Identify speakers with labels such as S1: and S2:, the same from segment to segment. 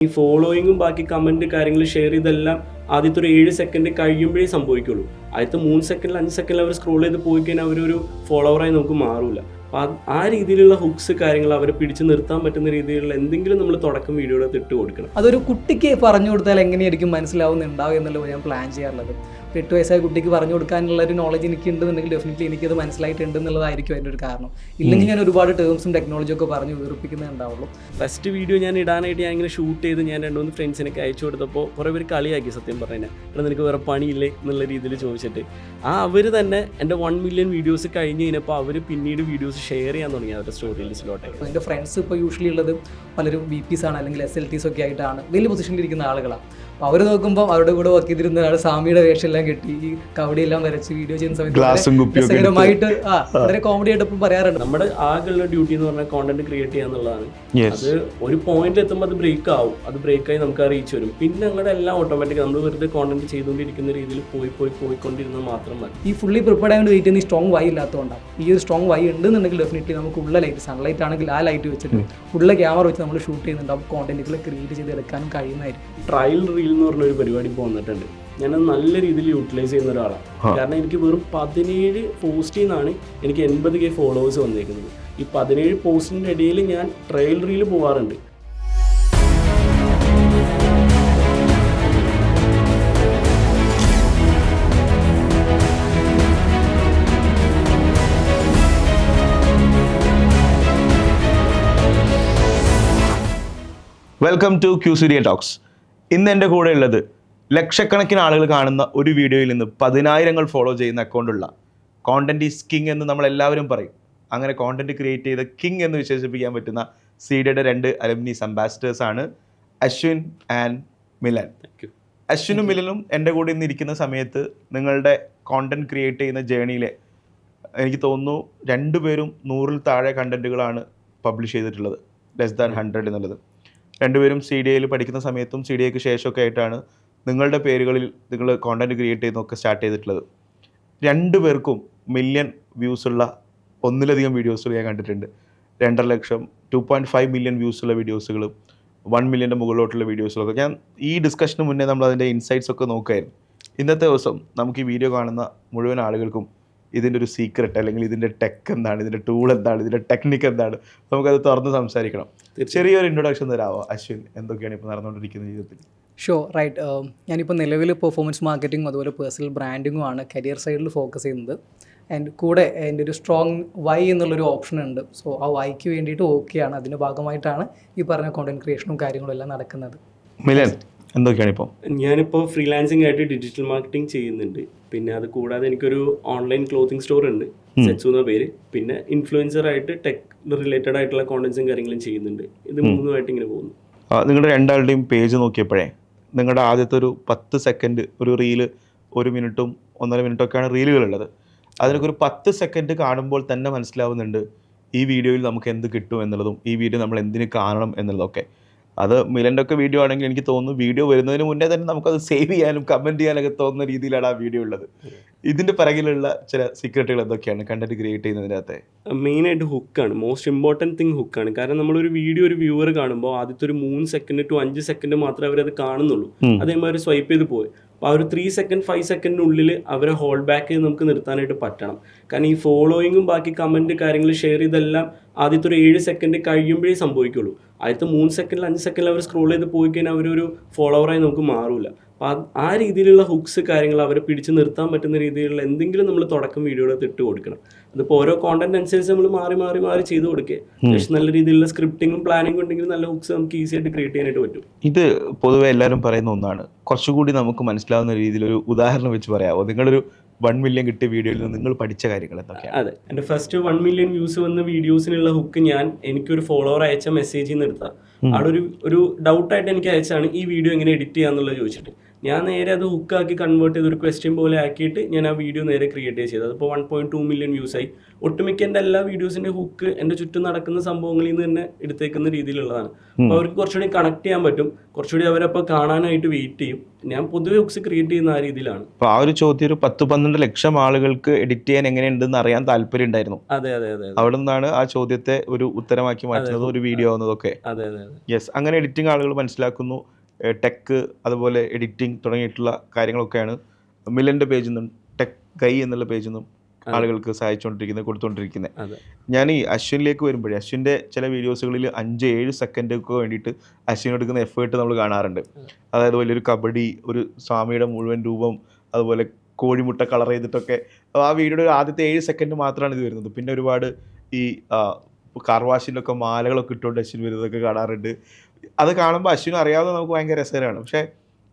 S1: ഈ ഫോളോയിങ്ങും ബാക്കി കമൻറ്റ് കാര്യങ്ങൾ ഷെയർ ചെയ്തെല്ലാം ആദ്യത്തെ ഒരു 7 സെക്കൻഡ് കഴിയുമ്പോഴേ സംഭവിക്കുള്ളൂ. ആദ്യത്തെ 3 സെക്കൻഡിൽ 5 സെക്കൻഡിൽ അവർ സ്ക്രോൾ ചെയ്ത് പോയി കഴിഞ്ഞാൽ അവരൊരു ഫോളോവറായി നമുക്ക് മാറില്ല. അപ്പോൾ ആ രീതിയിലുള്ള ഹുക്സ് കാര്യങ്ങൾ അവരെ പിടിച്ച് നിർത്താൻ പറ്റുന്ന രീതിയിലുള്ള എന്തെങ്കിലും നമ്മൾ തുടക്കം വീഡിയോയിൽ ഇട്ട് കൊടുക്കണം.
S2: അതൊരു കുട്ടിക്ക് പറഞ്ഞു കൊടുത്താൽ എങ്ങനെയായിരിക്കും മനസ്സിലാവുന്നുണ്ടാവും എന്നുള്ളത് ഞാൻ പ്ലാൻ ചെയ്യാറുള്ളത്. 8 വയസ്സായ കുട്ടിക്ക് പറഞ്ഞു കൊടുക്കാനുള്ള ഒരു നോളജ് എനിക്ക് ഉണ്ടെന്നുണ്ടെങ്കിൽ ഡെഫിനറ്റ്ലി എനിക്കത് മനസ്സിലായിട്ടുണ്ട് എന്നുള്ളതായിരിക്കും അതിൻ്റെ ഒരു കാരണം. ഇല്ലെങ്കിൽ ഞാൻ ഒരുപാട് ടേംസും ടെക്നോളജിയും ഒക്കെ പറഞ്ഞ് വീർപ്പിക്കുന്നുണ്ടാവുള്ളൂ.
S1: ഫസ്റ്റ് വീഡിയോ ഞാൻ ഇടാനായിട്ട് ഞാൻ ഇങ്ങനെ ഷൂട്ട് ചെയ്ത് ഞാൻ 2-3 ഫ്രണ്ട്സിനൊക്കെ അയച്ചു കൊടുത്തപ്പോൾ കുറേ പേര് കളിയാക്കി. സത്യം പറഞ്ഞാൽ ഇവിടെ നിനക്ക് വേറെ പണിയില്ലേ എന്നുള്ള രീതിയിൽ ചോദിച്ചിട്ട് അവർ തന്നെ എൻ്റെ 1 മില്യൺ വീഡിയോസ് കഴിഞ്ഞ് കഴിഞ്ഞപ്പോൾ അവർ പിന്നീട് വീഡിയോസ് ഷെയർ ചെയ്യാൻ തുടങ്ങി അവരുടെ സ്റ്റോറി ലിസ്റ്റിലോട്ടൊക്കെ.
S2: എൻ്റെ ഫ്രണ്ട്സ് ഇപ്പോൾ യൂഷ്വലി ഉള്ളത് പലരും VPs ആണ്, അല്ലെങ്കിൽ SLTs ഒക്കെ ആയിട്ടാണ് വലിയ പൊസിഷനിലിരിക്കുന്ന ആളുകളാണ്. അപ്പോൾ അവർ നോക്കുമ്പോൾ അവരുടെ കൂടെ വർക്ക് ചെയ്തിരുന്ന ആൾ സാമിയുടെ വേഷമെല്ലാം കെട്ടി ഈ കവടിയെല്ലാം വരച്ച് വീഡിയോ ചെയ്യുന്ന സമയത്ത് രസകരമായിട്ട് വളരെ കോമഡി ആയിട്ട് ഇപ്പം പറയാറുണ്ട്.
S1: നമ്മുടെ ആകെയുള്ള ഡ്യൂട്ടി എന്ന് പറഞ്ഞാൽ കോണ്ടന്റ് ക്രിയേറ്റ് ചെയ്യുക എന്നുള്ളതാണ്. അത് ഒരു പോയിന്റിൽ എത്തുമ്പോൾ അത് ബ്രേക്ക് ആവും. അത് ബ്രേക്കായി നമുക്ക് ആ റീച്ച് വരും. പിന്നെ ഞങ്ങളുടെ എല്ലാം ഓട്ടോമാറ്റിക് നമ്മൾ വെറുതെ കോണ്ടന്റ് ചെയ്തുകൊണ്ടിരിക്കുന്ന രീതിയിൽ പോയിക്കൊണ്ടിരുന്നത് മാത്രം മതി.
S2: ഈ ഫുള്ളി പ്രിപ്പയർഡ് ആയിട്ട് വെയിറ്റ് ചെയ്യുന്ന ഈ സ്ട്രോങ് വൈ ഇല്ലാത്തതുകൊണ്ടാണ്. ഈ ഒരു സ്ട്രോങ് വൈ ഉണ്ടെന്നുണ്ടെങ്കിൽ ഡെഫിനറ്റ്ലി നമുക്ക് ഉള്ള ലൈറ്റ്, സൺലൈറ്റ് ആണെങ്കിൽ ആ ലൈറ്റ് വെച്ചിട്ട് ഉള്ള ക്യാമറ വെച്ച് നമ്മൾ ഷൂട്ട് ചെയ്യുന്നുണ്ടാവും, കോണ്ടന്റുകൾ ക്രിയേറ്റ് ചെയ്തെടുക്കാനും കഴിയുന്നതായിരിക്കും.
S1: ട്രയൽ റീൽ എന്ന് പറഞ്ഞൊരു പരിപാടി ഇപ്പോൾ വന്നിട്ടുണ്ട്. ഞാനത് നല്ല രീതിയിൽ യൂട്ടിലൈസ് ചെയ്യുന്ന ഒരാളാണ്. കാരണം എനിക്ക് വെറും 17 പോസ്റ്റിൽ നിന്നാണ് എനിക്ക് 80K ഫോളോവേഴ്സ് വന്നിരിക്കുന്നത്. ഈ 17 പോസ്റ്റിൻ്റെ ഇടയിൽ ഞാൻ ട്രയൽ റീൽ പോകാറുണ്ട്.
S3: വെൽക്കം ടു ക്യൂസൂരിയ ടോക്സ്. ഇന്ന് എൻ്റെ കൂടെ ഉള്ളത് ലക്ഷക്കണക്കിന് ആളുകൾ കാണുന്ന ഒരു വീഡിയോയിൽ നിന്ന് 10,000 ഫോളോ ചെയ്യുന്ന അക്കൗണ്ടുള്ള കോണ്ടന്റ് ഈസ് കിങ് എന്ന് നമ്മളെല്ലാവരും പറയും. അങ്ങനെ കോണ്ടന്റ് ക്രിയേറ്റ് ചെയ്ത കിങ് എന്ന് വിശേഷിപ്പിക്കാൻ പറ്റുന്ന സീഡിയുടെ 2 അലുമിനീസ് അംബാസിഡേഴ്സ് ആണ് അശ്വിൻ ആൻഡ് മിലൻ. അശ്വിനും മിലനും എൻ്റെ കൂടെ ഇന്ന് ഇരിക്കുന്ന സമയത്ത് നിങ്ങളുടെ കോണ്ടന്റ് ക്രിയേറ്റ് ചെയ്യുന്ന ജേണിയിലെ എനിക്ക് തോന്നുന്നു 2 പേരും 100-ൽ താഴെ കണ്ടന്റുകളാണ് പബ്ലിഷ് ചെയ്തിട്ടുള്ളത്, ലെസ് ദാൻ 100 എന്നുള്ളത്. 2 പേരും CDAയിൽ പഠിക്കുന്ന സമയത്തും CDAക്ക് ശേഷമൊക്കെ ആയിട്ടാണ് നിങ്ങളുടെ പേരുകളിൽ നിങ്ങൾ കോണ്ടന്റ് ക്രിയേറ്റ് ചെയ്യുന്നതൊക്കെ സ്റ്റാർട്ട് ചെയ്തിട്ടുള്ളത്. 2 പേർക്കും മില്യൺ വ്യൂസുള്ള ഒന്നിലധികം വീഡിയോസുകൾ ഞാൻ കണ്ടിട്ടുണ്ട്. 2.5 ലക്ഷം, 2.5 മില്യൺ വ്യൂസുള്ള വീഡിയോസുകളും 1 മില്യൻ്റെ മുകളിലോട്ടുള്ള വീഡിയോസുകളൊക്കെ. ഞാൻ ഈ ഡിസ്കഷന് മുന്നേ നമ്മൾ അതിൻ്റെ ഇൻസൈറ്റ്സ് ഒക്കെ നോക്കുമായിരുന്നു. ഇന്നത്തെ ദിവസം നമുക്ക് ഈ വീഡിയോ കാണുന്ന മുഴുവൻ ആളുകൾക്കും ഇതിൻ്റെ ഒരു സീക്രട്ട്, അല്ലെങ്കിൽ ഇതിൻ്റെ ടെക് എന്താണ്, ഇതിൻ്റെ ടൂൾ എന്താണ്, ഇതിൻ്റെ ടെക്നിക്ക് എന്താണ്, നമുക്കത് തുറന്ന് സംസാരിക്കണം. ചെറിയൊരു ഇൻട്രൊഡക്ഷൻ തരാമോ അശ്വിൻ? എന്തൊക്കെയാണ് ഇപ്പോൾ നടന്നുകൊണ്ടിരിക്കുന്ന ജീവിതത്തിൽ?
S2: Sure, right. ഞാനിപ്പോൾ നിലവിൽ പെർഫോമൻസ് മാർക്കറ്റിംഗും അതുപോലെ പേഴ്സണൽ ബ്രാൻഡിങ്ങും ആണ് കരിയർ സൈഡിൽ ഫോക്കസ് ചെയ്യുന്നത്. ആൻഡ് കൂടെ എൻ്റെ ഒരു സ്ട്രോങ് വൈ എന്നുള്ളൊരു ഓപ്ഷൻ ഉണ്ട്. സോ ആ വൈക്ക് വേണ്ടിയിട്ട് ഓക്കെയാണ്. അതിൻ്റെ ഭാഗമായിട്ടാണ് ഈ പറഞ്ഞ കോണ്ടന്റ് ക്രിയേഷനും കാര്യങ്ങളും എല്ലാം നടക്കുന്നത്.
S3: മിലൻ, എന്തൊക്കെയാണ് ഇപ്പോൾ?
S1: ഞാനിപ്പോൾ ഫ്രീലാൻസിങ് ആയിട്ട് ഡിജിറ്റൽ മാർക്കറ്റിംഗ് ചെയ്യുന്നുണ്ട്. പിന്നെ അത് കൂടാതെ എനിക്കൊരു ഓൺലൈൻ ക്ലോത്തിങ് സ്റ്റോർ ഉണ്ട്, സെറ്റ്സു എന്ന പേര്. പിന്നെ ഇൻഫ്ലുവൻസർ ആയിട്ട് ടെക് റിലേറ്റഡ് ആയിട്ടുള്ള കോണ്ടന്റ്സും കാര്യങ്ങളും ചെയ്യുന്നുണ്ട്. ഇത് 3 ഇങ്ങനെ പോകുന്നു.
S3: നിങ്ങളുടെ 2 പേജ് നോക്കിയപ്പോഴേ നിങ്ങളുടെ ആദ്യത്തെ ഒരു 10 സെക്കൻഡ് ഒരു റീല്, 1 മിനിറ്റും 1.5 മിനിറ്റൊക്കെയാണ് റീലുകളുള്ളത്. അതിനൊക്കെ ഒരു 10 സെക്കൻഡ് കാണുമ്പോൾ തന്നെ മനസ്സിലാവുന്നുണ്ട് ഈ വീഡിയോയിൽ നമുക്ക് എന്ത് കിട്ടും എന്നുള്ളതും ഈ വീഡിയോ നമ്മൾ എന്തിന് കാണണം എന്നുള്ളതൊക്കെ. അത് മിലൻ്റെ ഒക്കെ വീഡിയോ ആണെങ്കിൽ എനിക്ക് തോന്നുന്നു വീഡിയോ വരുന്നതിന് മുന്നേ തന്നെ നമുക്കത് സേവ് ചെയ്യാനും കമൻറ്റ് ചെയ്യാനൊക്കെ തോന്നുന്ന രീതിയിലാണ് ആ വീഡിയോ ഉള്ളത്. ഇതിൻ്റെ പിറകിലുള്ള ചില സീക്രട്ടുകൾ എന്തൊക്കെയാണ് കണ്ടന്റ് ക്രിയേറ്റ് ചെയ്യുന്നതിനകത്തെ?
S1: മെയിനായിട്ട് ഹുക്കാണ്, മോസ്റ്റ് ഇമ്പോർട്ടൻറ്റ് തിങ് ഹുക്കാണ്. കാരണം നമ്മളൊരു വീഡിയോ ഒരു വ്യൂവർ കാണുമ്പോൾ ആദ്യത്തെ ഒരു 3 സെക്കൻഡ് ടു 5 സെക്കൻഡ് മാത്രമേ അവരത് കാണുന്നുള്ളൂ. അതേമാതിരി സ്വൈപ്പ് ചെയ്ത് പോയി. അപ്പോൾ ആ ഒരു 3 സെക്കൻഡ് 5 സെക്കൻഡിനുള്ളിൽ അവരെ ഹോൾഡ് ബാക്ക് ചെയ്ത് നമുക്ക് നിർത്താനായിട്ട് പറ്റണം. കാരണം ഈ ഫോളോയിങ്ങും ബാക്കി കമൻറ്റ് കാര്യങ്ങൾ ഷെയർ ചെയ്തെല്ലാം ആദ്യത്തെ ഒരു 7 സെക്കൻഡ് കഴിയുമ്പോഴേ സംഭവിക്കുള്ളൂ. ആദ്യത്തെ 3 സെക്കൻഡിൽ 5 സെക്കൻഡിൽ അവർ സ്ക്രോൾ ചെയ്ത് പോയി കഴിഞ്ഞാൽ അവരൊരു ഫോളോവറായി നമുക്ക് മാറില്ല. അപ്പോൾ ആ രീതിയിലുള്ള ഹുക്സ് കാര്യങ്ങൾ അവരെ പിടിച്ച് നിർത്താൻ പറ്റുന്ന രീതിയിലുള്ള എന്തെങ്കിലും നമ്മൾ തുടക്കം വീഡിയോയിൽ ഇട്ട് കൊടുക്കണം. അതിപ്പോൾ ഓരോ കോണ്ടന്റ് അനുസരിച്ച് നമ്മൾ മാറി ചെയ്ത് കൊടുക്കുക. പക്ഷേ നല്ല രീതിയിലുള്ള സ്ക്രിപ്റ്റിങ്ങും പ്ലാനിങ്ങും ഉണ്ടെങ്കിൽ നല്ല ഹുക്സ് നമുക്ക് ഈസി ആയിട്ട് ക്രിയേറ്റ് ചെയ്യാനായിട്ട് പറ്റും.
S3: ഇത് പൊതുവെ എല്ലാവരും പറയുന്ന ഒന്നാണ്. കുറച്ചുകൂടി നമുക്ക് മനസ്സിലാവുന്ന രീതിയിൽ ഒരു ഉദാഹരണം വെച്ച് പറയാമോ? നിങ്ങളൊരു 1 മില്യൺ കിട്ടിയ വീഡിയോയിൽ നിന്ന് നിങ്ങൾ പഠിച്ച കാര്യങ്ങൾ എന്തൊക്കെയാണ്?
S1: അതെ, എൻ്റെ ഫസ്റ്റ് 1 മില്യൺ വ്യൂസ് വന്ന വീഡിയോസിനുള്ള ഹുക്ക് എനിക്കൊരു ഫോളോവർ അയച്ച മെസ്സേജിൽ നിന്ന് എടുത്താൽ ആളൊരു ഡൗട്ടായിട്ട് എനിക്ക് അയച്ചാണ് ഈ വീഡിയോ എങ്ങനെ എഡിറ്റ് ചെയ്യാന്നുള്ളത് ചോദിച്ചിട്ട്. ഞാൻ നേരെ അത് ഹുക്കാക്കി കൺവേർട്ട് ചെയ്ത് ഒരു ക്വസ്റ്റ്യൻ പോലെ ആക്കിയിട്ട് ഞാൻ ആ വീഡിയോ നേരെ ക്രിയേറ്റ് ചെയ്തത്. അതിപ്പോൾ 1.2 മില്യൺ വ്യൂസ് ആയി. ഒട്ടുമിക്ക എൻ്റെ എല്ലാ വീഡിയോസിൻ്റെ ഹുക്ക് എൻ്റെ ചുറ്റും നടക്കുന്ന സംഭവങ്ങളിൽ നിന്ന് തന്നെ എടുത്തേക്കുന്ന രീതിയിലുള്ളതാണ്. അപ്പോൾ അവർക്ക് കുറച്ചുകൂടി കണക്ട് ചെയ്യാൻ പറ്റും, കുറച്ചുകൂടി അവരപ്പോൾ കാണാനായിട്ട് വെയിറ്റ് ചെയ്യും. ഞാൻ പൊതുവെ ഹുക്സ് ക്രിയേറ്റ് ചെയ്യുന്ന ആ രീതിയിലാണ്.
S3: അപ്പോൾ ആ ഒരു ചോദ്യം ഒരു 10-12 ലക്ഷം ആളുകൾക്ക് എഡിറ്റ് ചെയ്യാൻ എങ്ങനെയുണ്ടെന്ന് അറിയാൻ താല്പര്യം ഉണ്ടായിരുന്നു.
S1: അതെ അതെ അതെ.
S3: അവിടെ നിന്നാണ് ആ ചോദ്യത്തെ ഒരു ഉത്തരമാക്കി മാറ്റുന്നതും ഒരു വീഡിയോ ആവുന്നതൊക്കെ.
S1: അതെ അതെ.
S3: യെസ്, അങ്ങനെ എഡിറ്റിംഗ് ആളുകൾ മനസ്സിലാക്കുന്നു. ടെക്ക് അതുപോലെ എഡിറ്റിംഗ് തുടങ്ങിയിട്ടുള്ള കാര്യങ്ങളൊക്കെയാണ് മിലൻ്റെ പേജിൽ നിന്നും ടെക് ഗൈ എന്നുള്ള പേജിൽ നിന്നും ആളുകൾക്ക് സഹായിച്ചുകൊണ്ടിരിക്കുന്നത്, കൊടുത്തുകൊണ്ടിരിക്കുന്നത്. ഞാൻ ഈ അശ്വിനിലേക്ക് വരുമ്പോഴേ അശ്വിൻ്റെ ചില വീഡിയോസുകളിൽ 5-7 സെക്കൻഡൊക്കെ വേണ്ടിയിട്ട് അശ്വിൻ എടുക്കുന്ന എഫേർട്ട് നമ്മൾ കാണാറുണ്ട്. അതായത് വലിയൊരു കബഡി, ഒരു സ്വാമിയുടെ മുഴുവൻ രൂപം, അതുപോലെ കോഴിമുട്ട കളർ ചെയ്തിട്ടൊക്കെ. ആ വീഡിയോയുടെ ആദ്യത്തെ 7 സെക്കൻഡ് മാത്രമാണ് ഇത് വരുന്നത്. പിന്നെ ഒരുപാട് ഈ കാർവാഷിലൊക്കെ മാലകളൊക്കെ ഇട്ടുകൊണ്ട് അശ്വിൻ വരുന്നതൊക്കെ കാണാറുണ്ട്. അത് കാണുമ്പോൾ അശ്വിൻ അറിയാവുന്ന നമുക്ക് ഭയങ്കര രസകരമാണ്. പക്ഷേ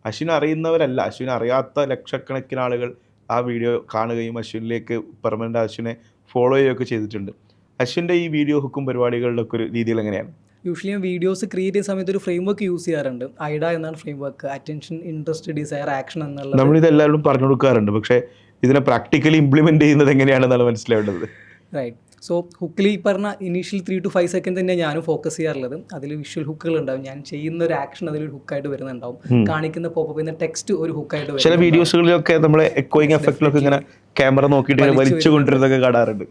S3: അശ്വിൻ അറിയുന്നവരല്ല, അശ്വിൻ അറിയാത്ത ലക്ഷക്കണക്കിന് ആളുകൾ ആ വീഡിയോ കാണുകയും അശ്വിനിലേക്ക് പെർമനൻ്റ് അശ്വിനെ ഫോളോ ചെയ്യുകയൊക്കെ ചെയ്തിട്ടുണ്ട്. അശ്വിൻ്റെ ഈ വീഡിയോ ഹുക്കും പരിപാടികളിലൊക്കെ ഒരു രീതിയിൽ എങ്ങനെയാണ്?
S2: യൂഷ്വലി ഞാൻ വീഡിയോസ് ക്രിയേറ്റ് ചെയ്യുന്ന സമയത്ത് ഒരു ഫ്രെയിം വർക്ക് യൂസ് ചെയ്യാറുണ്ട്. ഐഡ എന്നാണ് framework. Attention, interest, desire, action എന്നുള്ള.
S3: നമ്മളിതെല്ലാവരും പറഞ്ഞു കൊടുക്കാറുണ്ട്, പക്ഷേ ഇതിനെ പ്രാക്ടിക്കലി ഇംപ്ലിമെൻറ്റ് ചെയ്യുന്നത് എങ്ങനെയാണെന്നാണ് മനസ്സിലാവേണ്ടത്.
S2: റൈറ്റ്. സോ ഹുക്കിൽ ഈ പറഞ്ഞ ഇനീഷ്യൽ 3 to 5 സെക്കൻഡ് തന്നെ ഞാനും ഫോക്കസ് ചെയ്യാറുള്ളത്. അതിൽ വിഷ്വൽ ഹുക്കുകൾ ഉണ്ടാവും. ഞാൻ ചെയ്യുന്ന ഒരു ആക്ഷൻ അതിലൊരു ഹുക്കായിട്ട് വരുന്നുണ്ടാവും. കാണിക്കുന്ന പോപ്പ് ചെയ്യുന്ന ടെക്സ്റ്റ് ഒരു ഹുക്കായിട്ട് വരും.
S3: ചില വീഡിയോസുകളിലൊക്കെ നമ്മളെ എക്കോയിങ് എഫക്റ്റിലൊക്കെ ഇങ്ങനെ ക്യാമറ നോക്കിയിട്ട് വലിച്ചു കൊണ്ടിരുന്നതൊക്കെ കാണാറുണ്ട്.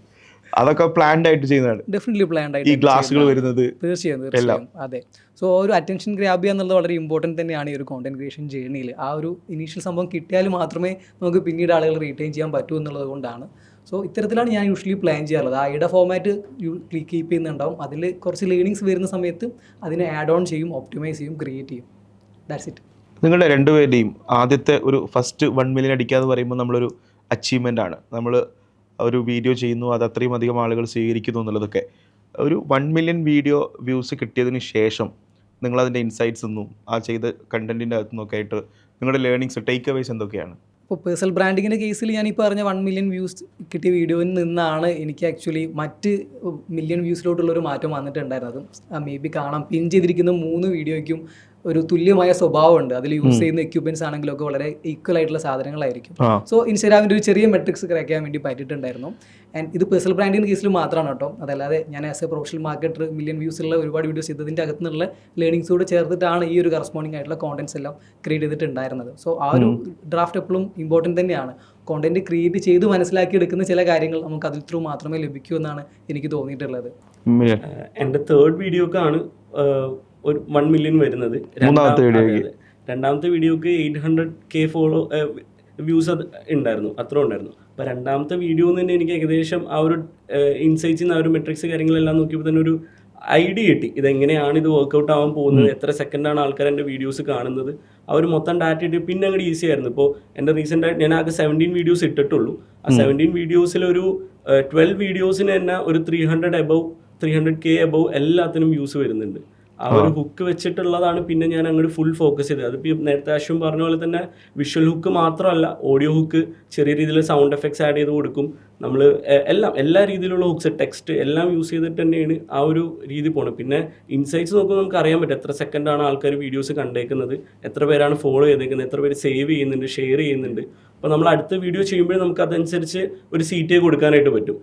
S3: അതൊക്കെ പ്ലാൻഡ് ആയിട്ട് ചെയ്യുന്നതാണ്.
S2: ഡെഫിനറ്റ്ലി പ്ലാൻഡ് ആയിട്ട്.
S3: ഈ ഗ്ലാസുകൾ വരുന്നത്
S2: തീർച്ചയായും. അതെ. സോ ഒരു അറ്റൻഷൻ ഗ്രാബ് ചെയ്യുക എന്നുള്ളത് വളരെ ഇമ്പോർട്ടൻറ്റ് തന്നെയാണ് ഈ ഒരു കോണ്ടന്റ് ക്രിയേഷൻ ജേർണിയിൽ. ആ ഒരു ഇനീഷ്യൽ സംഭവം കിട്ടിയാൽ മാത്രമേ നമുക്ക് പിന്നീട് ആളുകൾ റീറ്റെയിൻ ചെയ്യാൻ പറ്റൂ എന്നുള്ളത് കൊണ്ടാണ്. സോ ഇത്തരത്തിലാണ് ഞാൻ യൂഷ്വലി പ്ലാൻ ചെയ്യാറുള്ളത്. ഐഡ ഫോമാറ്റ് കീപ്പ് ചെയ്യുന്നുണ്ടാവും. അതിൽ കുറച്ച് ലേണിങ്സ് വരുന്ന സമയത്ത് അതിനെ ആഡ് ഓൺ ചെയ്യും, ഒപ്റ്റിമൈസ് ചെയ്യും, ക്രിയേറ്റ് ചെയ്യും. That's it.
S3: നിങ്ങളുടെ രണ്ടുപേരുടെയും ആദ്യത്തെ ഒരു ഫസ്റ്റ് 1 മില്യൺ അടിക്കാന്ന് പറയുമ്പോൾ നമ്മളൊരു അച്ചീവ്മെൻ്റ് ആണ്. നമ്മൾ ഒരു വീഡിയോ ചെയ്യുന്നു, അത് അത്രയും അധികം ആളുകൾ സ്വീകരിക്കുന്നു എന്നുള്ളതൊക്കെ. ഒരു 1 മില്യൺ വീഡിയോ വ്യൂസ് കിട്ടിയതിന് ശേഷം നിങ്ങളതിൻ്റെ ഇൻസൈറ്റ്സ് ഒന്നും ആ ചെയ്ത കണ്ടൻറ്റിൻ്റെ അകത്തു നിന്നൊക്കെ ആയിട്ട് നിങ്ങളുടെ ലേണിങ്സ്, ടേക്ക് അവേസ് എന്തൊക്കെയാണ്?
S2: ഇപ്പോൾ പേഴ്സണൽ ബ്രാൻഡിങ്ങിൻ്റെ കേസിൽ ഞാൻ ഈ പറഞ്ഞ 1 മില്യൺ വ്യൂസ് കിട്ടിയ വീഡിയോയിൽ നിന്നാണ് എനിക്ക് ആക്ച്വലി മറ്റ് മില്യൺ വ്യൂസിലോട്ടുള്ളൊരു മാറ്റം വന്നിട്ടുണ്ടായിരുന്നത്. മേ ബി കാണാം, പിൻ ചെയ്തിരിക്കുന്ന 3 വീഡിയോയ്ക്കും ഒരു തുല്യമായ സ്വഭാവമുണ്ട്. അതിൽ യൂസ് ചെയ്യുന്ന എക്യുപ്മെൻറ്റ്സ് ആണെങ്കിലൊക്കെ വളരെ ഈക്വൽ ആയിട്ടുള്ള സാധനങ്ങളായിരിക്കും. സോ ഇൻസ്റ്റാഗ്രാമിൻ്റെ ഒരു ചെറിയ മെട്രിക്സ് ക്രാക്ക് ചെയ്യാൻ വേണ്ടി പറ്റിയിട്ടുണ്ടായിരുന്നു. ആൻഡ് ഇത് പേഴ്സണൽ ബ്രാൻഡിങ്ങിൻ്റെ കേസിൽ മാത്രമാണ് കേട്ടോ. അതല്ലാതെ ഞാൻ as A professional marketer million views ഉള്ള ഒരുപാട് വീഡിയോസ് ചെയ്തതിൻ്റെ അകത്തു നിന്നുള്ള ലേണിങ്സോട് ചേർത്തിട്ടാണ് ഈ ഒരു കറസ്പോണ്ടിങ് ആയിട്ടുള്ള കോണ്ടന്റ്സ് എല്ലാം ക്രിയേറ്റ് ചെയ്തിട്ടുണ്ടായിരുന്നത്. സോ ആ ഒരു ഡ്രാഫ്റ്റ് എപ്പോഴും ഇമ്പോർട്ടൻറ്റ് തന്നെയാണ്. കോണ്ടന്റ് ക്രിയേറ്റ് ചെയ്ത് മനസ്സിലാക്കി എടുക്കുന്ന ചില കാര്യങ്ങൾ നമുക്ക് അതിൽ ത്രൂ മാത്രമേ ലഭിക്കൂ എന്നാണ് എനിക്ക് തോന്നിയിട്ടുള്ളത്.
S1: എൻ്റെ തേർഡ് വീഡിയോക്കാണ് ഒരു 1 മില്യൺ വരുന്നത്. രണ്ടാമത്തെ വീഡിയോക്ക് 800K വ്യൂസ് ഉണ്ടായിരുന്നു, അത്ര ഉണ്ടായിരുന്നു. അപ്പോൾ രണ്ടാമത്തെ വീഡിയോ തന്നെ എനിക്ക് ഏകദേശം ആ ഒരു ഇൻസൈറ്റ്സിൽ നിന്ന് ആ ഒരു മെട്രിക്സ് കാര്യങ്ങളെല്ലാം നോക്കിയപ്പോൾ തന്നെ ഒരു ഐഡിയ കിട്ടി. ഇതെങ്ങനെയാണ് ഇത് വർക്കൗട്ട് ആവാൻ പോകുന്നത്, എത്ര സെക്കൻഡാണ് ആൾക്കാർ എൻ്റെ വീഡിയോസ് കാണുന്നത്, ആ ഒരു മൊത്തം ഡാറ്റ ഇട്ട് പിന്നെ അങ്ങോട്ട് ഈസി ആയിരുന്നു. ഇപ്പോൾ എൻ്റെ റീസെൻ്റായിട്ട് ഞാൻ ആകെ 17 വീഡിയോസ് ഇട്ടിട്ടുള്ളൂ. ആ 17 വീഡിയോസിലൊരു 12 വീഡിയോസിന് തന്നെ ഒരു 300K above എല്ലാത്തിനും വ്യൂസ് വരുന്നുണ്ട്. ആ ഒരു ഹുക്ക് വെച്ചിട്ടുള്ളതാണ് പിന്നെ ഞാൻ അങ്ങോട്ട് ഫുൾ ഫോക്കസ് ചെയ്തത്. അതിപ്പോൾ നേരത്തെ അശ്വിൻ പറഞ്ഞ പോലെ തന്നെ വിഷ്വൽ ഹുക്ക് മാത്രമല്ല, ഓഡിയോ ഹുക്ക്, ചെറിയ രീതിയിൽ സൗണ്ട് എഫക്ട്സ് ആഡ് ചെയ്ത് കൊടുക്കും. നമ്മൾ എല്ലാ രീതിയിലുള്ള ഹുക്സ്, ടെക്സ്റ്റ് എല്ലാം യൂസ് ചെയ്തിട്ട് തന്നെയാണ് ആ ഒരു രീതി പോകണം. പിന്നെ ഇൻസൈറ്റ്സ് നോക്കുമ്പോൾ നമുക്ക് അറിയാൻ പറ്റും എത്ര സെക്കൻഡാണ് ആൾക്കാർ വീഡിയോസ് കണ്ടേക്കുന്നത്, എത്ര പേരാണ് ഫോളോ ചെയ്തേക്കുന്നത്, എത്ര പേര് സേവ് ചെയ്യുന്നുണ്ട്, ഷെയർ ചെയ്യുന്നുണ്ട്. അപ്പോൾ നമ്മൾ അടുത്ത വീഡിയോ ചെയ്യുമ്പോഴേ നമുക്ക് അതനുസരിച്ച് ഒരു സീറ്റേ കൊടുക്കാനായിട്ട് പറ്റും.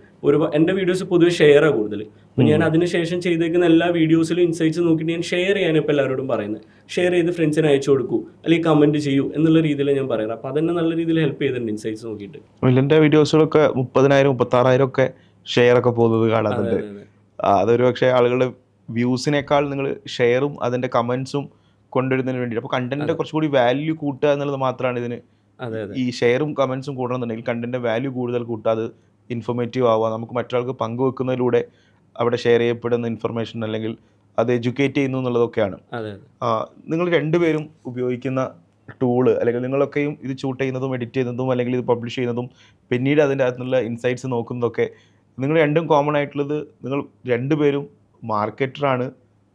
S1: എൻ്റെ വീഡിയോസ് പൊതുവെ ഷെയറാണ് കൂടുതൽ. അപ്പോൾ ഞാൻ അതിനുശേഷം ചെയ്തേക്കുന്ന എല്ലാ വീഡിയോസിലും ഇൻസൈറ്റ്സ് നോക്കിയിട്ട് ഞാൻ ഷെയർ ചെയ്യാൻ ഇപ്പോൾ എല്ലാവരോടും പറയുന്നത്. ഷെയർ ചെയ്ത് ഫ്രണ്ട്സിന് അയച്ചു കൊടുക്കൂ, അല്ലെങ്കിൽ കമൻറ്റ് ചെയ്യൂ എന്നുള്ള രീതിയിൽ ഞാൻ പറയാറ്. അപ്പോൾ അതെന്നെ നല്ല രീതിയിൽ ഹെൽപ്പ് ചെയ്തിട്ടുണ്ട് ഇൻസൈറ്റ്സ് നോക്കിയിട്ട്.
S3: എൻ്റെ വീഡിയോസുകളൊക്കെ 30,000-36,000 ഒക്കെ ഷെയർ ഒക്കെ പോകുന്നത് കാണുന്നുണ്ട്. അതൊരു പക്ഷേ ആളുകളുടെ വ്യൂസിനേക്കാൾ നിങ്ങൾ ഷെയറും അതിൻ്റെ കമൻസും കൊണ്ടുവരുന്നതിന് വേണ്ടിയിട്ട്. അപ്പോൾ കണ്ടന്റിന്റെ കുറച്ചുകൂടി വാല്യൂ കൂട്ടുക എന്നുള്ളത് മാത്രമാണ് ഇതിന്. ഈ ഷെയറും കമൻസും കൂടണമെന്നുണ്ടെങ്കിൽ കണ്ടന്റിന്റെ വാല്യൂ കൂടുതൽ കൂട്ടുക, അത് ഇൻഫോർമേറ്റീവ് ആവുക, നമുക്ക് മറ്റൊരാൾക്ക് പങ്കുവെക്കുന്നതിലൂടെ അവിടെ ഷെയർ ചെയ്യപ്പെടുന്ന ഇൻഫർമേഷൻ അല്ലെങ്കിൽ അത് എഡ്യൂക്കേറ്റ് ചെയ്യുന്നു എന്നുള്ളതൊക്കെയാണ്. നിങ്ങൾ രണ്ടുപേരും ഉപയോഗിക്കുന്ന ടൂള്, അല്ലെങ്കിൽ നിങ്ങളൊക്കെയും ഇത് ഷൂട്ട് ചെയ്യുന്നതും എഡിറ്റ് ചെയ്യുന്നതും അല്ലെങ്കിൽ ഇത് പബ്ലിഷ് ചെയ്യുന്നതും പിന്നീട് അതിൻ്റെ അകത്തുള്ള ഇൻസൈറ്റ്സ് നോക്കുന്നതൊക്കെ, നിങ്ങൾ രണ്ടും കോമൺ ആയിട്ടുള്ളത് നിങ്ങൾ രണ്ടുപേരും മാർക്കറ്ററാണ്,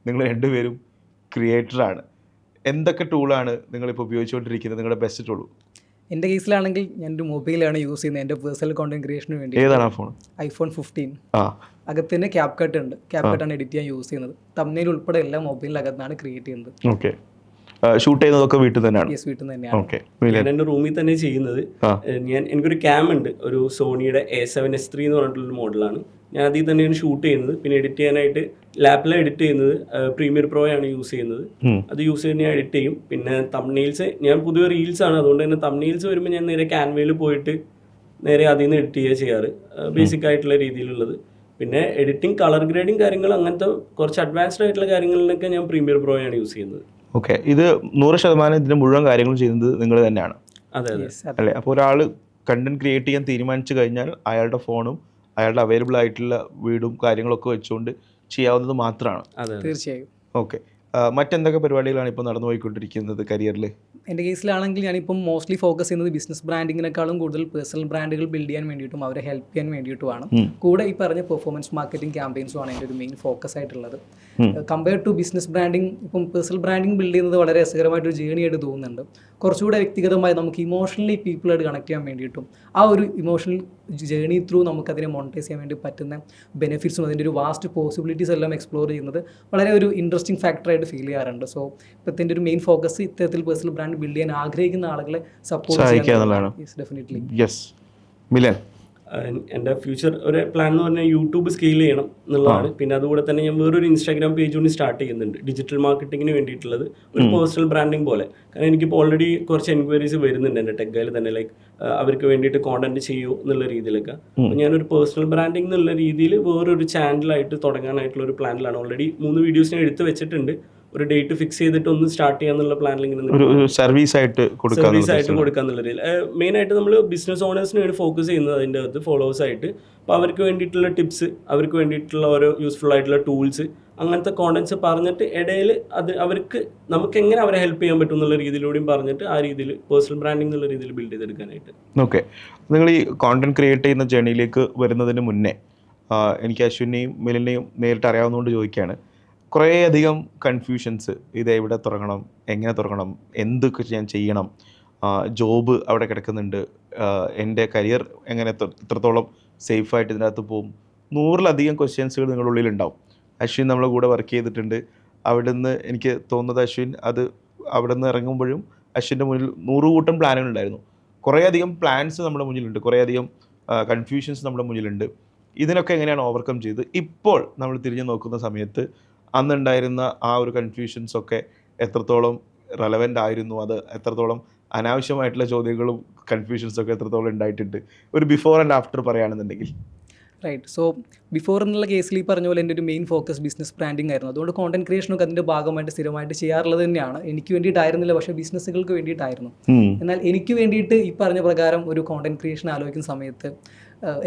S3: നിങ്ങൾ രണ്ടുപേരും ക്രിയേറ്ററാണ്. എന്തൊക്കെ ടൂളാണ് നിങ്ങളിപ്പോൾ ഉപയോഗിച്ചുകൊണ്ടിരിക്കുന്നത്, നിങ്ങളുടെ ബെസ്റ്റ് ടൂൾ?
S2: എൻ്റെ കേസിലാണെങ്കിൽ ഞാനൊരു മൊബൈലാണ് യൂസ് ചെയ്യുന്നത് എൻ്റെ പേഴ്സണൽ കോണ്ടന്റ് ക്രിയേഷന് വേണ്ടി.
S3: ഏതാണ് ആ ഫോൺ?
S2: iPhone 15. അകത്ത് തന്നെ ക്യാപ്കട്ട് ഉണ്ട്. ക്യാപ്കട്ടാണ് എഡിറ്റ് ചെയ്യാൻ യൂസ് ചെയ്യുന്നത്. തമ്മിൽ ഉൾപ്പെടെ എല്ലാം മൊബൈലിനകത്താണ് ക്രിയേറ്റ് ചെയ്യുന്നത്.
S3: ഓക്കെ. ഷൂട്ട് ചെയ്യുന്നതൊക്കെ വീട്ടിൽ തന്നെയാണ്?
S2: യെസ്, വീട്ടിൽ നിന്ന് തന്നെയാണ്.
S3: ഓക്കെ.
S1: ഞാൻ എൻ്റെ റൂമിൽ തന്നെ ചെയ്യുന്നത്. എനിക്കൊരു ക്യാം ഉണ്ട്, ഒരു സോണിയുടെ A7S3 എന്ന് പറഞ്ഞിട്ടുള്ളൊരു മോഡലാണ്. ഞാൻ അതിൽ തന്നെയാണ് ഷൂട്ട് ചെയ്യുന്നത്. പിന്നെ എഡിറ്റ് ചെയ്യാനായിട്ട് ലാപ്പിലാണ് എഡിറ്റ് ചെയ്യുന്നത്, പ്രീമിയർ പ്രോ ആണ് യൂസ് ചെയ്യുന്നത്. അത് യൂസ് ചെയ്ത് ഞാൻ എഡിറ്റ് ചെയ്യും. പിന്നെ തംബ്നെയിൽസ് ഞാൻ പൊതുവെ റീൽസ് ആണ്, അതുകൊണ്ട് തന്നെ തംബ്നെയിൽസ് വരുമ്പോൾ ഞാൻ നേരെ ക്യാൻവയിൽ പോയിട്ട് നേരെ അതിൽ നിന്ന് എഡിറ്റ് ചെയ്യുക ചെയ്യാറ്, ബേസിക് ആയിട്ടുള്ള രീതിയിലുള്ളത്. പിന്നെ എഡിറ്റിംഗ്, കളർ ഗ്രേഡിങ് കാര്യങ്ങൾ, അങ്ങനത്തെ കുറച്ച് അഡ്വാൻസ്ഡ് ആയിട്ടുള്ള കാര്യങ്ങളിലൊക്കെ ഞാൻ പ്രീമിയർ പ്രോ ആണ് യൂസ് ചെയ്യുന്നത്.
S3: ഓക്കെ. ഇത് 100% ഇതിന്റെ മുഴുവൻ കാര്യങ്ങളും ചെയ്യുന്നത് നിങ്ങൾ തന്നെയാണ്?
S1: അതെ അതെ
S3: അല്ലേ? അപ്പോൾ ഒരാൾ കണ്ടന്റ് ക്രിയേറ്റ് ചെയ്യാൻ തീരുമാനിച്ചു കഴിഞ്ഞാൽ അയാളുടെ ഫോണും അയാളുടെ അവൈലബിൾ ആയിട്ടുള്ള വീടും കാര്യങ്ങളൊക്കെ വെച്ചുകൊണ്ട് ചെയ്യാവുന്നത് മാത്രമാണ്?
S1: അതെ
S2: തീർച്ചയായും.
S3: ഓക്കെ. മറ്റെന്തൊക്കെ പരിപാടികളാണ് ഇപ്പോൾ നടന്നു പോയിക്കൊണ്ടിരിക്കുന്നത് കരിയറിൽ?
S2: എൻ്റെ കേസിലാണെങ്കിൽ ഞാനിപ്പം മോസ്റ്റ്ലി ഫോക്കസ് ചെയ്യുന്നത് ബിസിനസ് ബ്രാൻഡിങ്ങിനേക്കാളും കൂടുതൽ പേഴ്സണൽ ബ്രാൻഡുകൾ ബിൽഡ് ചെയ്യാൻ വേണ്ടിയിട്ടും അവരെ ഹെൽപ്പ് ചെയ്യാൻ വേണ്ടിയിട്ടുമാണ്. കൂടെ ഈ പറഞ്ഞ പെർഫോമൻസ് മാർക്കറ്റിംഗ് ക്യാമ്പയിൻസുമാണ് എൻ്റെ ഒരു മെയിൻ ഫോക്കസ് ആയിട്ടുള്ളത്. കമ്പയർ ടു ബിസിനസ് ബ്രാൻഡിങ്, ഇപ്പം പേഴ്സണൽ ബ്രാൻഡിങ് ബിൽഡ് ചെയ്യുന്നത് വളരെ രസകരമായിട്ടൊരു ജേണി ആയിട്ട് തോന്നുന്നുണ്ട്. കുറച്ചുകൂടെ വ്യക്തിഗതമായി നമുക്ക് ഇമോഷണലി പീപ്പിളായിട്ട് കണക്ട് ചെയ്യാൻ വേണ്ടിയിട്ടും ആ ഒരു ഇമോഷണൽ ജേണി ത്രൂ നമുക്കതിനെ മോണിറ്റൈസ് ചെയ്യാൻ വേണ്ടി പറ്റുന്ന ബെനിഫിറ്റ്സും അതിൻ്റെ ഒരു വാസ്റ്റ് പോസിബിലിറ്റീസ് എല്ലാം എക്സ്പ്ലോർ ചെയ്യുന്നത് വളരെ ഒരു ഇൻട്രസ്റ്റിംഗ് ഫാക്ടറായിട്ട് ഫീൽ ചെയ്യാറുണ്ട്. സോ ഇപ്പോഴത്തെ ഒരു മെയിൻ ഫോക്കസ് ഇത്തരത്തിൽ പേഴ്സണൽ ബ്രാൻഡ് ബിൽഡ് ചെയ്യാൻ ആഗ്രഹിക്കുന്ന ആളുകളെ സപ്പോർട്ട് ചെയ്യാൻ. ഡെഫിനറ്റ്ലി.
S3: യെസ്. മിലൻ?
S1: എൻ്റെ ഫ്യൂച്ചർ ഒരു പ്ലാൻ എന്ന് പറഞ്ഞാൽ യൂട്യൂബ് സ്കെയിൽ ചെയ്യണം എന്നുള്ളതാണ്. പിന്നെ അതുകൂടെ തന്നെ ഞാൻ വേറൊരു ഇൻസ്റ്റാഗ്രാം പേജ് കൊണ്ട് സ്റ്റാർട്ട് ചെയ്യുന്നുണ്ട്, ഡിജിറ്റൽ മാർക്കറ്റിങ്ങിന് വേണ്ടിയിട്ടുള്ളത്, ഒരു പേഴ്സണൽ ബ്രാൻഡിങ് പോലെ. കാരണം എനിക്കിപ്പോൾ ഓൾറെഡി കുറച്ച് എൻക്വയറീസ് വരുന്നുണ്ട് എൻ്റെ ടെക്കയിൽ തന്നെ, ലൈക്ക് അവർക്ക് വേണ്ടിയിട്ട് കോണ്ടന്റ് ചെയ്യൂ എന്നുള്ള രീതിയിലൊക്കെ. അപ്പോൾ ഞാനൊരു പേഴ്സണൽ ബ്രാൻഡിങ് എന്നുള്ള രീതിയിൽ വേറൊരു ചാനലായിട്ട് തുടങ്ങാനായിട്ടുള്ള ഒരു പ്ലാനിലാണ്. ഓൾറെഡി 3 വീഡിയോസ് ഞാൻ എടുത്ത് വെച്ചിട്ടുണ്ട്. ഒരു ഡേറ്റ് ഫിക്സ് ചെയ്തിട്ട് ഒന്ന് സ്റ്റാർട്ട് ചെയ്യാന്നുള്ള പ്ലാനിൽ ഇങ്ങനെ
S3: സർവീസ് ആയിട്ട്
S1: കൊടുക്കാന്നുള്ള രീതിയിൽ. മെയിനായിട്ട് നമ്മൾ ബിസിനസ് ഓണേഴ്സിന് വേണ്ടി ഫോക്കസ് ചെയ്യുന്നത് അതിൻ്റെ അകത്ത് ഫോളോവേഴ്സ് ആയിട്ട്. അപ്പോൾ അവർക്ക് വേണ്ടിയിട്ടുള്ള ടിപ്സ്, അവർക്ക് വേണ്ടിയിട്ടുള്ള ഓരോ യൂസ്ഫുൾ ആയിട്ടുള്ള ടൂൾസ്, അങ്ങനത്തെ കോണ്ടന്റ്സ് പറഞ്ഞിട്ട് ഇടയിൽ അത് അവർക്ക് നമുക്ക് എങ്ങനെ അവരെ ഹെൽപ്പ് ചെയ്യാൻ പറ്റും എന്നുള്ള രീതിയിലൂടെയും പറഞ്ഞിട്ട് ആ രീതിയിൽ പേഴ്സണൽ ബ്രാൻഡിംഗ് എന്നുള്ള രീതിയിൽ ബിൽഡ് ചെയ്തെടുക്കാനായിട്ട്.
S3: ഓക്കെ. നിങ്ങൾ ഈ കോണ്ടന്റ് ക്രിയേറ്റ് ചെയ്യുന്ന ജേണിയിലേക്ക് വരുന്നതിന് മുന്നേ എനിക്ക് അശ്വിനെയും മിലനെയും നേരിട്ട് അറിയാവുന്നതുകൊണ്ട് ചോദിക്കുകയാണ്. കുറേയധികം കൺഫ്യൂഷൻസ്, ഇത് എവിടെ തുടങ്ങണം, എങ്ങനെ തുടങ്ങണം, എന്തൊക്കെ ഞാൻ ചെയ്യണം, ജോബ് അവിടെ കിടക്കുന്നുണ്ട്, എൻ്റെ കരിയർ എങ്ങനെ എത്രത്തോളം സേഫായിട്ട് ഇതിനകത്ത് പോകും, 100-ലധികം ക്വസ്റ്റ്യൻസുകൾ നിങ്ങളുടെ ഉള്ളിലുണ്ടാവും. അശ്വിൻ നമ്മളെ കൂടെ വർക്ക് ചെയ്തിട്ടുണ്ട്. അവിടെ നിന്ന് എനിക്ക് തോന്നുന്നത് അശ്വിൻ അത് അവിടെ നിന്ന് ഇറങ്ങുമ്പോഴും അശ്വിൻ്റെ മുന്നിൽ 100 കൂട്ടം പ്ലാനുകളുണ്ടായിരുന്നു. കുറേയധികം പ്ലാൻസ് നമ്മുടെ മുന്നിലുണ്ട്, കുറേയധികം കൺഫ്യൂഷൻസ് നമ്മുടെ മുന്നിലുണ്ട്. ഇതിനൊക്കെ എങ്ങനെയാണ് ഓവർകം ചെയ്ത് ഇപ്പോൾ നമ്മൾ തിരിഞ്ഞു നോക്കുന്ന സമയത്ത് അന്നുണ്ടായിരുന്ന ആ ഒരു കൺഫ്യൂഷൻസൊക്കെ എത്രത്തോളം റെലവൻ്റ് ആയിരുന്നു, അത് എത്രത്തോളം അനാവശ്യമായിട്ടുള്ള ചോദ്യങ്ങളും കൺഫ്യൂഷൻസൊക്കെ എത്രത്തോളം ഉണ്ടായിട്ടുണ്ട്, ഒരു ബിഫോർ ആൻഡ് ആഫ്റ്റർ പറയുകയാണെന്നുണ്ടെങ്കിൽ?
S2: റൈറ്റ്. സോ ബിഫോർ എന്നുള്ള കേസിൽ ഈ പറഞ്ഞ പോലെ എൻ്റെ ഒരു മെയിൻ ഫോക്കസ് ബിസിനസ് ബ്രാൻഡിംഗ് ആയിരുന്നു. അതുകൊണ്ട് കോണ്ടന്റ് ക്രിയേഷനൊക്കെ അതിൻ്റെ ഭാഗമായിട്ട് സ്ഥിരമായിട്ട് ചെയ്യാറുള്ളത് തന്നെയാണ്. എനിക്ക് വേണ്ടിയിട്ടായിരുന്നില്ല, പക്ഷേ ബിസിനസ്സുകൾക്ക് വേണ്ടിയിട്ടായിരുന്നു. എന്നാൽ എനിക്ക് വേണ്ടിയിട്ട് ഈ പറഞ്ഞ പ്രകാരം ഒരു കോണ്ടന്റ് ക്രിയേഷൻ ആലോചിക്കുന്ന സമയത്ത്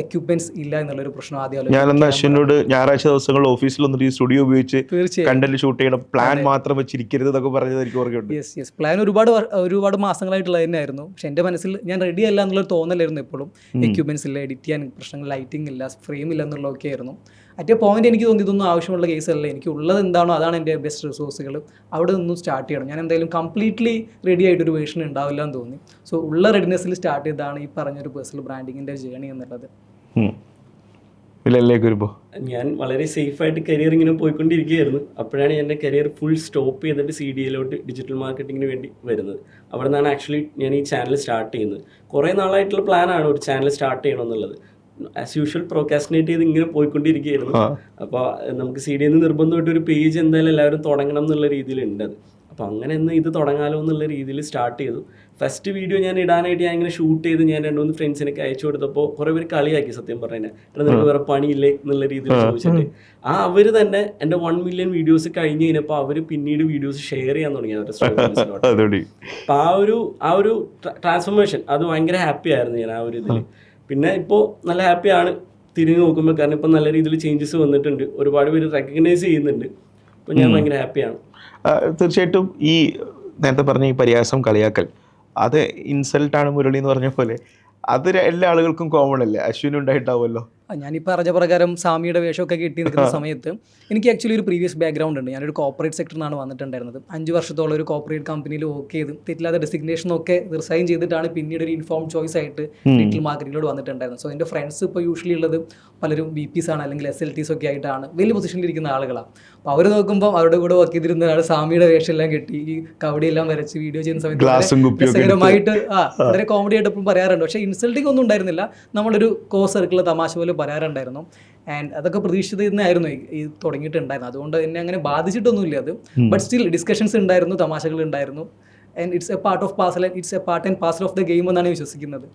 S2: എക്യുപ്മെന്റ്സ് ഇല്ല എന്നുള്ളൊരു പ്രശ്നം ആദ്യം.
S3: ഞാനെന്ന് അശ്വിനോട് ഞായറാഴ്ച ദിവസങ്ങളിൽ ഓഫീസിലൊന്നും ഈ സ്റ്റുഡിയോ ഉപയോഗിച്ച് കണ്ടന്റ് ഷൂട്ട് ചെയ്യണം, പ്ലാൻ മാത്രം വെച്ചിരിക്കരുത് എന്നൊക്കെ പറഞ്ഞത് എനിക്ക് ഓർമ്മയുണ്ട്.
S2: യെസ്. പ്ലാൻ ഒരുപാട് മാസങ്ങളായിട്ടുള്ളത് തന്നെയായിരുന്നു. പക്ഷെ എൻ്റെ മനസ്സിൽ ഞാൻ റെഡി അല്ല എന്നുള്ളൊരു തോന്നലായിരുന്നു എപ്പോഴും. എക്യുപ്മെന്റ്സ് ഇല്ല, എഡിറ്റ് ചെയ്യാൻ പ്രശ്നങ്ങൾ, ലൈറ്റിംഗ് ഇല്ല, ഫ്രെയിം ഇല്ല എന്നുള്ളതൊക്കെ ആയിരുന്നു. അറ്റ് പോയിന്റ് എനിക്ക് തോന്നി ഇതൊന്നും ആവശ്യമുള്ള കേസല്ല, എനിക്ക് ഉള്ളത് എന്താണോ അതാണ് എൻ്റെ ബെസ്റ്റ് റിസോഴ്സുകൾ, അവിടെ നിന്നും സ്റ്റാർട്ട് ചെയ്യണം. ഞാൻ എന്തായാലും കംപ്ലീറ്റ്ലി റെഡി ആയിട്ടൊരു വേർഷൻ ഉണ്ടാവില്ല എന്ന് തോന്നി. സോ ഉള്ള റെഡിനെസ്സിൽ സ്റ്റാർട്ട് ചെയ്തതാണ് ഈ പറഞ്ഞൊരു പേഴ്സണൽ ബ്രാൻഡിങ്ങിൻ്റെ ജേണി എന്നുള്ളത്.
S3: വരുമ്പോൾ
S1: ഞാൻ വളരെ സേഫായിട്ട് കരിയർ ഇങ്ങനെ പോയിക്കൊണ്ടിരിക്കുകയായിരുന്നു. അപ്പോഴാണ് എൻ്റെ കരിയർ ഫുൾ സ്റ്റോപ്പ് ചെയ്തിട്ട് CDAയിലോട്ട് ഡിജിറ്റൽ മാർക്കറ്റിങ്ങിന് വേണ്ടി വരുന്നത്. അവിടെ നിന്നാണ് ആക്ച്വലി ഞാൻ ഈ ചാനൽ സ്റ്റാർട്ട് ചെയ്യുന്നത്. കുറേ നാളായിട്ടുള്ള പ്ലാനാണ് ഒരു ചാനൽ സ്റ്റാർട്ട് ചെയ്യണം എന്നുള്ളത്. ആസ് യൂഷ്വൽ പ്രോക്കാസ്റ്റിനേറ്റ് ചെയ്ത് ഇങ്ങനെ പോയിക്കൊണ്ടിരിക്കുകയായിരുന്നു. അപ്പോൾ നമുക്ക് CDAയിൽ നിന്ന് നിർബന്ധമായിട്ട് ഒരു പേജ് എന്തായാലും എല്ലാവരും തുടങ്ങണം എന്നുള്ള രീതിയിലുണ്ട്. അപ്പോൾ അങ്ങനെ ഒന്ന് ഇത് തുടങ്ങാലോ എന്നുള്ള രീതിയിൽ സ്റ്റാർട്ട് ചെയ്തു. ഫസ്റ്റ് വീഡിയോ ഞാൻ ഇടാനായിട്ട് ഞാൻ ഇങ്ങനെ ഷൂട്ട് ചെയ്ത് ഞാൻ 2-3 ഫ്രണ്ട്സിനൊക്കെ അയച്ചു കൊടുത്തപ്പോൾ കുറേ പേര് കളിയാക്കി, സത്യം പറഞ്ഞാൽ നിനക്ക് വേറെ പണിയില്ലേ എന്നുള്ള രീതിയിൽ ചോദിച്ചിട്ട്. അവർ തന്നെ എൻ്റെ 1 മില്യൺ വീഡിയോസ് കഴിഞ്ഞ് കഴിഞ്ഞപ്പോൾ അവർ പിന്നീട് വീഡിയോസ് ഷെയർ ചെയ്യാൻ തുടങ്ങി അവരുടെ സ്റ്റോറീസിലോട്ട്. അപ്പോൾ ആ ഒരു ട്രാൻസ്ഫോർമേഷൻ അത് ഭയങ്കര ഹാപ്പി ആയിരുന്നു ഞാൻ ആ ഒരു ഇതിൽ. പിന്നെ ഇപ്പോൾ നല്ല ഹാപ്പിയാണ് തിരിഞ്ഞു നോക്കുമ്പോൾ, കാരണം ഇപ്പോൾ നല്ല രീതിയിൽ ചേഞ്ചസ് വന്നിട്ടുണ്ട്, ഒരുപാട് പേര് റെക്കഗ്നൈസ് ചെയ്യുന്നുണ്ട്. അപ്പോൾ ഞാൻ ഭയങ്കര ഹാപ്പിയാണ്.
S3: തീർച്ചയായിട്ടും ഈ നേരത്തെ പറഞ്ഞ ഈ പരിഹാസം, കളിയാക്കൽ, അത് ഇൻസൾട്ടാണ് മുരളി എന്ന് പറഞ്ഞ പോലെ അത് എല്ലാ ആളുകൾക്കും കോമൺ അല്ലേ? അശ്വിനും ഉണ്ടായിട്ടാവുമല്ലോ.
S2: ഞാനിപ്പോൾ അറിഞ്ഞ പ്രകാരം സാമിയുടെ വേഷമൊക്കെ കിട്ടി നിൽക്കുന്ന സമയത്ത് എനിക്ക് ആക്ച്വലി ഒരു പ്രീവിയസ് ബാക്ക്ഗ്രൗണ്ട് ഉണ്ട്. ഞാനൊരു കോർപ്പറേറ്റ് സെക്ടറിൽ നിന്നാണ് വന്നിട്ടുണ്ടായിരുന്നത്. 5 വർഷത്തോളം ഒരു കോർപ്പറേറ്റ് കമ്പനിയിൽ വർക്ക് ചെയ്ത് തെറ്റില്ലാത്ത ഡെസിഗ്നേഷനൊക്കെ റിസൈൻ ചെയ്തിട്ടാണ് പിന്നീട് ഒരു ഇൻഫോം ചോയ്സ് ആയിട്ട് ഡിജിറ്റൽ മാർക്കറ്റിലോട് വന്നിട്ടുണ്ടായിരുന്നത്. സോ എൻ്റെ ഫ്രണ്ട്സ് ഇപ്പോൾ യൂഷ്വലി ഉള്ളത് പലരും VPs ആണ്, അല്ലെങ്കിൽ SLTs ഒക്കെ ആയിട്ടാണ് വലിയ പൊസിഷനിൽ ഇരിക്കുന്ന ആളുകളാണ്. അപ്പോൾ അവർ നോക്കുമ്പോൾ അവരുടെ കൂടെ വർക്ക് ചെയ്തിരുന്ന ആൾ സാമിയുടെ വേഷം എല്ലാം കെട്ടി ഈ കവടിയെല്ലാം വരച്ച് വീഡിയോ ചെയ്യുന്ന സമയത്ത് രസകരമായിട്ട് വളരെ കോമഡി ആയിട്ട് എപ്പോഴും പറയാറുണ്ട്. പക്ഷേ ഇൻസൾട്ടിങ് ഒന്നും ഉണ്ടായിരുന്നില്ല. നമ്മളൊരു സർക്കിൾ തമാശ പോലെ പറയാറുണ്ടായിരുന്നു. ആൻഡ് അതൊക്കെ പ്രതീക്ഷിച്ചത് തന്നെയായിരുന്നു ഈ തുടങ്ങിയിട്ടുണ്ടായിരുന്നു. അതുകൊണ്ട് എന്നെ അങ്ങനെ ബാധിച്ചിട്ടൊന്നുമില്ല അത്. ബട്ട് സ്റ്റിൽ ഡിസ്കഷൻസ് ഉണ്ടായിരുന്നു, തമാശകൾ ഉണ്ടായിരുന്നു. And it's A part of parcel, it's A part and parcel of the game എന്നാണ് വിശ്വസിക്കുന്നത്.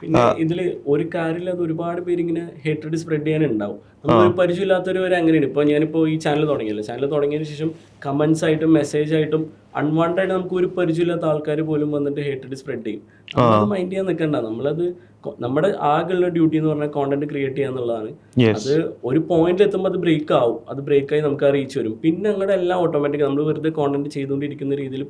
S1: പിന്നെ ഇതിൽ ഒരു കാര്യമില്ലാതെ ഒരുപാട് പേര് ഇങ്ങനെ ഹേറ്റഡ് സ്പ്രെഡ് ചെയ്യാനുണ്ടാവും. നമ്മൾ പരിചയമില്ലാത്തവർ അങ്ങനെയാണ്. ഇപ്പോൾ ഞാനിപ്പോൾ ഈ ചാനൽ തുടങ്ങിയതിന് ശേഷം കമന്റ്സ് ആയിട്ടും മെസ്സേജ് ആയിട്ടും അൺവാണ്ടഡ് നമുക്ക് ഒരു പരിചയമില്ലാത്ത ആൾക്കാർ പോലും വന്നിട്ട് ഹേറ്റഡ് സ്പ്രെഡ് ചെയ്യും. നമ്മളത് മൈൻഡ് ചെയ്യാൻ നിൽക്കണ്ട. നമ്മളത് നമ്മുടെ ആകെയുള്ള ഡ്യൂട്ടി എന്ന് പറഞ്ഞാൽ കോണ്ടന്റ് ക്രിയേറ്റ് ചെയ്യുക എന്നുള്ളതാണ്. അത് ഒരു പോയിന്റിൽ എത്തുമ്പോൾ അത് ബ്രേക്ക് ആവും. അത് ബ്രേക്കായി നമുക്ക് ആ റീച്ച് വരും. പിന്നെ അങ്ങോട്ട് എല്ലാം ഓട്ടോമാറ്റിക് നമ്മൾ വെറുതെ കോണ്ടന്റ് ചെയ്തുകൊണ്ടിരിക്കുന്ന രീതിയിൽ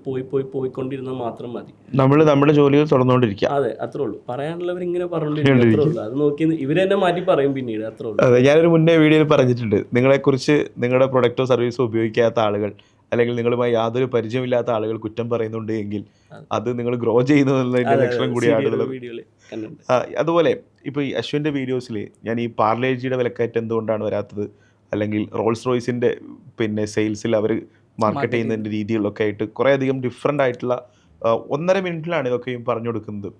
S1: പോയിക്കൊണ്ടിരുന്നാൽ മാത്രം മതി.
S3: നമ്മൾ നമ്മുടെ ജോലികൾ തുടർന്നുകൊണ്ടിരിക്കുക.
S1: അതെ, അത്രേ ഉള്ളൂ. പറയാനുള്ളവർ ഇങ്ങനെ പറഞ്ഞുകൊണ്ടിരിക്കും. അത് നോക്കി ഇവർ തന്നെ മാറ്റി പറയും പിന്നീട്. അത്രേ ഉള്ളൂ.
S3: അതെ, ഞാനൊരു മുന്നേ വീഡിയോയിൽ പറഞ്ഞിട്ടുണ്ട്, നിങ്ങളെക്കുറിച്ച് നിങ്ങളുടെ പ്രൊഡക്റ്റോ സർവീസോ ഉപയോഗിക്കാത്ത ആളുകൾ അല്ലെങ്കിൽ നിങ്ങളുമായി യാതൊരു പരിചയമില്ലാത്ത ആളുകൾ കുറ്റം പറയുന്നുണ്ട് എങ്കിൽ അത് നിങ്ങൾ ഗ്രോ ചെയ്യുന്നതിന്റെ ലക്ഷണം കൂടിയാണ്. അതുപോലെ ഇപ്പോൾ ഈ അശ്വിൻ്റെ വീഡിയോസിൽ ഞാൻ ഈ പാർലേജിയുടെ വിലക്കയറ്റം എന്തുകൊണ്ടാണ് വരാത്തത്, അല്ലെങ്കിൽ റോൾസ് റോയ്സിൻ്റെ പിന്നെ സെയിൽസിൽ അവർ മാർക്കറ്റ് ചെയ്യുന്നതിൻ്റെ രീതികളിലൊക്കെ ആയിട്ട് കുറേയധികം ഡിഫറെൻ്റ് ആയിട്ടുള്ള 1.5 മിനിറ്റിലാണ് ഇതൊക്കെയും പറഞ്ഞു കൊടുക്കുന്നത്.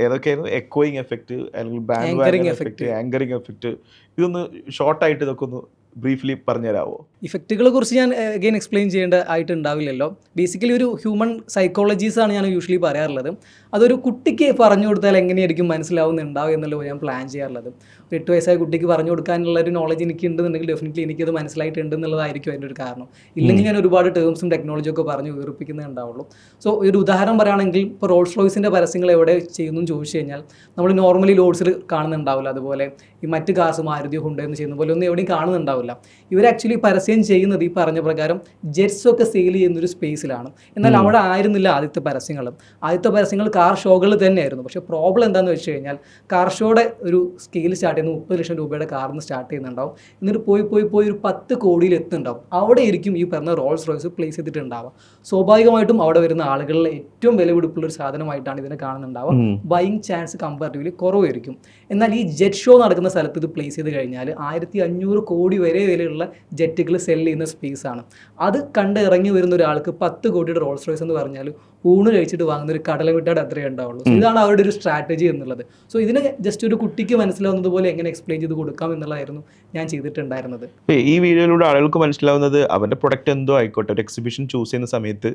S3: ഏതൊക്കെയായിരുന്നു എക്കോയിങ് എഫക്റ്റ്, അല്ലെങ്കിൽ band wagon effect, anchoring effect, ഇതൊന്ന് ഷോർട്ടായിട്ട് ഇതൊക്കെ ഒന്ന് ബ്രീഫ്ലി പറഞ്ഞുതരാമോ?
S2: ഇഫക്റ്റുകളെ കുറിച്ച് ഞാൻ അഗെയിൻ എക്സ്പ്ലെയിൻ ചെയ്യേണ്ട ആയിട്ടുണ്ടാവില്ലല്ലോ. ബേസിക്കലി ഒരു ഹ്യൂമൻ സൈക്കോളജീസാണ് ഞാൻ യൂഷ്വലി പറയാറുള്ളത്. അതൊരു കുട്ടിക്ക് പറഞ്ഞു കൊടുത്താൽ എങ്ങനെയായിരിക്കും മനസ്സിലാവുന്നുണ്ടാവും എന്നുള്ളത് ഞാൻ പ്ലാൻ ചെയ്യാറുള്ളത്. ഒരു 8 വയസ്സായ കുട്ടിക്ക് പറഞ്ഞു കൊടുക്കാനുള്ള ഒരു നോളജ് എനിക്ക് ഉണ്ടെന്നുണ്ടെങ്കിൽ ഡെഫിനറ്റ്ലി എനിക്കത് മനസ്സിലായിട്ടുണ്ട് എന്നുള്ളതായിരിക്കും അതിൻ്റെ ഒരു കാരണം. ഇല്ലെങ്കിൽ ഞാൻ ഒരുപാട് ടേംസും ടെക്നോളജിയും ഒക്കെ പറഞ്ഞു വീർപ്പിക്കുന്നേ ഉണ്ടാവുള്ളൂ. സോ ഒരു ഉദാഹരണം പറയുകയാണെങ്കിൽ ഇപ്പോൾ റോൾസ് റോയ്സിൻ്റെ പരസ്യങ്ങൾ എവിടെ ചെയ്യുന്നു എന്ന് ചോദിച്ചു കഴിഞ്ഞാൽ നമ്മൾ നോർമലി ലോഡ്സിൽ കാണുന്നുണ്ടാവില്ല. അതുപോലെ ഈ മറ്റ് കാസ് മാരുതി ഹുണ്ടായി എന്ന് ചെയ്യുന്ന പോലെ ഒന്നും എവിടെയും കാണുന്നുണ്ടാവില്ല. ഇവർ ആക്ച്വലി പരസ്യം ചെയ്യുന്നത് ഈ പറഞ്ഞ പ്രകാരം ജെറ്റ്സ് ഒക്കെ സെയിൽ ചെയ്യുന്നൊരു സ്പേസിലാണ്. എന്നാൽ അവിടെ ആയിരുന്നില്ല ആദ്യത്തെ പരസ്യങ്ങൾ കാർ ഷോകൾ തന്നെയായിരുന്നു. പക്ഷേ പ്രോബ്ലം എന്താണെന്ന് വെച്ച് കഴിഞ്ഞാൽ കാർ ഷോയുടെ ഒരു സ്കെയിൽ സ്റ്റാർട്ട് ചെയ്യുന്നത് 30 ലക്ഷം രൂപയുടെ കാറിൽ നിന്ന് സ്റ്റാർട്ട് ചെയ്യുന്നുണ്ടാവും. എന്നിട്ട് പോയി ഒരു 10 കോടിയിൽ എത്തുന്നുണ്ടാവും. അവിടെ ആയിരിക്കും ഈ പറഞ്ഞ റോൾസ് റോയ്സ് പ്ലേസ് ചെയ്തിട്ടുണ്ടാവുക. സ്വാഭാവികമായിട്ടും അവിടെ വരുന്ന ആളുകളിൽ ഏറ്റവും വിലപിടിപ്പുള്ള ഒരു സാധനമായിട്ടാണ് ഇതിനെ കാണുന്നുണ്ടാവുക. ബൈയിങ് ചാൻസ് കമ്പാരിറ്റീവ്ലി കുറവായിരിക്കും. എന്നാൽ ഈ ജെറ്റ് ഷോ നടക്കുന്ന സ്ഥലത്ത് ഇത് പ്ലേസ് ചെയ്ത് കഴിഞ്ഞാൽ 1500 കോടി വരെ വിലയുള്ള ജെറ്റുകൾ സെല് ചെയ്യുന്ന സ്പേസാണ്. അത് കണ്ട് ഇറങ്ങി വരുന്ന ഒരാൾക്ക് 10 കോടിയുടെ റോൾസ് റോയ്സ് എന്ന് പറഞ്ഞാൽ ഊണ് കഴിച്ചിട്ട് വാങ്ങുന്ന ഒരു കടലമിട്ടാട് അത്രയേ ഉണ്ടാവുള്ളൂ. ഇതാണ് അവരുടെ ഒരു സ്ട്രാറ്റജി എന്നുള്ളത്. സോ ഇതിന് ജസ്റ്റ് ഒരു കുട്ടിക്ക് മനസ്സിലാവുന്നത് പോലെ എങ്ങനെ എക്സ്പ്ലെയിൻ ചെയ്ത് കൊടുക്കാം എന്നുള്ളതായിരുന്നു ഞാൻ ചെയ്തിട്ടുണ്ടായിരുന്നത്.
S3: ഈ വീഡിയോയിലൂടെ ആളുകൾക്ക് മനസ്സിലാവുന്നത് അവരുടെ പ്രൊഡക്റ്റ് എന്തോ ആയിക്കോട്ടെ, ഒരു എക്സിബിഷൻ ചൂസ് ചെയ്യുന്ന സമയത്ത്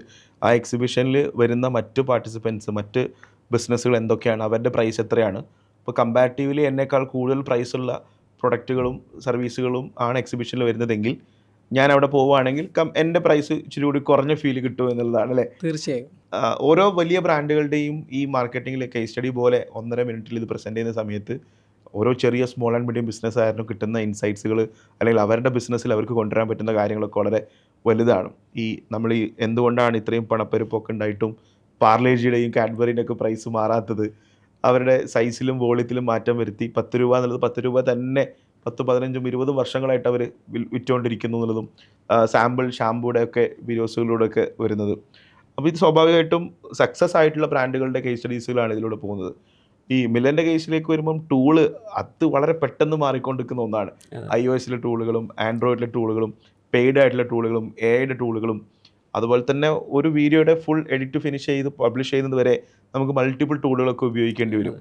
S3: ആ എക്സിബിഷനിൽ വരുന്ന മറ്റ് പാർട്ടിസിപ്പൻസ്, മറ്റ് ബിസിനസ്സുകൾ എന്തൊക്കെയാണ്, അവരുടെ പ്രൈസ് എത്രയാണ്. ഇപ്പോൾ കമ്പാരിറ്റീവ്ലി എന്നേക്കാൾ കൂടുതൽ പ്രൈസുള്ള പ്രൊഡക്റ്റുകളും സർവീസുകളും ആണ് എക്സിബിഷനിൽ വരുന്നതെങ്കിൽ ഞാൻ അവിടെ പോവുകയാണെങ്കിൽ എൻ്റെ പ്രൈസ് ഇച്ചിരി കൂടി കുറഞ്ഞ ഫീൽ കിട്ടും എന്നുള്ളതാണ് അല്ലേ?
S2: തീർച്ചയായും.
S3: ഓരോ വലിയ ബ്രാൻഡുകളുടെയും ഈ മാർക്കറ്റിംഗിൽ കേസ് സ്റ്റഡി പോലെ 1.5 മിനിറ്റിൽ ഇത് പ്രസൻറ്റ് ചെയ്യുന്ന സമയത്ത് ഓരോ ചെറിയ സ്മോൾ ആൻഡ് മീഡിയം ബിസിനസ് ആയിരുന്നു കിട്ടുന്ന ഇൻസൈറ്റ്സുകൾ, അല്ലെങ്കിൽ അവരുടെ ബിസിനസ്സിൽ അവർക്ക് കൊണ്ടുവരാൻ പറ്റുന്ന കാര്യങ്ങളൊക്കെ വളരെ വലുതാണ്. നമ്മൾ ഈ എന്തുകൊണ്ടാണ് ഇത്രയും പണപ്പെരുപ്പൊക്കെ ഉണ്ടായിട്ടും പാർലേജിയുടെയും കാഡ്ബറിൻ്റെ ഒക്കെ പ്രൈസ് മാറാത്തത്, അവരുടെ സൈസിലും വോളിയത്തിലും മാറ്റം വരുത്തി 10 രൂപ എന്നുള്ളത് 10 രൂപ തന്നെ 10, 15, 20 വർഷങ്ങളായിട്ട് അവർ വിറ്റുകൊണ്ടിരിക്കുന്നു എന്നുള്ളതും സാമ്പിൾ ഷാമ്പൂടെ ഒക്കെ വീഡിയോസുകളിലൂടെ ഒക്കെ വരുന്നത്. അപ്പോൾ ഇത് സ്വാഭാവികമായിട്ടും സക്സസ് ആയിട്ടുള്ള ബ്രാൻഡുകളുടെ കേസ് സ്റ്റഡീസുകളാണ് ഇതിലൂടെ പോകുന്നത്. ഈ മില്ലൻ്റെ കേസിലേക്ക് വരുമ്പം ടൂള് അത് വളരെ പെട്ടെന്ന് മാറിക്കൊണ്ടിരിക്കുന്ന ഒന്നാണ്. iOS-ലെ ടൂളുകളും ആൻഡ്രോയിഡിലെ ടൂളുകളും പെയ്ഡ് ആയിട്ടുള്ള ടൂളുകളും AI-യുടെ ടൂളുകളും, അതുപോലെ തന്നെ ഒരു വീഡിയോയുടെ ഫുൾ എഡിറ്റ് ഫിനിഷ് ചെയ്ത് പബ്ലിഷ് ചെയ്യുന്നത് വരെ നമുക്ക് മൾട്ടിപ്പിൾ ടൂളുകളൊക്കെ ഉപയോഗിക്കേണ്ടി വരും.